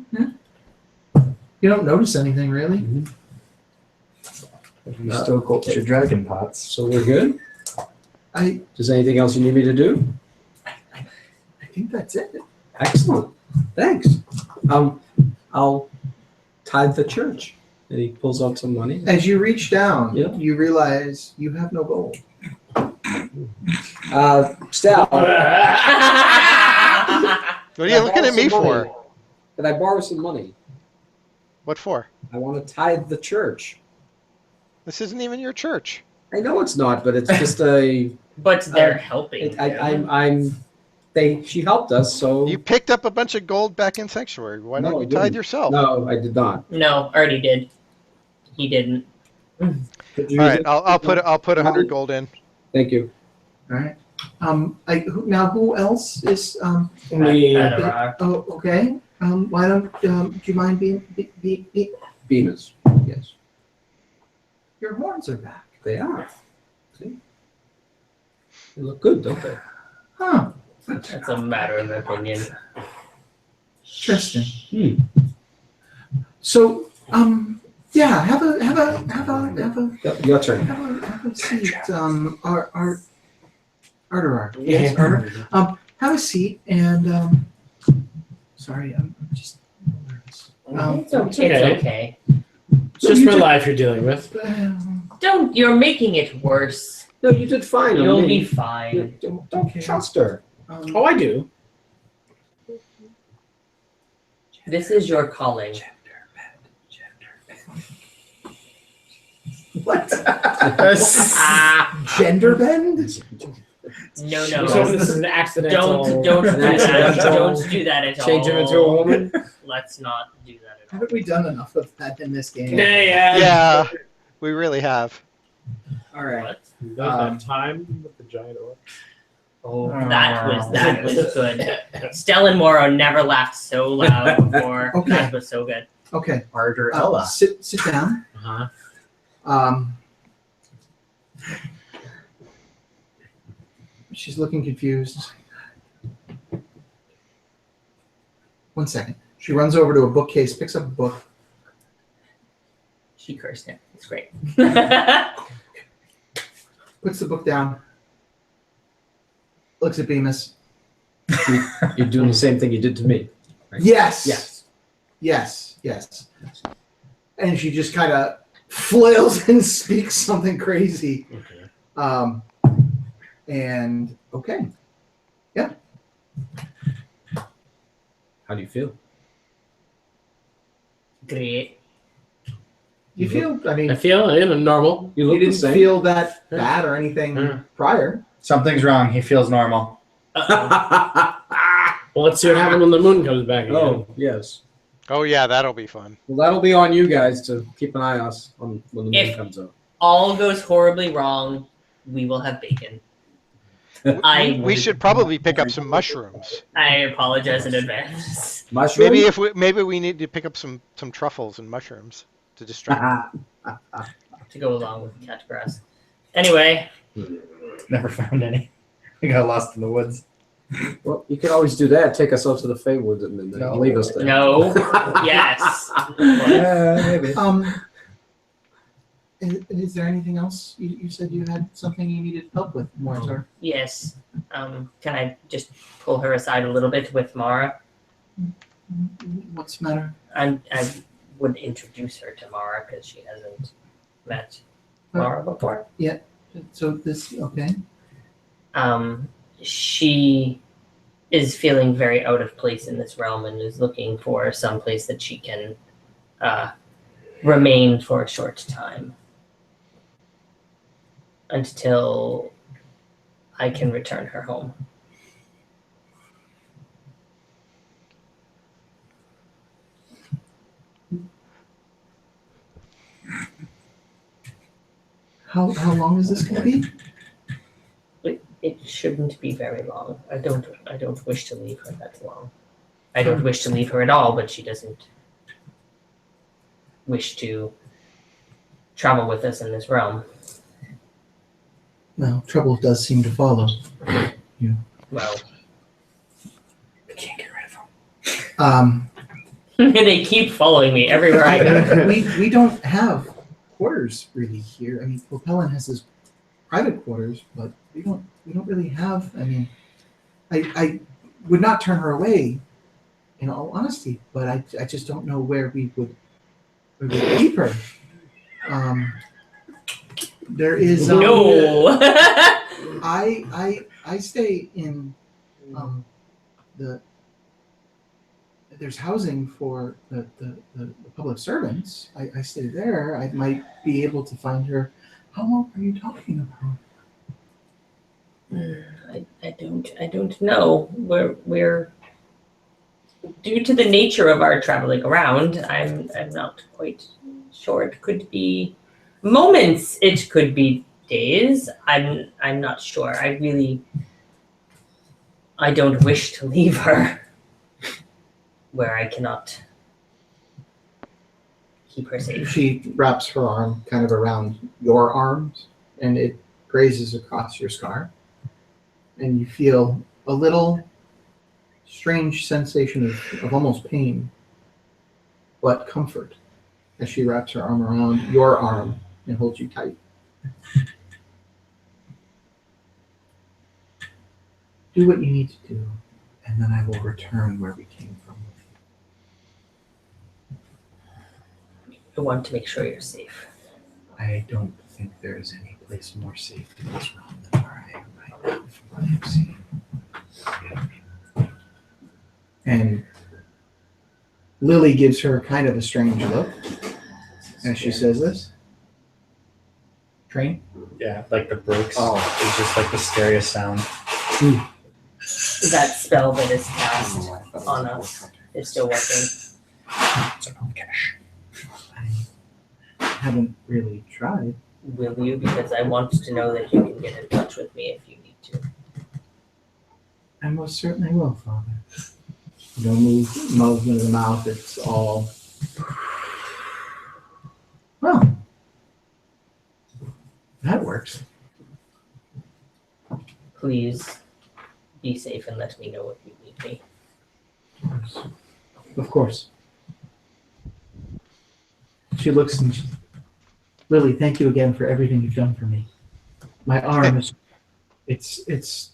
Yeah. You don't notice anything really. You still got your dragon pots. So we're good? I Is there anything else you need me to do? think that's it. Excellent. Thanks. I'll tithe the church. And he pulls out some money. As you reach down, Yeah. you realize you have no gold. Sal, What are you looking at me for? Can I borrow some money? What for? I want to tithe the church. This isn't even your church. I know it's not, but it's just a. But they're helping. She helped us, so. You picked up a bunch of gold back in Sanctuary. Why No, don't I you tithe didn't. yourself? No, I did not. No, already did. He didn't. Could you All use right, it? I'll put 100 gold in. Thank you. All right. Now who else is Me, Oh, okay. Why don't do you mind being Venus. Yes, your horns are back? they are. See? They look good, don't they? Huh. That's a matter of opinion. Interesting. So yeah, have a Your turn. have a seat. Arterar. Yeah. Yes, Arter. Have a seat and sorry, I'm just nervous. It's okay. It's just you my ju- life you're dealing with. Don't. You're making it worse. No, you did fine. on You'll me. be fine. Don't trust her. Oh, I do. This is your calling. What? Ah, Gender bend? no, So no. this is an accidental. Don't do that. accidental Don't do that at all. Change him into a woman. Let's not do that at all. Haven't we done enough of that in this game? Yeah. Yeah, we really have. All right. What? That time with the giant orc. Oh, that was good. Stella and Moro never laughed so loud before. Okay. That was so good. Okay. Arterella. Sit down. Uh-huh. She's looking confused. 1 second. She runs over to a bookcase, picks up a book. She cursed him. It's great. Puts the book down. Looks at Bemis. You're doing the same thing you did to me. Right? Yes. Yes. Yes. Yes. And she just kind of flails and speaks something crazy. Okay. And okay. How do you feel? Great. You feel? I mean, I feel normal. You you look the didn't same. feel that bad or anything Yeah. prior. Something's wrong. He feels normal. Well, let's see what happens when the moon comes back again. Oh, yes. Oh yeah, that'll be fun. Well, that'll be on you guys to keep an eye on us on when the moon If- comes up. All goes horribly wrong. We will have bacon. We should probably pick up some mushrooms. I apologize in advance. Mushroom? Maybe we need to pick up some truffles and mushrooms to distract. To go along with the catch grass. Anyway, Never found any. We got lost in the woods. Well, you could always do that. Take us out to the Faywoods and then No. leave us there. no, yes. Maybe. Is there anything else? You said you had something you needed help with, Mortar. Yes. Can I just pull her aside a little bit with Mara? What's the matter? I would introduce her to Mara because she hasn't met Mara before. So this okay? She is feeling very out of place in this realm and is looking for some place that she can remain for a short time until I can return her home. How long is this gonna be? shouldn't be very long. I don't wish to leave her that long. I don't wish to leave her at all, but she doesn't wish to travel with us in this realm. Well, trouble does seem to follow. Well, I can't get rid of them. they keep following me everywhere I go. we don't have quarters really here. I mean, Pelin has his private quarters, but we don't really have. I mean, I would not turn her away, in all honesty, but I just don't know where we would keep her. There is No. I stay in there's housing for the public servants. I stay there. I might be able to find her. How long are you talking about? I don't know. We're due to the nature of our traveling around, I'm not quite sure. It could be moments, it could be days. I'm not sure. I don't wish to leave her where I cannot keep her safe. She wraps her arm kind of around your arms, and it grazes across your scar. And you feel a little strange sensation of almost pain, but comfort as she wraps her arm around your arm and holds you tight. Do what you need to do, and then I will return where we came from. I want to make sure you're safe. I don't think there is any place more safe in this realm than where I am right now, from what I've seen. And Lily gives her kind of a strange look as she says this. Train? Yeah, like the brakes. Oh. It's just like the scariest sound. That spell that is cast on us is still working. I haven't really tried. Will you? Because I want to know that you can get in touch with me if you need to. I most certainly will, Father. No movement of the mouth. It's all. Well, that works. Please be safe and let me know if you need me. Of course. She looks and Lily, thank you again for everything you've done for me. My arm is, it's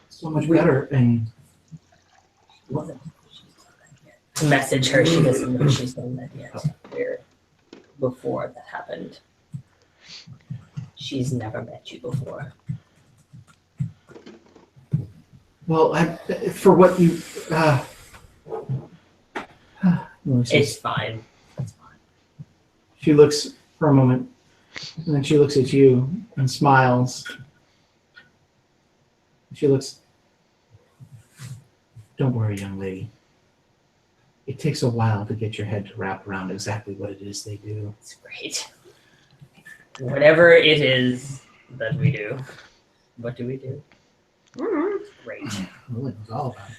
so much better, and Message her, she doesn't know she's done that yet. Before that happened. She's never met you before. well, for what you, It's fine. It's fine. She looks for a moment, and then she looks at you and smiles. She looks, don't worry, young lady. It takes a while to get your head to wrap around exactly what it is they do. It's great. Whatever it is that we do, what do we do? Great. Lily knows all about it.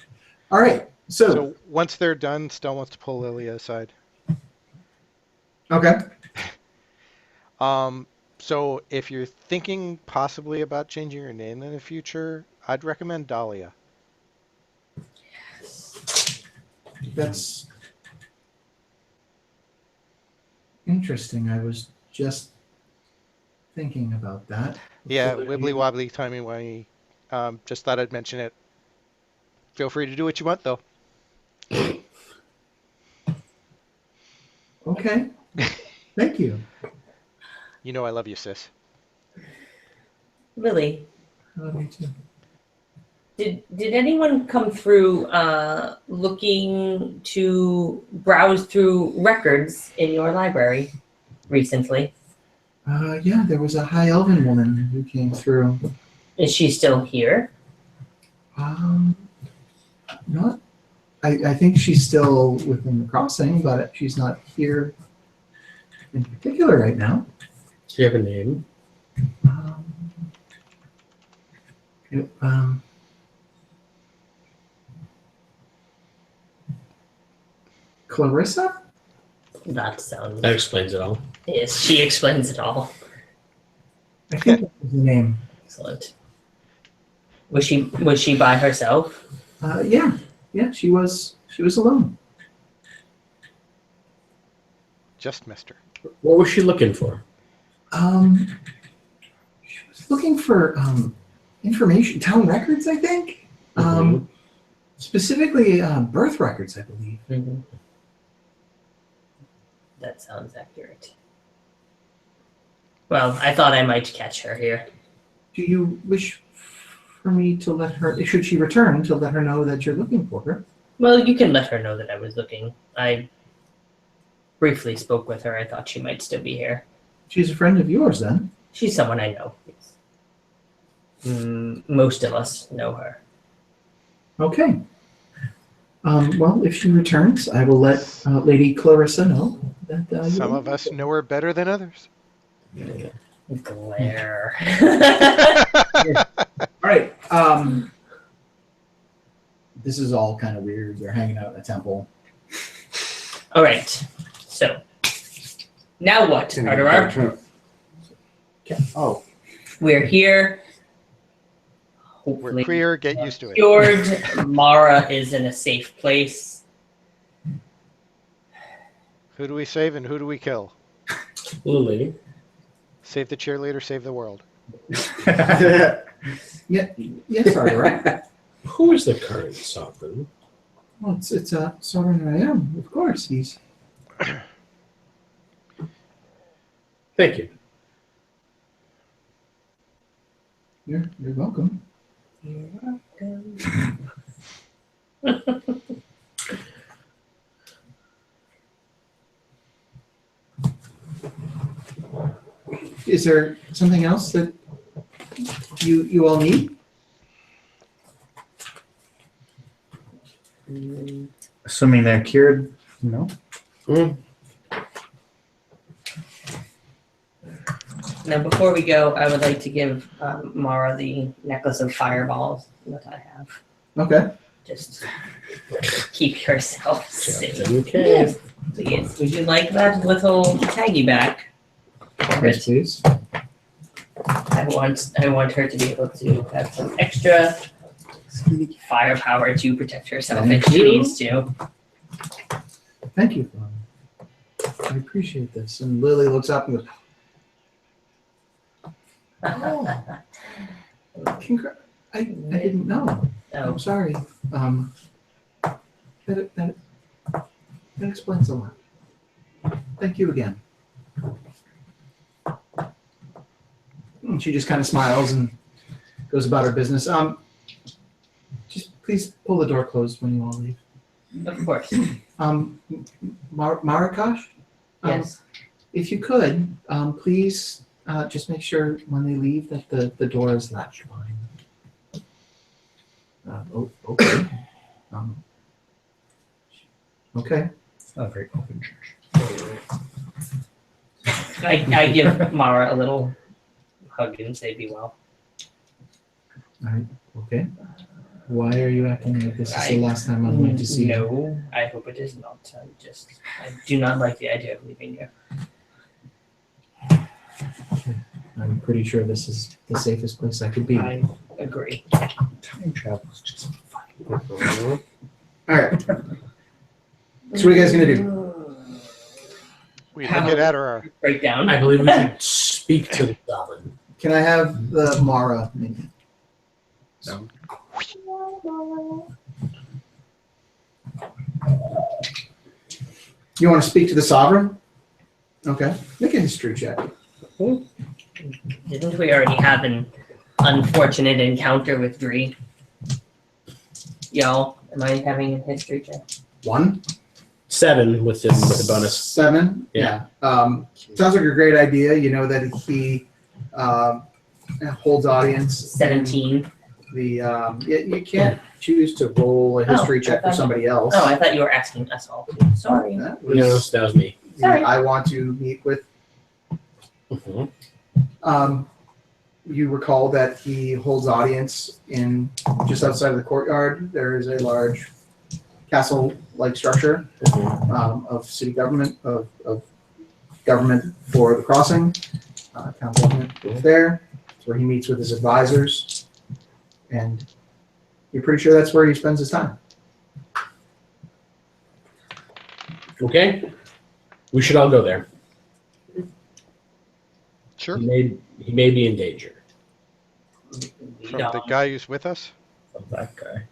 All right, So once they're done, Stell wants to pull Lily aside. okay. So if you're thinking possibly about changing your name in the future, I'd recommend Dahlia. That's interesting. I was just thinking about that. Yeah, So that wibbly you- wobbly, timey wimey. Just thought I'd mention it. Feel free to do what you want, though. Okay. Thank you. You know I love you, sis. Lily, I love you too. did anyone come through looking to browse through records in your library recently? Yeah, there was a high elven woman who came through. Is she still here? Not. I think she's still within the crossing, but she's not here in particular right now. Do you have a name? Clarissa? That sounds. That explains it all. Yes, she explains it all. I think that was the name. Excellent. Was she by herself? Yeah, she was alone. Just missed her. What was she looking for? She was looking for information, town records, I think. Mhm. Specifically, birth records, I believe. Mm-hmm. That sounds accurate. Well, I thought I might catch her here. Do you wish for me to let her, should she return, to let her know that you're looking for her? Well, you can let her know that I was looking. I briefly spoke with her. I thought she might still be here. She's a friend of yours, then? She's someone I know. Yes. Most of us know her. Okay. Well, if she returns, I will let Lady Clarissa know that. Some of us know her better than others. Glare. All right. This is all kind of weird. You're hanging out in a temple. All right. So now what, Arterar? Oh, We're here. We're Hopefully, queer, get used to it. Fjord. Mara is in a safe place. Who do we save and who do we kill? Lily. Save the cheerleader, save the world. Yeah. Yes, sorry, right? Who is the current sovereign? Well, it's Sovereign I am, of course. He's. Thank you. You're welcome. You're welcome. Is there something else that you all need? Assuming they're cured, no. Now, before we go, I would like to give Mara the necklace of fireballs that I have. Okay. Just keep yourself safe. Okay. Please, would you like that little taggy back? Yes, please. I want her to be able to have some extra firepower to protect herself if she needs to. Thank you, Father. I appreciate this. And Lily looks up and goes, I didn't know. Oh, I'm sorry. That explains a lot. Thank you again. And she just kind of smiles and goes about her business. Just please pull the door closed when you all leave. of course. Marakash? Yes. If you could, please just make sure when they leave that the door is latched behind them. Okay. Okay. It's not a very open church. I give Mara a little hug and say, "Be well." All right. Okay. Why are you acting like this is the last time I'm going to see you? No, I hope it is not. I do not like the idea of leaving you. I'm pretty sure this is the safest place I could be. I agree. Time travel is just fun. All right. So what are you guys gonna do? We look at Adderar. Break down. I believe we should speak to the goblin. Can I have the Mara minion? no. You want to speak to the sovereign? Okay. Make a history check. Didn't we already have an unfortunate encounter with Dree? Y'all, am I having a history check? 1. 7 with the bonus. 7. Yeah. Sounds like a great idea. You know that he holds audience. 17. You can't choose to roll a history check for somebody else. Oh, I thought you were asking us all. Sorry. That No, was, that was me. Sorry. I want to meet with. Mhm. you recall that he holds audience in just outside of the courtyard. There is a large castle-like structure of city government, of government for the crossing. Town government is there. It's where he meets with his advisors, and you're pretty sure that's where he spends his time. Okay. We should all go there. Sure. He may be in danger. Lead From the on. guy who's with us. That guy.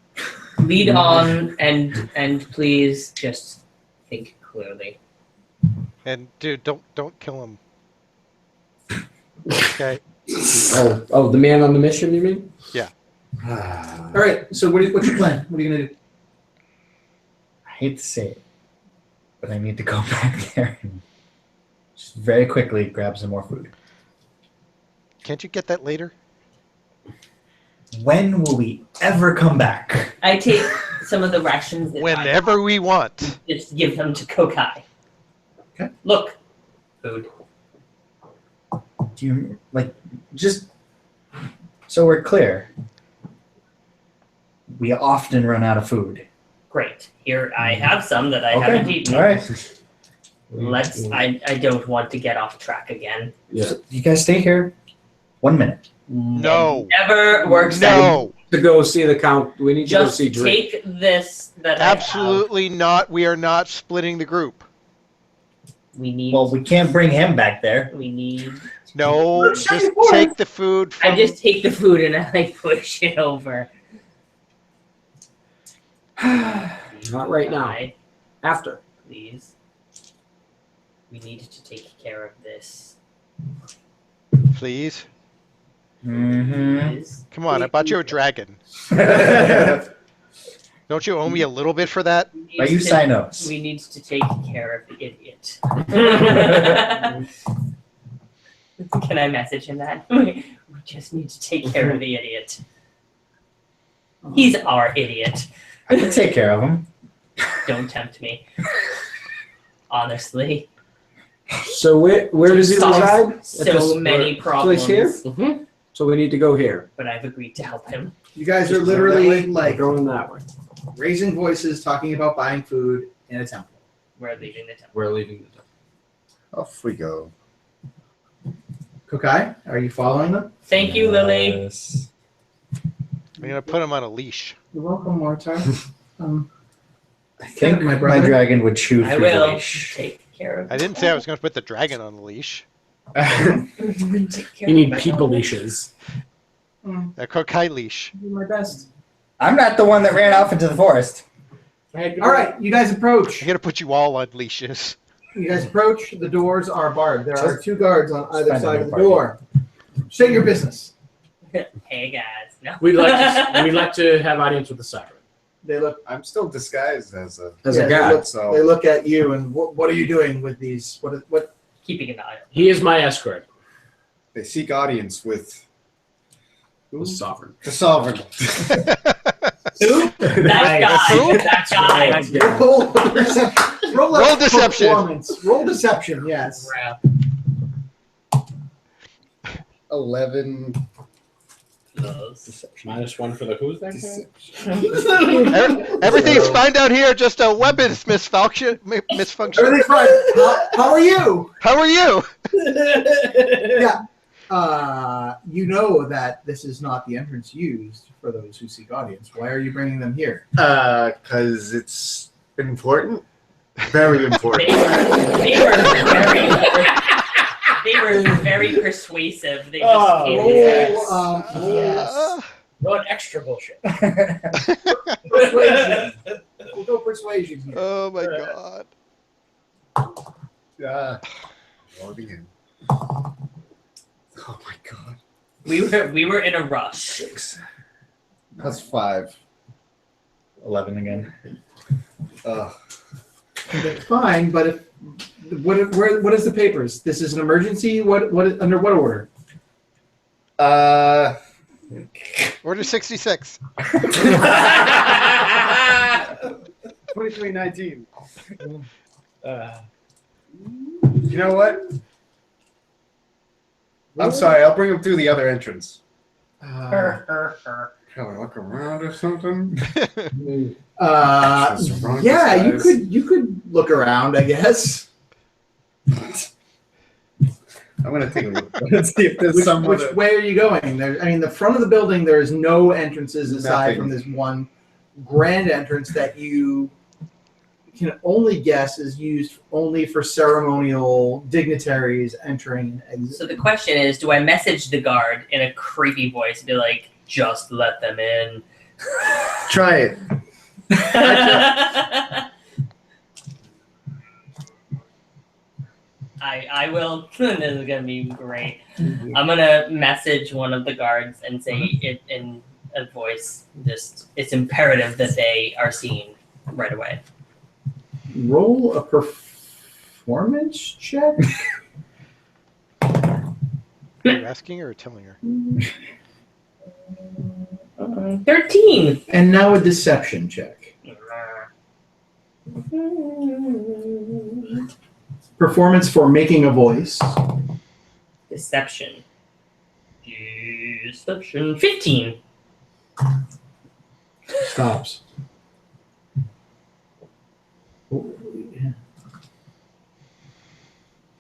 Lead on, and please just think clearly. And dude, don't kill him. Okay. Oh, the man on the mission, you mean? All right. So what's your plan? What are you gonna do? I hate to say it, but I need to go back there and just very quickly grab some more food. Can't you get that later? When will we ever come back? I take some of the rations that Whenever we want. I just give them to Kokai. Okay. Look, food. Do you just so we're clear? We often run out of food. Great. Here I have some that I haven't eaten. All right. Let's. I don't want to get off track again. Yeah. So you guys stay here. 1 minute. No. Never works out. No. To go see the count. We need to go Just see Drake. take this that I have. Absolutely not. We are not splitting the group. We need. Well, we can't bring him back there. We need. No. Just take the food from I just take the food and I like push it over. Not right now. Guy, After. please. We need to take care of this. please. Mm-hmm. Please. Come on, I bought you a dragon. Don't you owe me a little bit for that? We need Are you to- sign-ups? We need to take care of the idiot. Can I message him that? We just need to take care of the idiot. He's our idiot. I can take care of him. Don't tempt me. Honestly. So where does he Solves reside? At So this many problems. place here? So we need to go here. But I've agreed to help him. You guys are literally We're like going that way. raising voices, talking about buying food in a temple. We're leaving the temple. We're leaving the temple. Off we go. Kokai, are you following them? Thank you, Lily. Yes. I'm gonna put him on a leash. You're welcome, Mortar. I think my my brother. dragon would chew I through the will leash. take care of I didn't say I was gonna put the dragon on the leash. Take care You need of people my- leashes. A Kokai leash. Do my best. I'm not the one that ran off into the forest. All right, you guys approach. I'm gonna put you all on leashes. You guys approach. The doors are barred. There are 2 guards on either Find a side new of the party. door. State your business. Hey guys. No. We'd like to have audience with the siren. They look. I'm still disguised as a As Yeah, a they guy. look- so They look at you and what are you doing with these? What? Keeping an eye on. He is my escort. they seek audience with The sovereign. the sovereign. Who? That guy. Who? That guy. Roll deception. Roll deception. Performance. Roll deception. Yes. Crap. 11 Close. -1 for the who's that guy? deception. Everything's fine down here. Just a weapons misfunction. Everything's fine. How are you? How are you? Yeah. You know that this is not the entrance used for those who seek audience. Why are you bringing them here? Because it's important. Very They important. they were very persuasive. They just Oh, came yes. Uh, Going extra bullshit. Persuasion. We'll go persuasion here. oh my god. Loading in. Oh my god. we were in a rush. 6. That's 5. 11 again. That's fine, but if what is the papers? This is an emergency. What under what order? Order 66. 2319. You know what? I'm sorry. I'll bring him through the other entrance. Uh, Shall I look around or something? uh, Just wrong yeah, size. you could look around, I guess. I'm gonna take a look. Let's see if there's Which some other. way are you going? There, I mean, the front of the building, there is no entrances aside Nothing. from this one grand entrance that you can only guess is used only for ceremonial dignitaries entering and So exit. the question is, do I message the guard in a creepy voice and be like, just let them in? Try it. I will. This is gonna be great. I'm gonna message one of the guards and say it in a voice. Just it's imperative that they are seen right away. Roll a performance check. Are you asking her or telling her? 13. And now a deception check. Performance for making a voice. Deception. 15. Stops.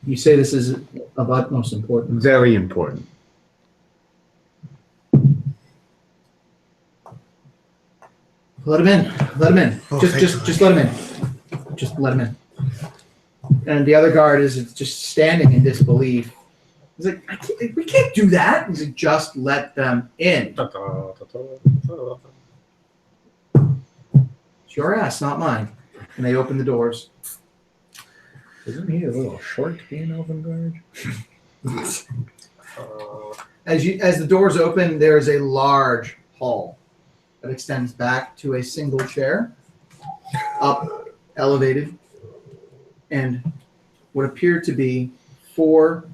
You say this is of utmost importance. Very important. Let him in. Let him in. Oh, Just let him in. Just let him in. And the other guard is just standing in disbelief. He's like, we can't do that. He's like, just let them in. It's your ass, not mine. And they open the doors. Isn't he a little short to be an elven guard? As the doors open, there is a large hall that extends back to a single chair, up, elevated, and what appear to be 4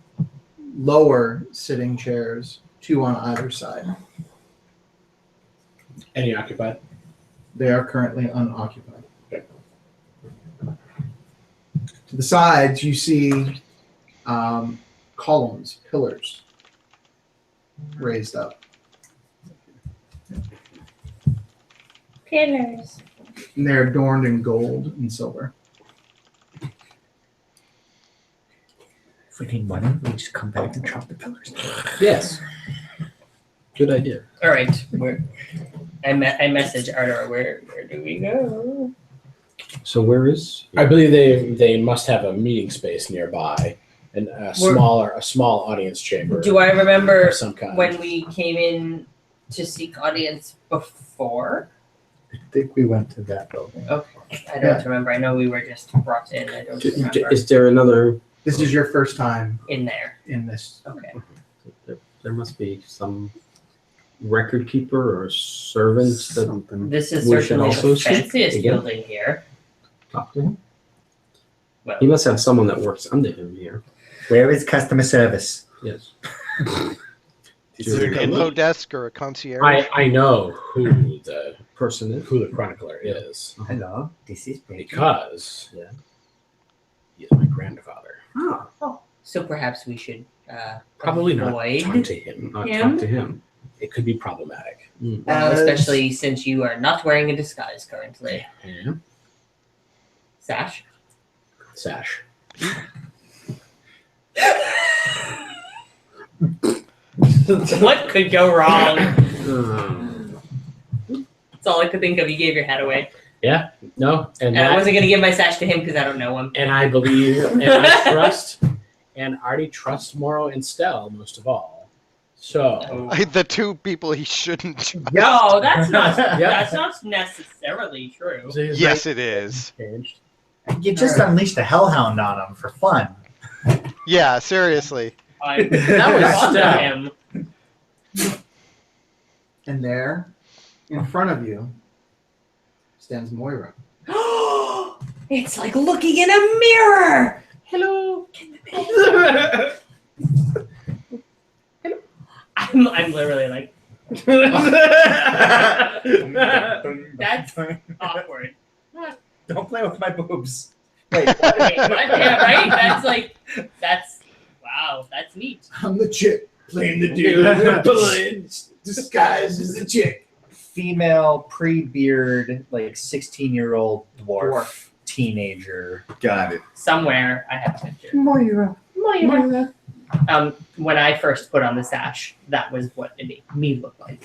lower sitting chairs, 2 on either side. Any occupied? They are currently unoccupied. To the sides, you see columns, pillars raised up. Pillars. And they're adorned in gold and silver. If we need money, we just come back and chop the pillars. Yes. Good idea. All right. I message Arthur. Where do we go? So where is? I believe they must have a meeting space nearby and a small audience chamber. Do I remember of some kind. when we came in to seek audience before? I think we went to that building. Okay. I don't remember. I know we were just brought in. I don't remember. Is there another? This is your first time In there. in this. Okay. There must be some record keeper or servant that Something. This is We should certainly also the seek fanciest again. building here. talk to him. Well, He must have someone that works under him here. Where is customer service? Yes. Is it an info desk or a concierge? I know who the person is, who the chronicler is, Hello, this is Becky. because Yeah. he is my grandfather. so perhaps we should Probably not avoid, talk to him. Not him? talk to him. It could be problematic. especially since you are not wearing a disguise currently. Yeah. Sash. Sash. What could go wrong? Um, That's all I could think of. You gave your hat away, no, and I wasn't gonna give my sash to him because I don't know him. and I believe, and I trust, and Artie trusts Morrow and Stell most of all. So, The 2 people he shouldn't. No, that's not. Yeah. That's not necessarily true. Yes, it is. Changed. You just unleashed a hellhound on him for fun. Yeah, seriously. That was fond of Stell. him. And there, in front of you, stands Moira. It's like looking in a mirror. Hello. I'm literally like. That's awkward. Don't play with my boobs. Wait, what? Yeah, right? That's wow, that's neat. I'm legit. Playing the dude, disguised as a chick. Female pre-beard, like 16-year-old dwarf teenager. Got it. Somewhere I have a picture. Moira. When I first put on the sash, that was what it made me look like.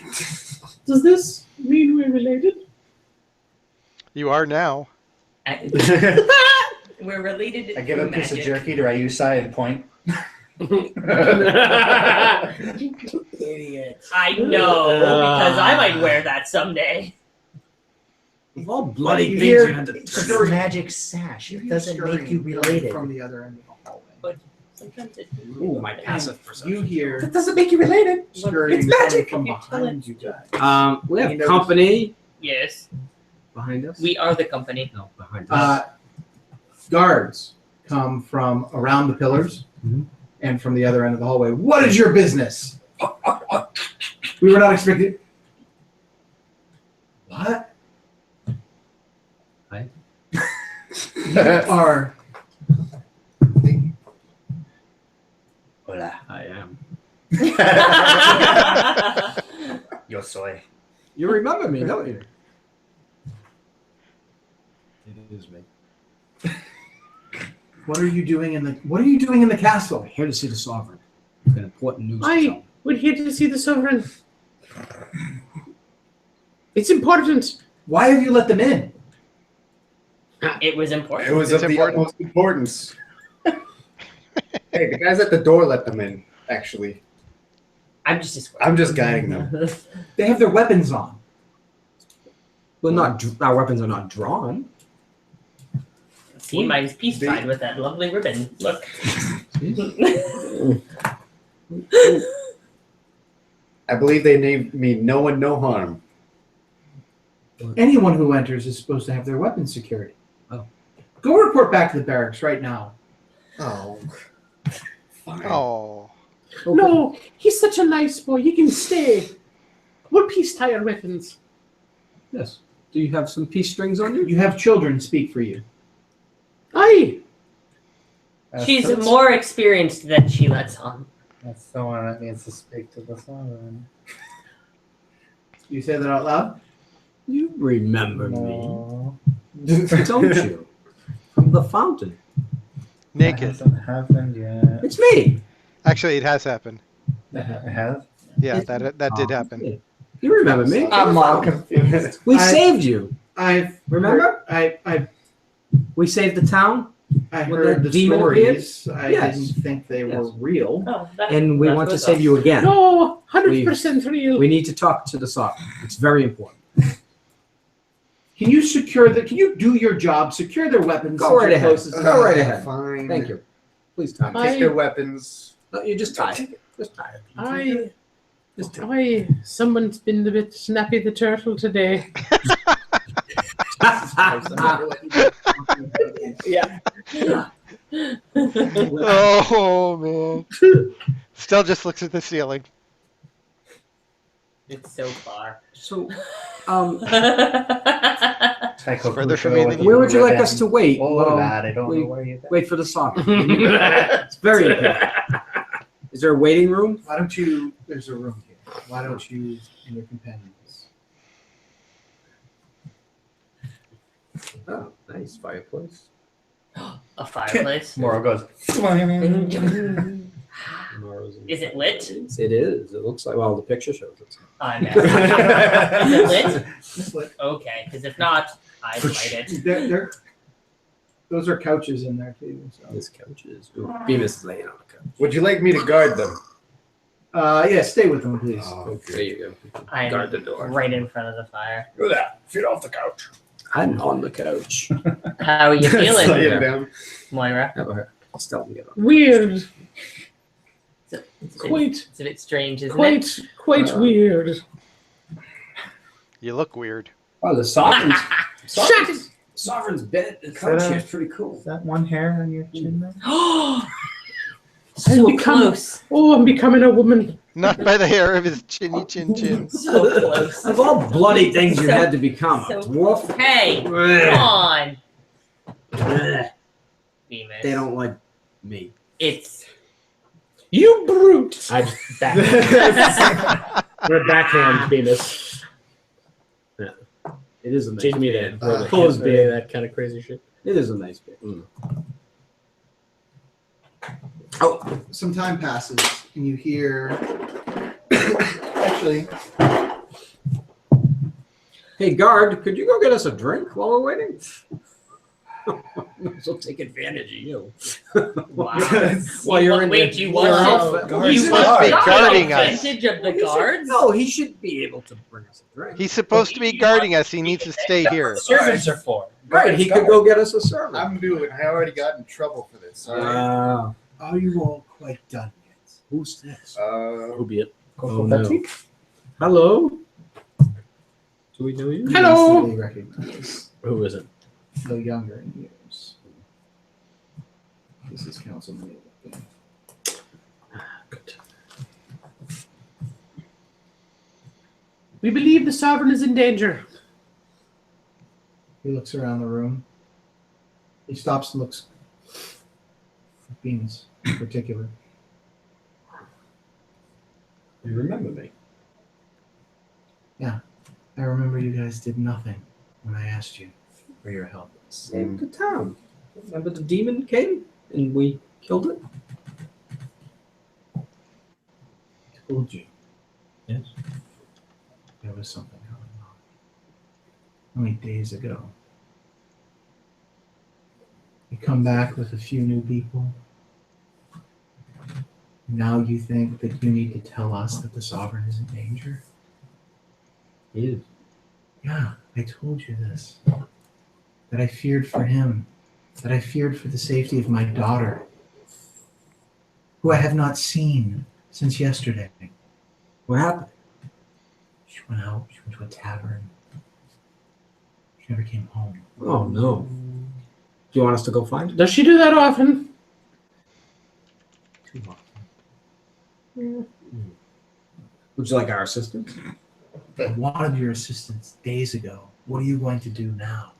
Does this mean we're related? You are now. We're related. I give a through piece of magic. jerky to Ryusai and point. Idiot. I know, because I might wear that someday. Of all But bloody you things hear you had to It's a magic sash. It doesn't make you related. From the other end of the hallway. Sometimes it. Ooh, my passive perception. You hear That doesn't make you related. scurrying It's magic. from You tell behind you guys. We have You notice- company Yes, behind us. we are the company. No, behind us. Guards come from around the pillars Mhm. and from the other end of the hallway. What is your business? We were not expecting. What? Hi. You are. Hola. I am. Yo soy. You remember me, don't you? It is me. What are you doing in the? What are you doing in the castle? I'm here to see the sovereign. I've got important news to I tell. we're here to see the sovereign. It's important. Why have you let them in? It was important. It was It's of the important. utmost importance. Hey, the guys at the door let them in, actually. I'm just I'm just guiding them. They have their weapons on. Well, our weapons are not drawn. See, mine's peace tied with that lovely ribbon. Look. I believe they named me No One No Harm. Anyone who enters is supposed to have their weapons secured. Oh. Go report back to the barracks right now. Oh. Fine. Oh. No, he's such a nice boy. He can stay. We'll peace tie our weapons. Yes. Do you have some peace strings on you? You have children speak for you. Aye. She's more experienced than she lets on. That's the one that needs to speak to the sovereign. You say that out loud? You remember No. me, don't you? From the fountain. Naked. It hasn't happened yet. It's me. Actually, it has happened. It has? Yeah, that did happen. You remember me? I'm all confused. We I- saved you. I've Remember? I We saved the town, When heard the the demon stories. I Yes. didn't think they were Yes. real. Oh, and we want to save you again. No, 100% real. We need to talk to the sovereign. It's very important. Can you secure the? Can you do your job? Secure their weapons. Go since right you're ahead. closest to Go them? right ahead. Fine. Thank you. Please tie it. Take their weapons. No, you just tie it. Just tie it. Someone's been a bit Snappy the Turtle today. Yeah. Oh man. Still just looks at the ceiling. It's so far. So, Tycho Further Crusoe from me with than where you would you like ribbon. us to wait? Oh, Well, lad, I don't we- know where you're wait for the sovereign. It's very important. Is there a waiting room? Why don't you? There's a room here. Why don't you and your companions? Oh, nice fireplace. A fireplace. Moro goes. Is it lit? It is. It looks like. Well, the picture shows it. I'm asking. Is it lit? Just like- Okay, because if not, I'd light it. Those are couches in there too. So. This couch is. Ooh, Bemis is laying on the couch. Would you like me to guard them? Yeah, stay with them, please. There you go. I'm Guard the door. right in front of the fire. Go there. Sit off the couch. I'm on the couch. How are you Lay feeling, him down. Moira? Have her. Still get on. Weird. It's Quite, a bit strange, isn't it? quite weird. You look weird. Oh, the sovereign's. Shut it! Sovereign's bed. The couch here is pretty cool. Is that one hair on your chin there? So become- close. Oh, I'm becoming a woman. Not by the hair of his chinny chin chin. So close. Of all bloody things you So- had to become, so- a dwarf. Hey, come Ugh. on. Ugh. Bemis. They don't like me. It's You brute! I just backhand. We're backhand penis. Yeah. It is a nice Teach me band. to Pull his beard. that kind of crazy shit. It is a nice band. Some time passes, and you hear. Actually, Hey, guard, could you go get us a drink while we're waiting? So take advantage of you. Wow. While you're in Wait, your you want outfit. He's you supposed to be want guarding us. advantage of the guards? No, he should be able to bring us a drink. He's supposed to be guarding us. He needs to stay here. Servants are for. Right, he could go get us a servant. I'm new and I already got in trouble for this. All right. are you all quite done yet? Who's this? Who be it? Oh, no. Hello? Do we know you? Hello. Instantly recognize Who is it? the younger in years. This is Councilman. Good. We believe the sovereign is in danger. He looks around the room. He stops and looks at Beans in particular. You remember me? I remember you guys did nothing when I asked you for your help. Saved the town. Remember the demon came and we killed it? I told you. Yes. There was something going on. Only days ago. You come back with a few new people. Now you think that you need to tell us that the sovereign is in danger? He is. Yeah, I told you this. That I feared for him. That I feared for the safety of my daughter, who I have not seen since yesterday. What happened? She went out. She went to a tavern. She never came home. Oh, no. Do you want us to go find her? Does she do that often? Too often. Would you like our assistance? I wanted your assistance days ago. What are you going to do now?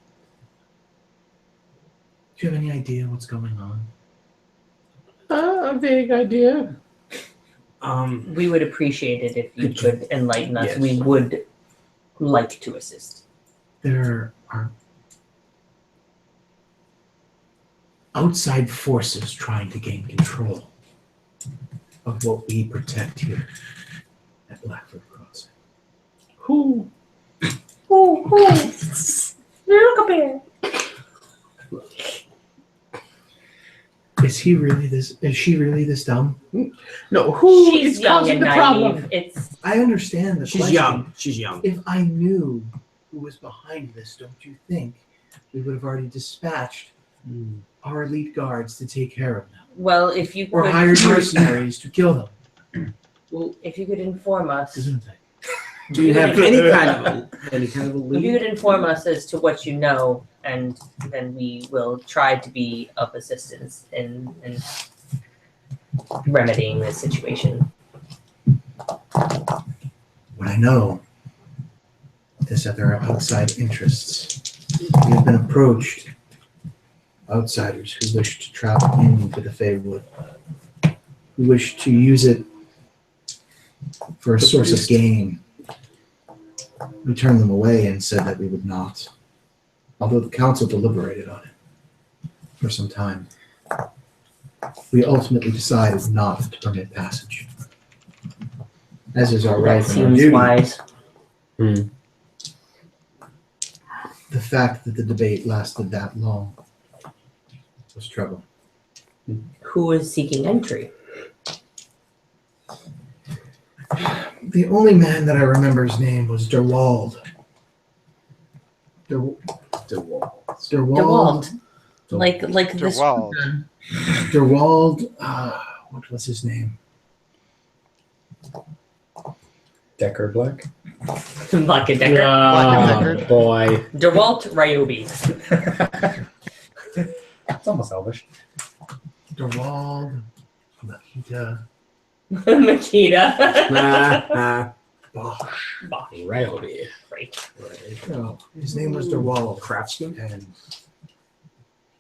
Do you have any idea what's going on? A vague idea. We would appreciate it if you could enlighten us. Yes. We would like to assist. There are outside forces trying to gain control of what we protect here at Blackfoot Crossing. Who? Look up here. Is she really this dumb? No, who She's is young causing and the naive. problem? It's I understand the She's question. young. She's young. If I knew who was behind this, don't you think we would have already dispatched our elite guards to take care of them? well, if you Or could, hired mercenaries to kill them? well, if you could inform us, Isn't it? Do you have any kind of a if you lead? could inform us as to what you know, and then we will try to be of assistance in remedying this situation. What I know is that there are outside interests. We have been approached, outsiders who wish to travel into the Feywood, who wish to use it for a source of gain. We turned them away and said that we would not, although the council deliberated on it for some time. We ultimately decided not to permit passage, as is our right That and our seems duty. wise. The fact that the debate lasted that long was trouble. Who is seeking entry? The only man that I remember's name was Derwald. Derwald. DeWalt. Like this. DeWalt. Derwald. What was his name? Decker Black. Black and Decker. Decker. Boy. DeWalt Ryobi. It's almost Elvish. Derwald. Makita. Makita. Bosch. Ryobi. Right. No, his name was Derwald. Craftsman? And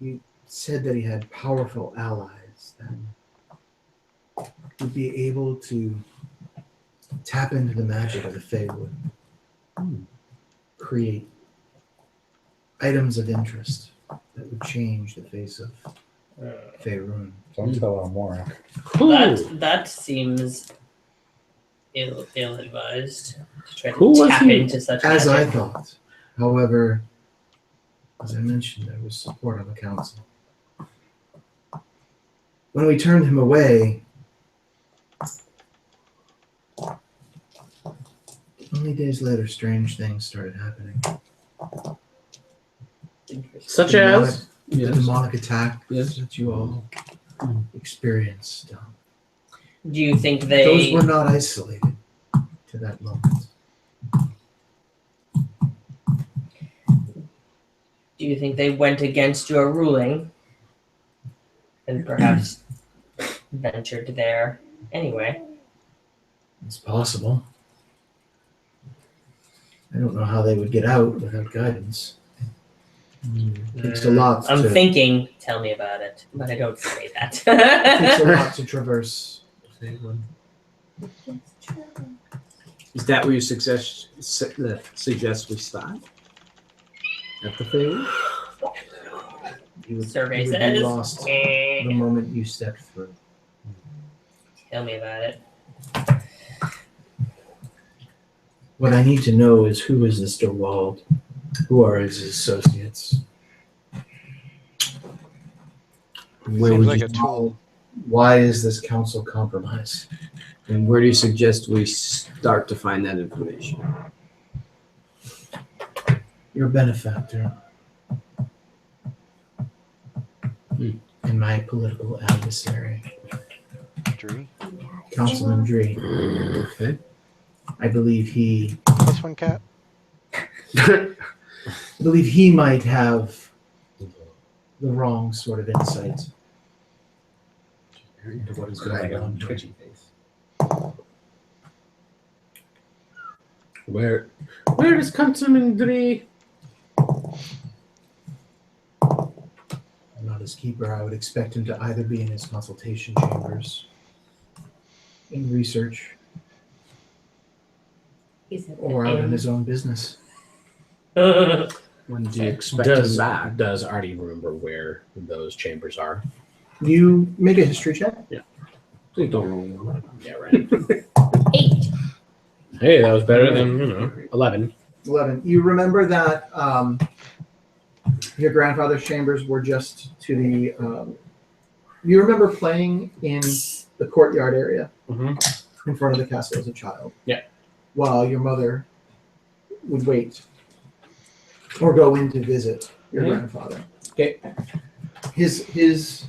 he said that he had powerful allies that would be able to tap into the magic of the Feywood, create items of interest that would change the face of Faerun. Don't tell Almora. That seems ill-advised to try Who to was tap he? into such As I magic. thought. However, as I mentioned, there was support on the council. When we turned him away, only days later, strange things started happening. Such The as? the demonic attack Yes. that you all experienced. Do you think Those they? were not isolated to that moment. Do you think they went against your ruling, and perhaps ventured there anyway? It's possible. I don't know how they would get out without guidance. It takes a lot. I'm to, thinking. Tell me about it, but I don't say It takes a that. lot to traverse. Is that where you suggest we start? At the Feywood? You would, Survey you would be says. lost the moment you stepped through. Tell me about it. What I need to know is who is this Derwald? Who are his associates? Where Seems would like you a tool. Why is this council compromised? And where do you suggest we start to find that information? Your benefactor. And my political adversary, Dree. Councilman Dree. Okay. I believe he +1 cat. might have the wrong sort of insight into what is going on. Twitchy face. Where is Councilman Dree? I'm not his keeper. I would expect him to either be in his consultation chambers, in research, or out in his own business. When do you expect him back? Does Artie remember where those chambers are? You make a history check. Please don't roll. Yeah, right. 8. Hey, that was better than 11. 11. You remember that your grandfather's chambers were just to the. You remember playing in the courtyard area in front of the castle as a child. Yeah. While your mother would wait or go in to visit your grandfather. Okay. His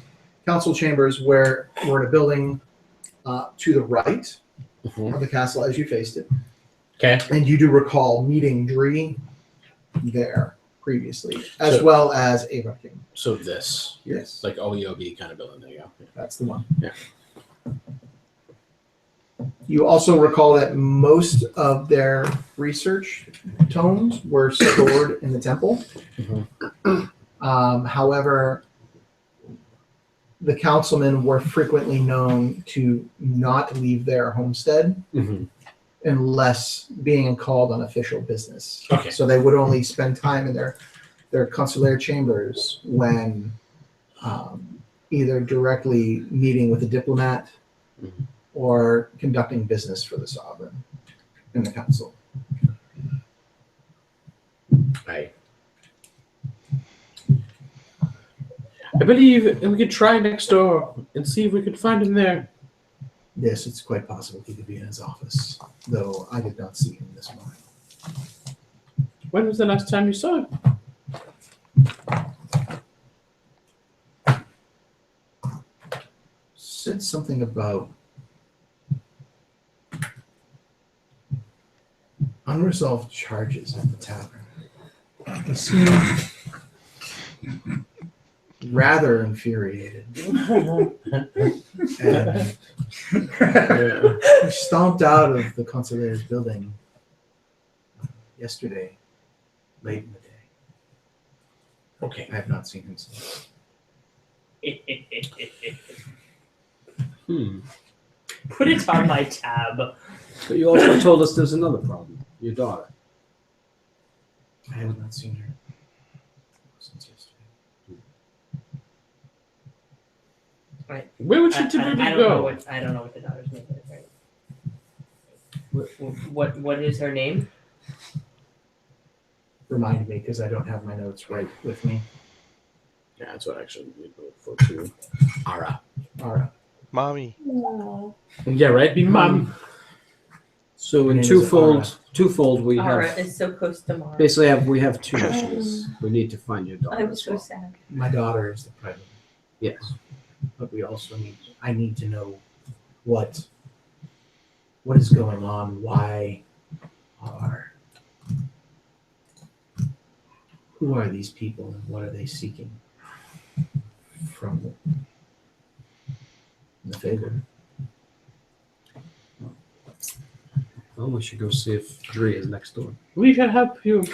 council chambers were in a building to the right of the castle as you faced it. Okay. And you do recall meeting Dree there previously, as well as Ava King. So this, Yes, like OEOB kind of building. There you go. that's the one. Yeah. You also recall that most of their research tomes were stored in the temple. However, the councilmen were frequently known to not leave their homestead unless being called on official business. Okay. So they would only spend time in their consular chambers when either directly meeting with a diplomat or conducting business for the sovereign in the council. I believe we could try next door and see if we could find him there. Yes, it's quite possible he could be in his office, though I did not see him this morning. When was the last time you saw him? Said something about unresolved charges at the tavern. He seemed rather infuriated. And he stomped out of the consulaire's building yesterday, late in the day. Okay. I have not seen him since. Put it on my tab. But you also told us there's another problem. Your daughter. I have not seen her since yesterday. Where would she I typically don't know go? I don't know what the daughter's name is. Right? What is her name? Remind me, because I don't have my notes right with me. Yeah, that's what actually we'd go for too. Ara. All right. Mommy. Yeah, right. Be mom. So Her in name is twofold we Aura have is so close to Mara. basically we have two issues. We need to find your daughter I was as so well. sad. My daughter is the priority, Yes. but we also I need to know what is going on. Who are these people and what are they seeking from the favor? Well, we should go see if Dre is next door. We can help you.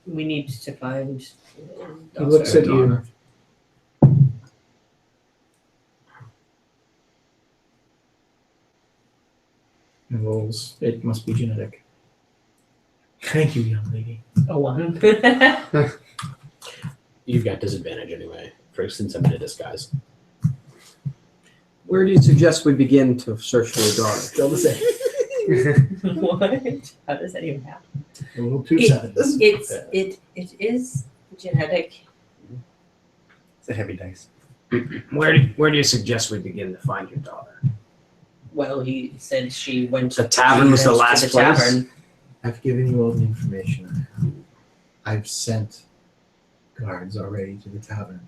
We need to find. He looks at you. And rolls. It must be genetic. Thank you, young lady. A 1. You've got disadvantage anyway, since I'm in a disguise. Where do you suggest we begin to search for your daughter? Still the same. What? How does that even happen? A little 2 sevens. It is genetic. It's a heavy dice. Where do you suggest we begin to find your daughter? Well, he said she went The tavern was the went to last the place? tavern. I've given you all the information I have. I've sent guards already to the tavern.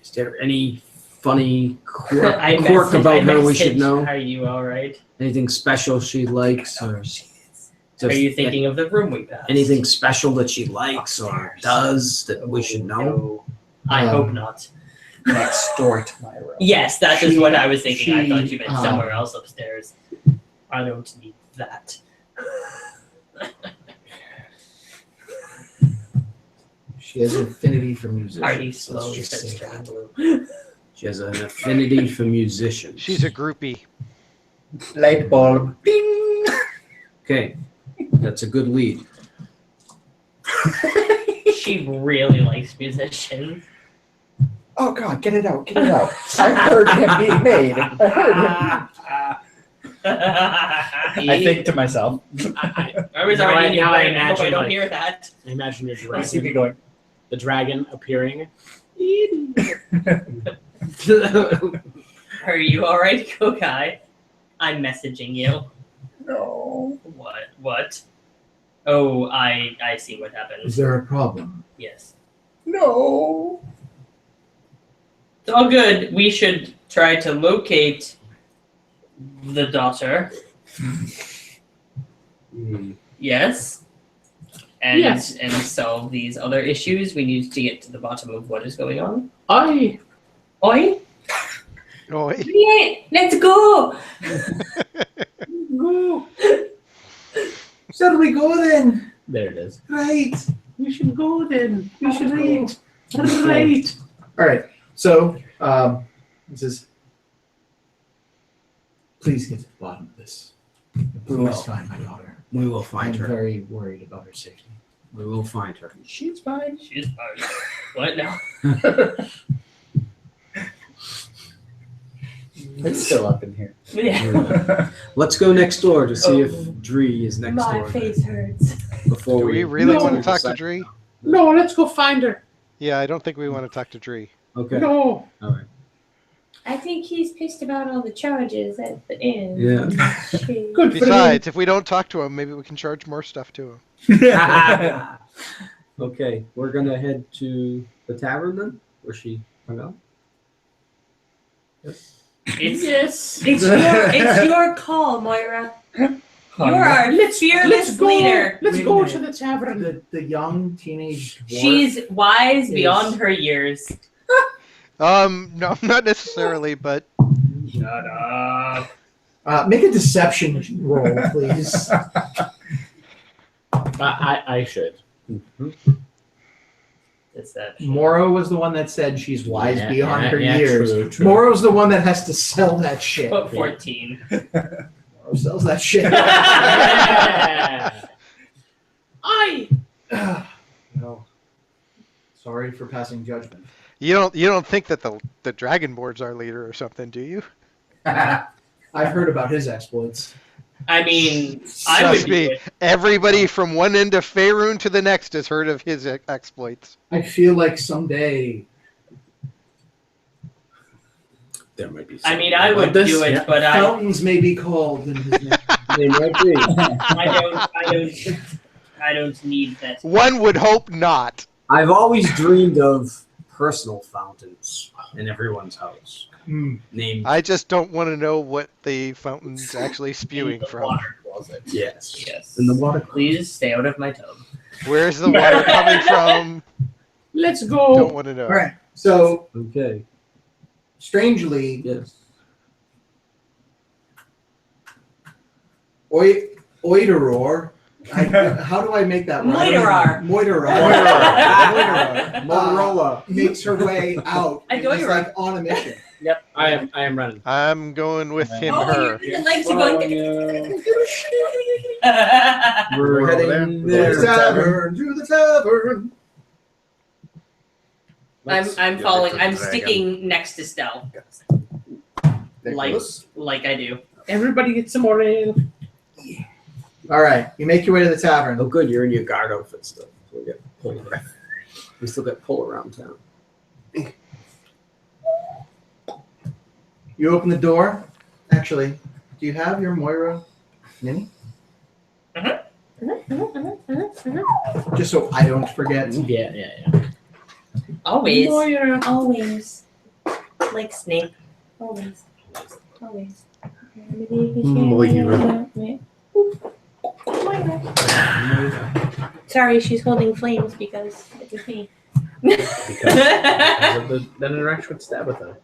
Is there any funny quirk about I her we should messaged, know? Are you all right? Anything special she likes, or Are you thinking of the room we passed? anything special that she likes or does that we should know? No. I hope not. Next door to my room. Yes, that is what I was thinking. I thought you meant She, somewhere else upstairs. I don't need that. She has an affinity for music. Party slow, Let's just said say Strand that. Blue. She has an affinity for musicians. She's a groupie. Light bulb. Ding. Okay, that's a good lead. She really likes musicians. Oh God, get it out, get it out. I heard him being made. I heard him. I think to myself. I was Now already I- in your now I brain. I hope I imagine, don't like- hear that. I imagine your I see me dragon, going. the dragon appearing. Are you alright, Kokai? I'm messaging you. No. What? Oh, I see what happened. Is there a problem? Yes. No. It's all good. We should try to locate the daughter. Yes. And Yes. and solve these other issues. We need to get to the bottom of what is going on. I Oi! Oh, Yeah, let's go! Go. Shall we go then? there it is. Right. We should go then. We should Go. eat. Right. All right. So this is. Please get to the bottom of this. We will. Please find my daughter. We will I'm find her. very worried about her safety. We will find her. She's fine. She's fine. What now? It's still up in here. Yeah. Let's go next door to see if Dree is next My door. face hurts. Before do we we really No. want to talk to Dree? No, let's go find her. Yeah, I don't think we want to talk to Dree. Okay. No. All right. I think he's pissed about all the charges at the end. Yeah. Good for Besides, if we don't talk to him, maybe we can charge more stuff to him. Okay, we're gonna head to the tavern then, where she hung out. It's your call, Moira. You're our fearless leader. Let's Wait a go minute. to the tavern. The young teenage dwarf. She's wise is- beyond her years. No, not necessarily, but Shut up. Make a deception roll, please. I should. Deception. Morrow was the one that said she's wise beyond her years. True. Morrow's the one that has to sell that shit. Put 14. Morrow sells that shit. No. Sorry for passing judgment. You don't think that the Dragonborn's our leader or something, do you? I've heard about his exploits. I mean, I Trust would me, do it. everybody from one end of Faerun to the next has heard of his exploits. I feel like someday. There might be. I mean, I would do it, but Fountains may be called in his name. They might be. I don't need that. One would hope not. I've always dreamed of personal fountains in everyone's house. Named I just don't want to know what the fountain's actually spewing the from. water closet. yes. Yes. In the water. Please stay out of my tub. Where's the water coming from? Let's go. Don't want to know. All right. So, Okay. strangely, Yes. Oideror. How do I make that word? Moiderar. Moiderar. Motorola. Makes her way out. I and know is you're like on a mission. Yep, I am running. I'm going with him, Oh, her. your legs are going. We're heading To there. the tavern. To the tavern. I'm following. I'm sticking next to Stell, Nicholas? like I do. Everybody get some more ale. All right. You make your way to the tavern. Oh, good. You're in your guard outfit still. So we get pull around. We still get pull around town. You open the door. Actually, do you have your Moira mini? Just so I don't forget. Yeah. Always, Moira. always, like Snape. Always. Moira. Sorry, she's holding flames because it was me. Because of the interaction with Stabitha.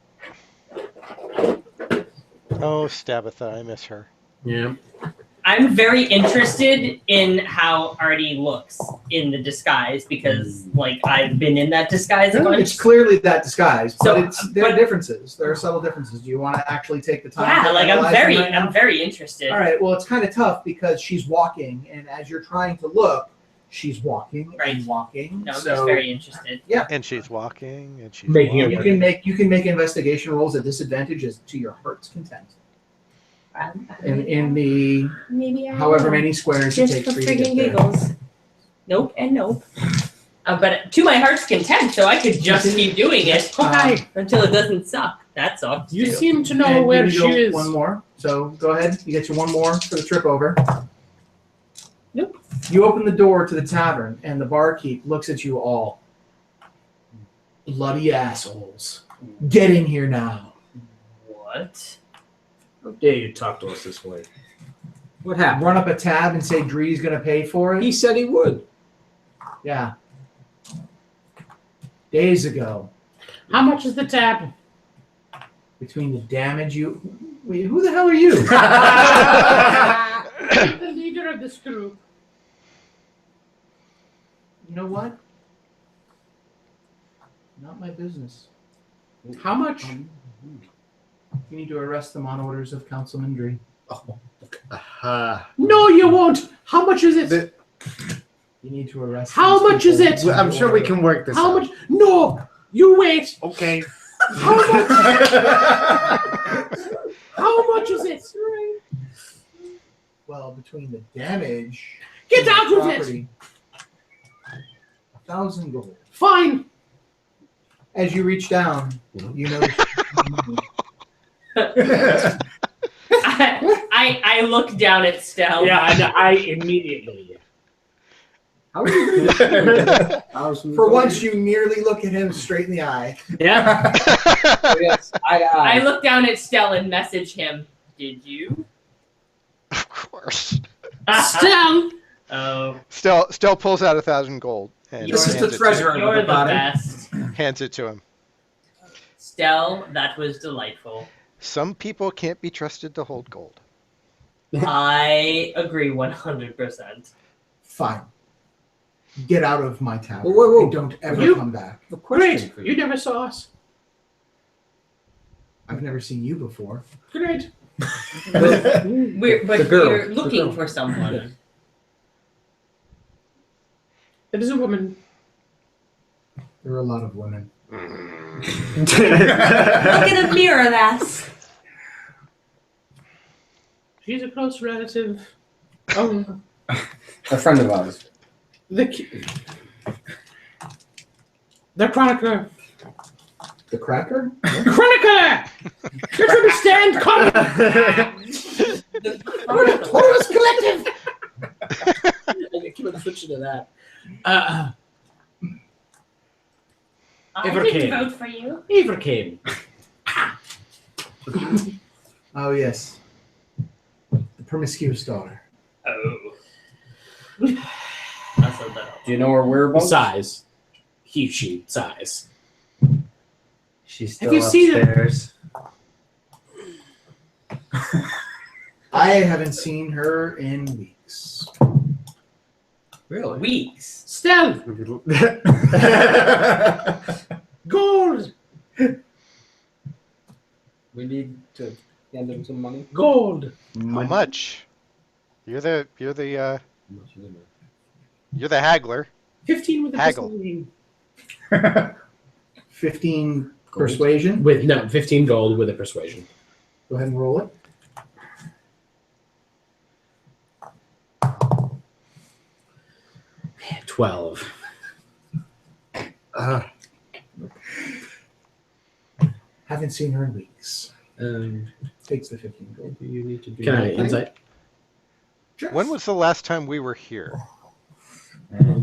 Oh, Stabitha, I miss her. Yeah. I'm very interested in how Artie looks in the disguise because, like, I've been in that disguise a bunch. It's clearly that disguise, but So, there are but- differences. There are subtle differences. Do you want to actually take the time? Yeah, to like analyze them right now? I'm very interested. All right. Well, it's kind of tough because she's walking, and as you're trying to look, she's walking and walking. No, I'm so just very interested. And she's walking, and she's Making walking. you can make investigation rolls at disadvantage as to your heart's content. In the Maybe I however will. many squares Just it for takes for you to friggin' get there. giggles. Nope and nope. But to my heart's content, so I could just keep doing it until it doesn't suck. That sucks You too. seem to know And where you she go is. One more. So go ahead. You get your one more for the trip over. Nope. You open the door to the tavern, and the barkeep looks at you all. Bloody assholes. Get in here now. What? How dare you talk to us this way? What happened? Run up a tab and say Dree's going to pay for it? He said he would. Yeah. Days ago. How much is the tab? Between the damage you... Wait, who the hell are you? I'm the leader of this group. You know what? Not my business. How much? You need to arrest them on orders of Councilman Dree. No, you won't. How much is it? You need to arrest How these much is people. it? Well, I'm sure we can work this How out. much? No, you wait. Okay. How much? How much is it? Well, between the damage... Get to the out of it. property, 1,000 gold. Fine. As you reach down, you notice... I look down at Stell. Yeah, I immediately. How are you doing this? For once, you nearly look at him straight in the eye. Yeah. Yes, eye to eye. I look down at Stell and message him. Did you? Of course. Stell. Oh, Still pulls out 1,000 gold. And This is hands the it treasure. you're the About it. best. hands it to him. Stell, that was delightful. Some people can't be trusted to hold gold. I agree 100%. Fine. get out of my tavern. Whoa. And don't ever You- come back. A question Great. for You never saw us. I've never seen you before. Great. We're the looking girl. for someone. It is a woman. There are a lot of women. Look in a mirror, lass. She's a close relative. Oh, A friend of ours. the chronicler. The cracker? Chronicler! Don't you understand? Taurus Collective! I keep on switching to that. I Ever didn't came. vote for you. Ever came. Oh, yes. The promiscuous daughter. Oh. I said that. Do you know her whereabouts? Size. He, she, size. She's Have still you seen it? upstairs. I haven't seen her in weeks. Really? Weeks. Stealth! Gold! We need to hand him some money. Gold! How much? You're the haggler. 15 with a Haggle. persuasion. 15 persuasion. With, no, 15 gold with a persuasion. Go ahead and roll it. Man, 12. Haven't seen her in weeks. Takes the 15 gold. You need to do Can I that. insight? When was the last time we were here?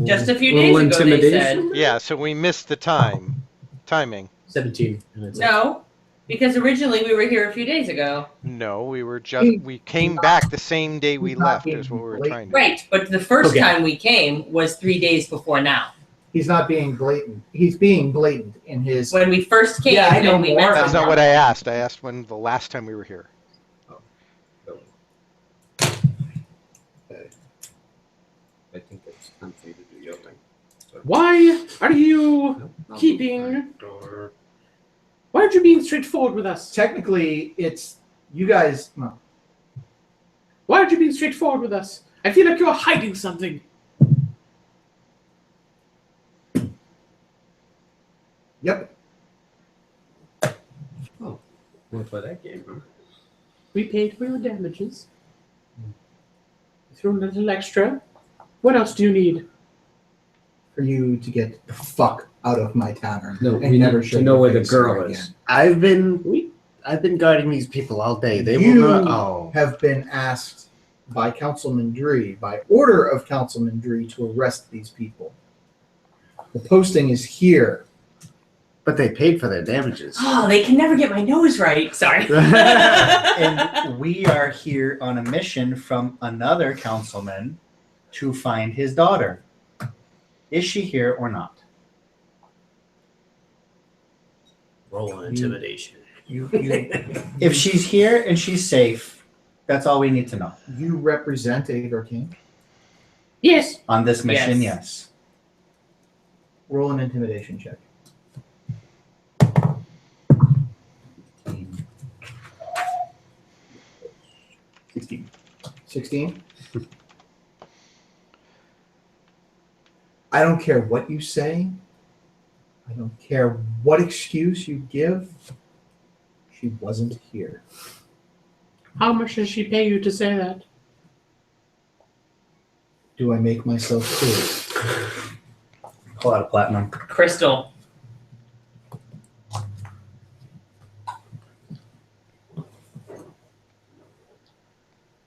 Just a few Little days ago, they intimidation? said. Yeah, so we missed the timing. 17. No, because originally we were here a few days ago. No, we came back the same day we left is what we were trying to do. Right, but the first Okay. time we came was 3 days before now. He's not being blatant. He's being blatant in his. When we first came, Yeah, I know and we more. met That's not someone. what I asked. I asked when the last time we were here. I think it's time for you to do your thing. So- Why are you No, I'll keeping- do my door. Why aren't you being straightforward with us? Technically, it's you guys. No, Why aren't you being straightforward with us? I feel like you're hiding something. yep. Want to play that game, huh? We paid for your damages. Threw a little extra. What else do you need? For you to get the fuck out of my tavern. No, and we never need show to know your where the face girl ever is. again. I've been guiding these people all day. They You will not. Oh, have been asked by Councilman Dree, by order of Councilman Dree, to arrest these people. The posting is here. but they paid for their damages. Oh, they can never get my nose right. Sorry. And we are here on a mission from another councilman to find his daughter. Is she here or not? Roll an intimidation. If she's here and she's safe, that's all we need to know. You represent Aether King. Yes. On this mission, Yes. yes. Roll an intimidation check. 16. I don't care what you say. I don't care what excuse you give. She wasn't here. How much does she pay you to say that? Do I make myself clear? Pull out a platinum. Crystal.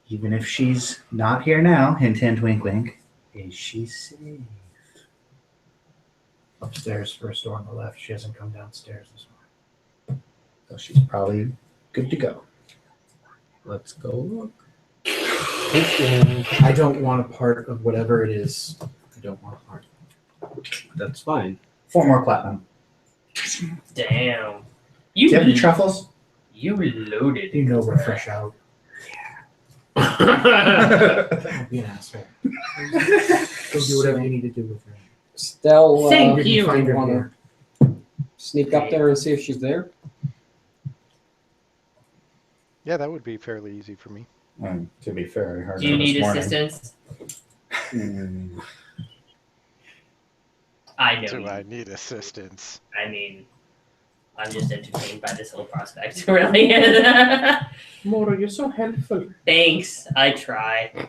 Even if she's not here now, hint, hint, wink, wink, is she safe? Upstairs, first door on the left. She hasn't come downstairs this morning. So she's probably good to go. Let's go look. I don't want a part of whatever it is. I don't want a part. That's fine. 4 more platinum. Damn. Do you have any truffles? You loaded. You know we're fresh out. Don't be an asshole. Go do whatever you need to do with her. Stell, Thank You you. can find her wanna here. sneak up there and see if she's there? Yeah, that would be fairly easy for me. To be fair, I heard Do you her this need morning. assistance? Mm, I know. Do you. I need assistance? I mean, I'm just entertained by this whole prospect, really. Moro, you're so helpful. Thanks. I try.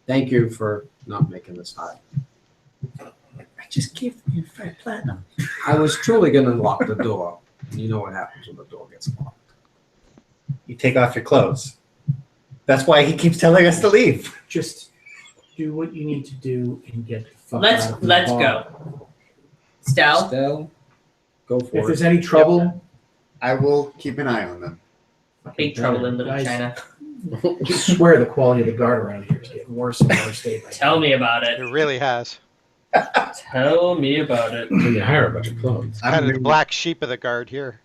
Thank you for not making this high. I just gave you 5 platinum. I was truly going to lock the door. You know what happens when the door gets locked. You take off your clothes. That's why he keeps telling us to leave. Just do what you need to do and get the fuck out of the Let's bar. go. Stell, Stell, go If for it. there's any trouble, I will keep an eye on them. big trouble in Little Guys, China. I swear the quality of the guard around here is getting worse and worse day by day. Tell me about It it. really has. Tell me about it. When you hire a bunch of clones. Kind of the black sheep of the guard here.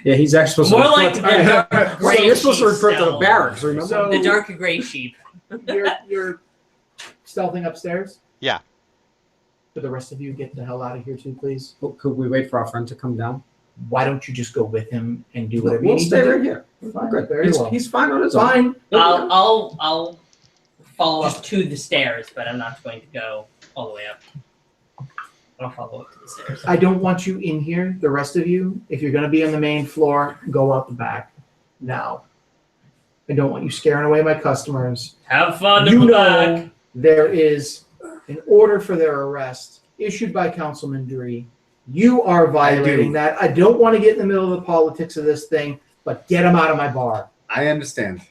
Yeah, he's actually supposed More to like recruit- the Wait, gray you're supposed to sheep recruit to the Stell. barracks, remember? So The dark gray sheep. You're stealthing upstairs? Yeah. Do the rest of you get the hell out of here too, please? Well, could we wait for our friend to come down? Why don't you just go with him and do whatever you We'll need stay to right do? here. Fine, Good. very well. He's fine on his own. Fine. I'll follow up to the stairs, but I'm not going to go all the way up. I'll follow up to the stairs. I don't want you in here, the rest of you. If you're going to be on the main floor, go out the back now. I don't want you scaring away my customers. Have fun You in the know back. there is an order for their arrest issued by Councilman Dree. You are violating that. I don't want to get in the middle of the politics of this thing, but get them out of my bar. I understand.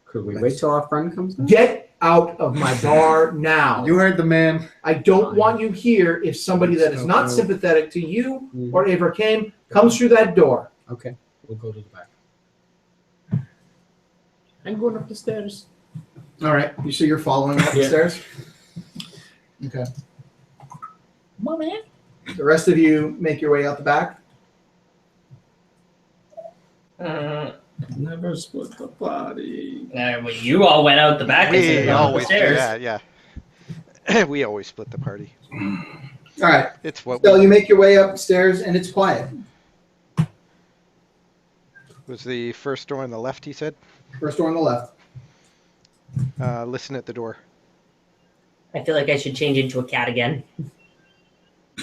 Could we wait till our friend comes down? Get out of my bar now. You heard the man. I don't want you here if somebody that is not sympathetic to you or ever came comes through that door. Okay, we'll go to the back. I'm going up the stairs. All right. So you're following up the Yeah. stairs? Okay. Come on, man. The rest of you make your way out the back. Never split the body. Well, you all went out the back instead of We going up the always do stairs. that, yeah. We always split the party. All right. It's what So you make your way upstairs and it's quiet. was the first door on the left, he said. First door on the left. Listen at the door. I feel like I should change into a cat again.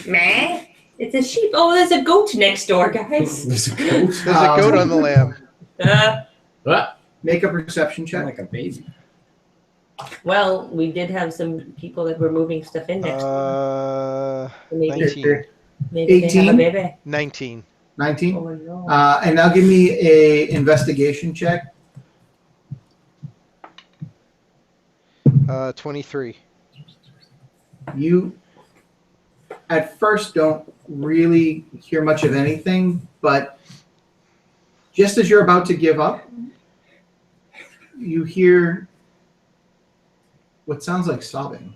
Meh. It's a sheep. Oh, there's a goat next door, guys. There's a goat. There's a goat on the lamb. What? Make a perception check. Like a baby. Well, we did have some people that were moving stuff in next door. Maybe 19. maybe they have a 18? baby. 19. 19. Oh, no. And now give me a investigation check. 23. You at first don't really hear much of anything, but just as you're about to give up, you hear what sounds like sobbing.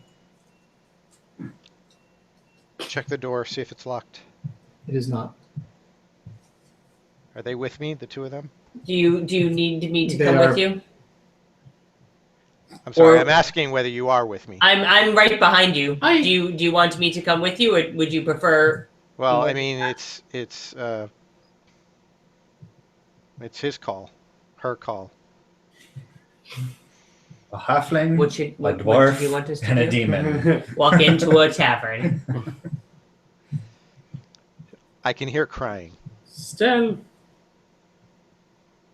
Check the door, see if it's locked. It is not. Are they with me, the two of them? Do you need me to They come are- with you? I'm sorry, Or- I'm asking whether you are with me. I'm right behind you. Do you want me to come with you, or would you prefer? Well, I mean, it's his call, her call. A halfling, What should a what do dwarf, you want us to and a do? demon. Walk into a tavern. I can hear crying. Stell,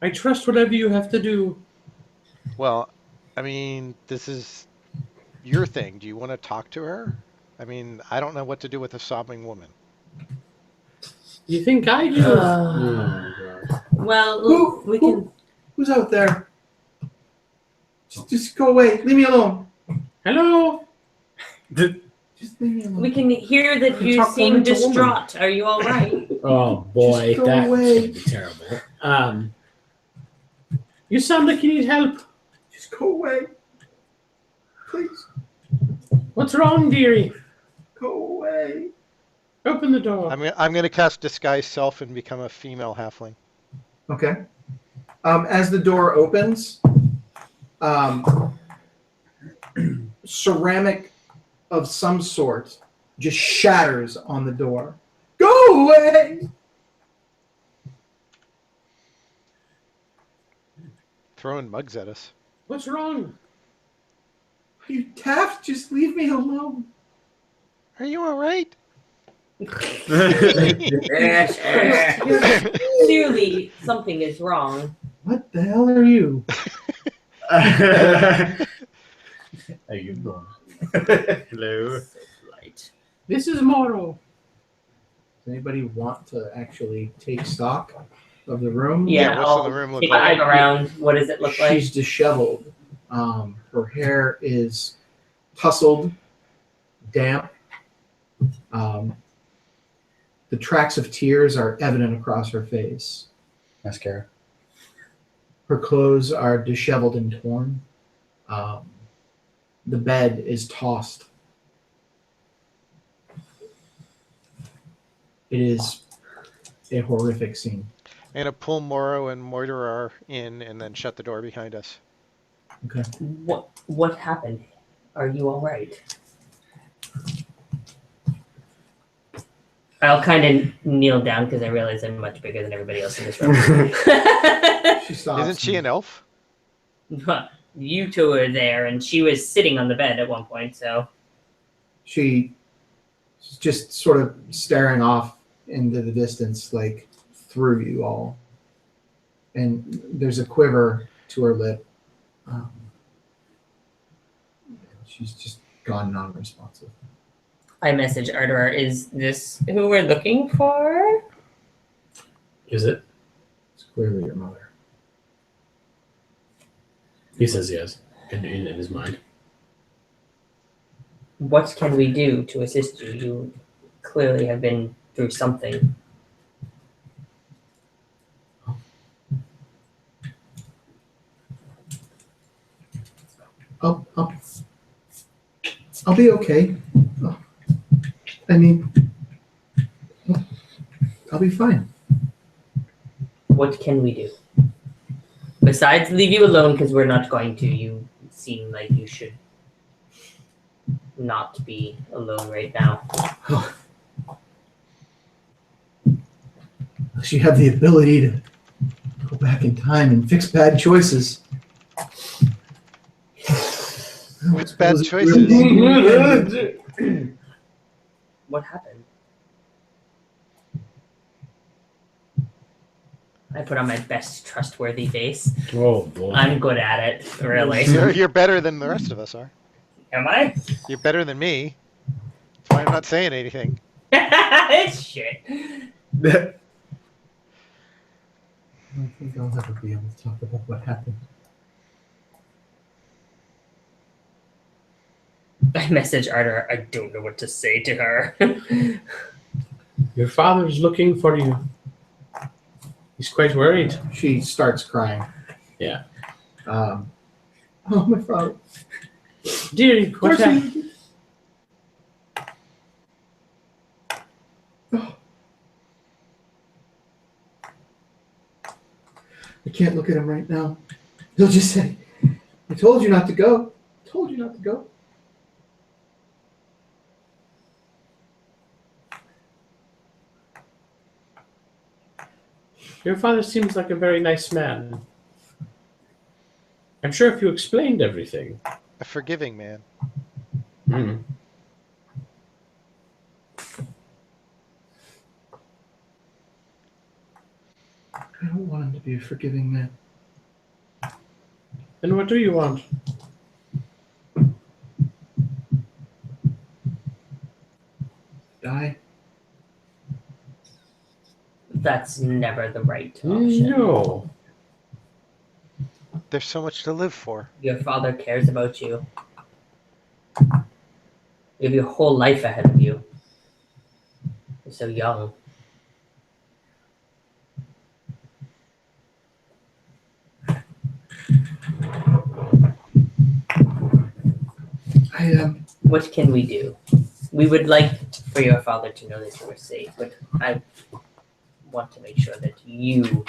I trust whatever you have to do. Well, I mean, this is your thing. Do you want to talk to her? I mean, I don't know what to do with a sobbing woman. You think I do? Well, Who- we can. Who's out there? Just go away. Leave me alone. Hello? Just leave me alone. We can hear that you Talk seem woman to woman. distraught. Are you all right? Oh boy, Just go that away. would be terrible. You sound like you need help. Just go away. Please, What's wrong, dearie? go away. Open the door. I'm gonna cast disguise self and become a female halfling. Okay. As the door opens, ceramic of some sort just shatters on the door. Go away! Throwing mugs at us. What's wrong? Are you daft? Just leave me alone. Are you all right? Clearly, something is wrong. What the hell are you? How you doing? Hello. Right. This is Moro. Does anybody want to actually take stock of the room? Yeah, what's I'll the room look take like? a look around. What does it look like? She's disheveled. Her hair is tousled, damp. The tracks of tears are evident across her face. Mascara. Her clothes are disheveled and torn. The bed is tossed. It is a horrific scene. I'm gonna pull Moro and Mortimer in and then shut the door behind us. Okay. What happened? Are you all right? I'll kind of kneel down because I realize I'm much bigger than everybody else in this room. She stops. Isn't she an elf? You two were there, and she was sitting on the bed at one point, so. She's just sort of staring off into the distance, like through you all. And there's a quiver to her lip. She's just gone non-responsive. I message Artur, is this who we're looking for? Is it? It's clearly your mother. He says yes, in his mind. What can we do to assist you? You clearly have been through something. I'll be okay. I mean, I'll be fine. What can we do? Besides leave you alone because we're not going to. You seem like you should not be alone right now. Unless you have the ability to go back in time and fix bad choices. What's bad choices? What happened? I put on my best trustworthy face. Oh boy. I'm good at it, really. You're better than the rest of us are. Am I? You're better than me. That's why I'm not saying anything. Shit. I don't think I'll ever be able to talk about what happened. I message Artur. I don't know what to say to her. Your father's looking for you. He's quite worried. She starts crying. Yeah. Oh, my father. Dearie, what happened? Oh. I can't look at him right now. He'll just say, I told you not to go. I told you not to go. Your father seems like a very nice man. I'm sure if you explained everything. A forgiving man. Mm. I don't want him to be a forgiving man. Then what do you want? Die. That's never the right option. No. There's so much to live for. Your father cares about you. You have your whole life ahead of you. You're so young. What can we do? We would like for your father to know that you are safe, but I want to make sure that you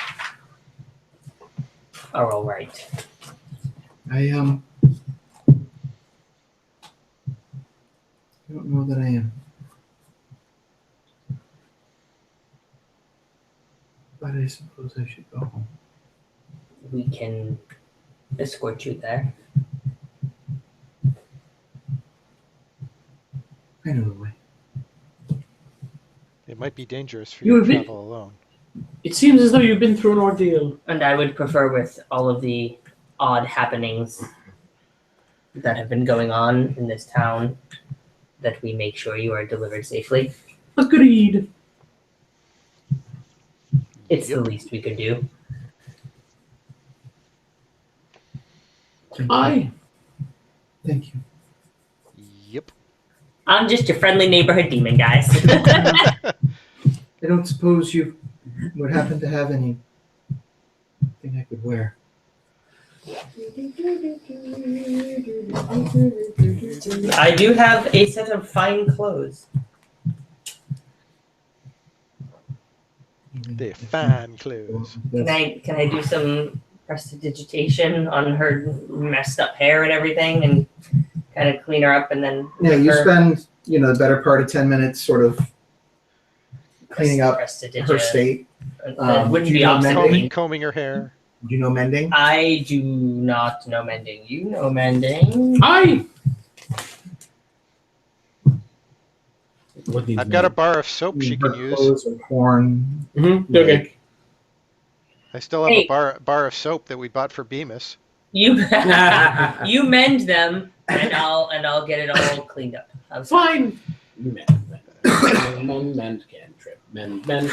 are all right. I don't know that I am. But I suppose I should go home. We can escort you there. I know the way. It might be dangerous for You you to have been- travel alone. It seems as though you've been through an ordeal. And I would prefer, with all of the odd happenings that have been going on in this town, that we make sure you are delivered safely. Agreed. It's the least we could do. Aye. Thank you. Yep. I'm just your friendly neighborhood demon, guys. I don't suppose you would happen to have anything I could wear. I do have a set of fine clothes. They're fine clothes. Can I do some prestidigitation on her messed up hair and everything, and kind of clean her up, and then Yeah, you her spend the better part of 10 minutes sort of cleaning up her state. Wouldn't do be you know opposite mending? me. Combing her hair. Do you know mending? I do not know mending. You know mending. Aye. What needs I've got a mending? bar of soap she can use. Clothes or corn. Okay. I still have Hey. a bar of soap that we bought for Bemis. You you mend them, and I'll get it all cleaned up. Fine. Mend, cantrip. Mend, cantrip. Mend, Clean,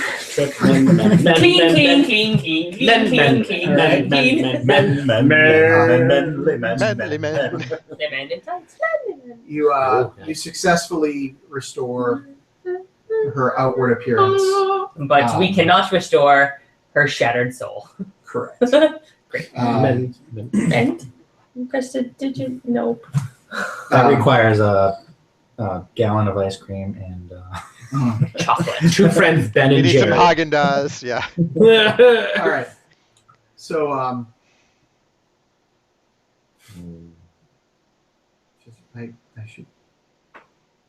clean, clean, clean, clean, clean, clean, clean, clean. Manly man. They mend in tights. You successfully restore her outward appearance. But we cannot restore her shattered soul. Correct. Great. Mend. And prestidigit? Nope. That requires a gallon of ice cream and Chocolate. Two friends, Ben You and need some Jared. Haagen-Dazs, yeah. All right. So I should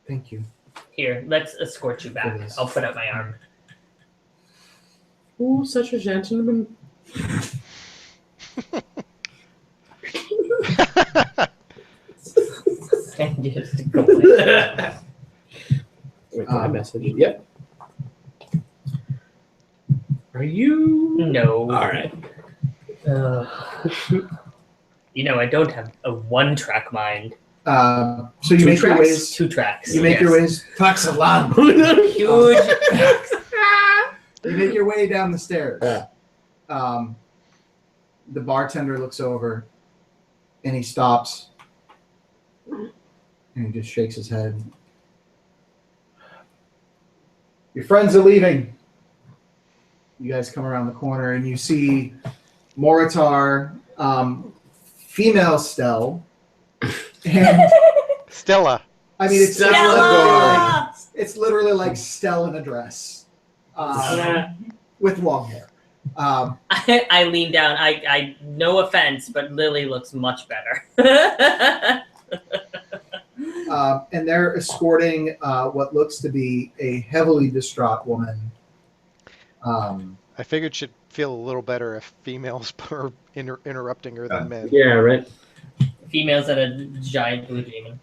thank you. Here, let's escort you back. I'll put up my arm. Oh, such a gentleman. And just go away. Wait, my message. Yep. Are you? No. All right. I don't have a one-track mind. So you Two make your tracks? ways. 2 tracks. You make your ways. Talks a lot. Huge. You make your way down the stairs. Yeah. The bartender looks over, and he stops, and he just shakes his head. Your friends are leaving. You guys come around the corner, and you see Moritar, female Stell, and Stella. I mean, it's Stella! literally like Stell in a dress, with long hair. I lean down. I no offense, but Lily looks much better. And they're escorting what looks to be a heavily distraught woman. I figured she'd feel a little better if females were interrupting her than men. Yeah, right. Females and a giant blue demon.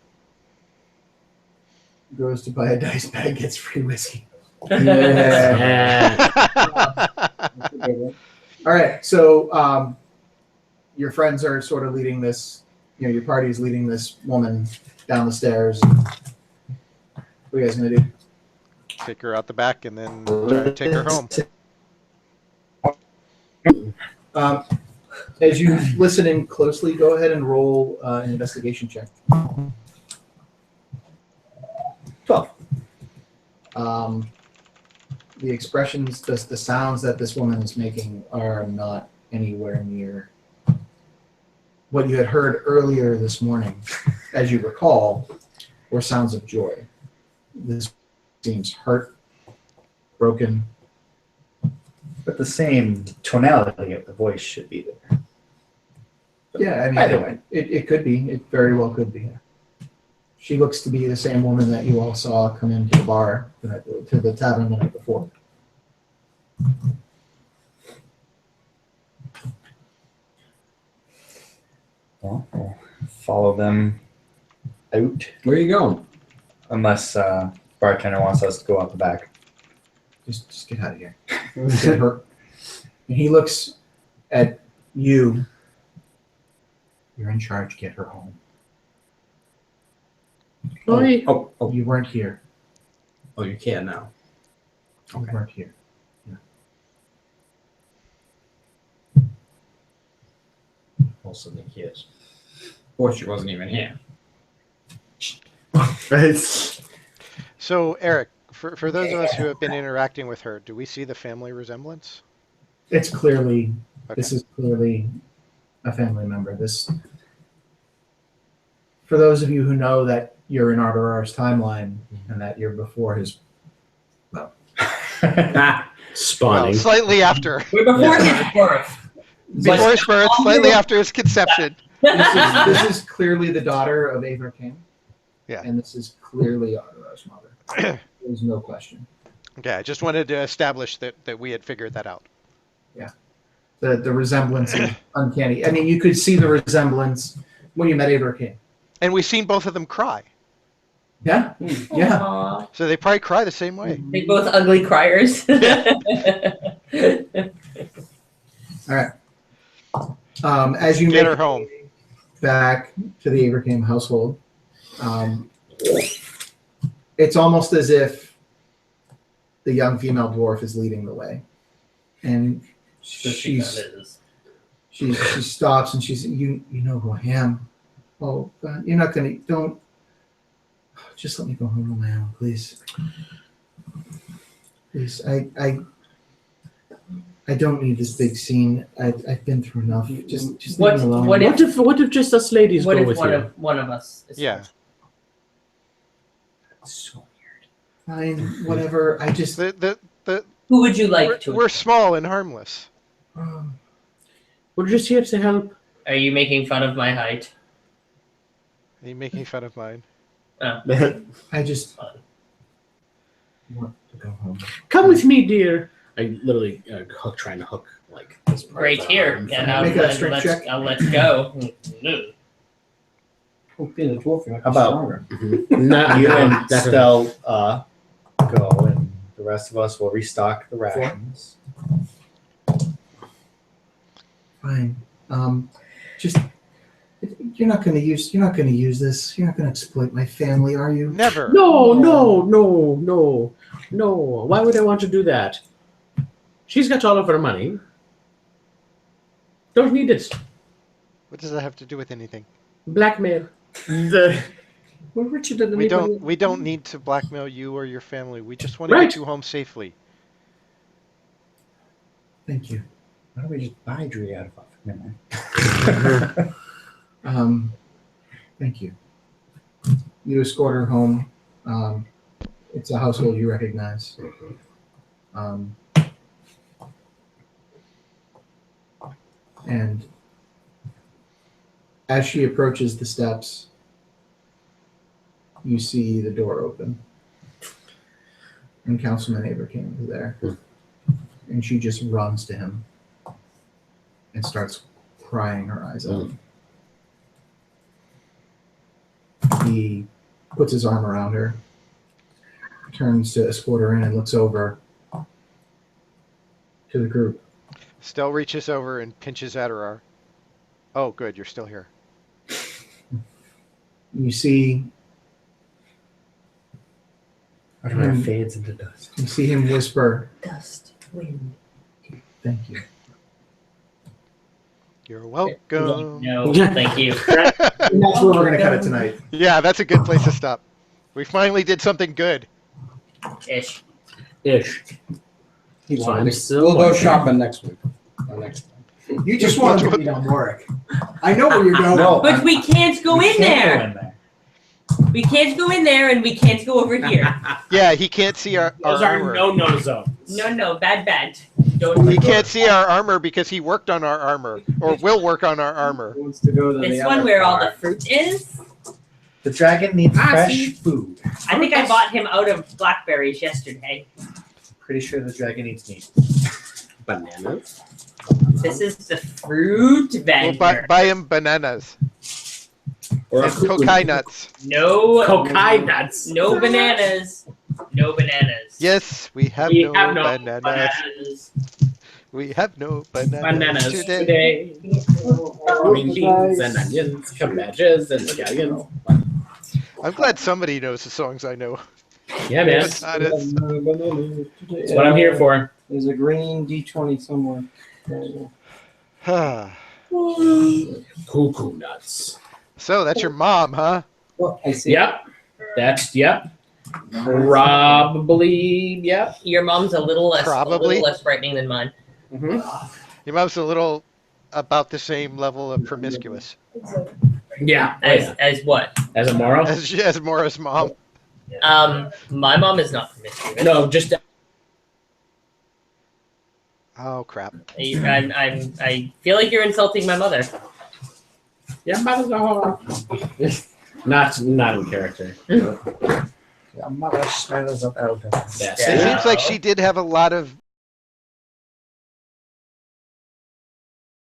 Goes to buy a dice bag, gets free whiskey. Yeah. All right, so your friends are sort of leading this. Your party is leading this woman down the stairs. What are you guys gonna do? Take her out the back and then try to take her home. As you listen in closely, go ahead and roll an investigation check. 12. The expressions, the sounds that this woman is making are not anywhere near what you had heard earlier this morning. As you recall, were sounds of joy. This seems hurt, broken. but the same tonality of the voice should be there. Yeah, I mean, Either way. it could be. It very well could be. She looks to be the same woman that you all saw come into the bar, to the tavern the night before. Well, we'll follow them out Where are you going? unless bartender wants us to go out the back. Just get out of here. Get her. And he looks at you. You're in charge. Get her home. Oh, You weren't here. you can now. You weren't here. Also think he is. Or she wasn't even here. So, Eric, for those of us who have been interacting with her, do we see the family resemblance? It's clearly. Okay. This is clearly a family member. This. For those of you who know that you're in Arterar's timeline and that you're before his. Spawning. Well, slightly after. We're before his birth. Before his birth, slightly after his conception. This is clearly the daughter of Aver King. Yeah. And this is clearly Arterar's mother. There's no question. Okay, I just wanted to establish that we had figured that out. The resemblance is uncanny. I mean, you could see the resemblance when you met Aver King. And we've seen both of them cry. Yeah, yeah. Aw. So they probably cry the same way. They both ugly criers. All right. As you Get make her home. back to the Aver King household, it's almost as if the young female dwarf is leading the way, and she stops and she says, "You know who I am. Oh God, you're not gonna just let me go home on my own, please. Please, I don't need this big scene. I've been through enough. Just leave me alone." What if- What if just us ladies What go if with you? one of us is Yeah. So weird. Fine, whatever. I just. Who would you like to? We're small and harmless. We're just here to help. Are you making fun of my height? Are you making fun of mine? I just want to go home. Come with me, dear. I literally trying to hook like this part Right of the here. arm. And Make a strength check. let's go. Being a dwarf, you're How about- stronger. No, You and that's Stell go, and the rest of us will restock the rations. Fine. Just you're not going to use this. You're not going to exploit my family, are you? Never. No. Why would I want to do that? She's got all of her money. Don't need it. What does that have to do with anything? Blackmail. We're richer than We anybody. don't need to blackmail you or your family. We just want to Right. get you home safely. Thank you. Why don't we just buy Dree out of it? Never mind. Thank you. You escort her home. It's a household you recognize. And as she approaches the steps, you see the door open. And Councilman Aberking is there. And she just runs to him and starts crying her eyes out. He puts his arm around her, turns to escort her in, and looks over to the group. Stell reaches over and pinches at her arm. Oh, good, you're still here. You see Everyone fades into dust. you see him whisper, Dust, wind. "Thank you." You're welcome. No, thank you. And that's where we're gonna cut it tonight. Yeah, that's a good place to stop. We finally did something good. Ish. He's Fine. We'll go shopping next week. Or next time. You just wanted to beat on Warwick. I know where you're going. No, But we can't go we in can't there. go in there. We can't go in there, and we can't go over here. Yeah, he can't see our Those are armor. no zones. No, bad. Don't. He can't see our armor because he worked on our armor, or will work on our armor. Who wants to go to This the one other where all bar? the fruit is. The dragon needs Ah, fresh see? food. I think I bought him out of blackberries yesterday. Pretty sure the dragon eats meat. Bananas. This is the fruit We'll vendor. buy him bananas Or and cocaine nuts. No. Cocaine nuts. No bananas. No bananas. Yes, we have We no have no bananas. Bananas. We have no bananas, Bananas today. today. Green beans and onions, cabbages and scallions. I'm glad somebody knows the songs I know. Yeah, man. That's not it. That's what I'm here for. There's a green D20 somewhere. Cuckoo nuts. So that's your mom, huh? Well, I see. Yep. Yep. Probably, yep. Your mom's a little less Probably. frightening than mine. Your mom's a little about the same level of promiscuous Yeah. As what? As a moral? as Morris' mom. My mom is not promiscuous. No, just Oh crap! I feel like you're insulting my mother. yeah, mother's a whore. Not in character. Your mother smells of elder. Yes. It seems like she did have a lot of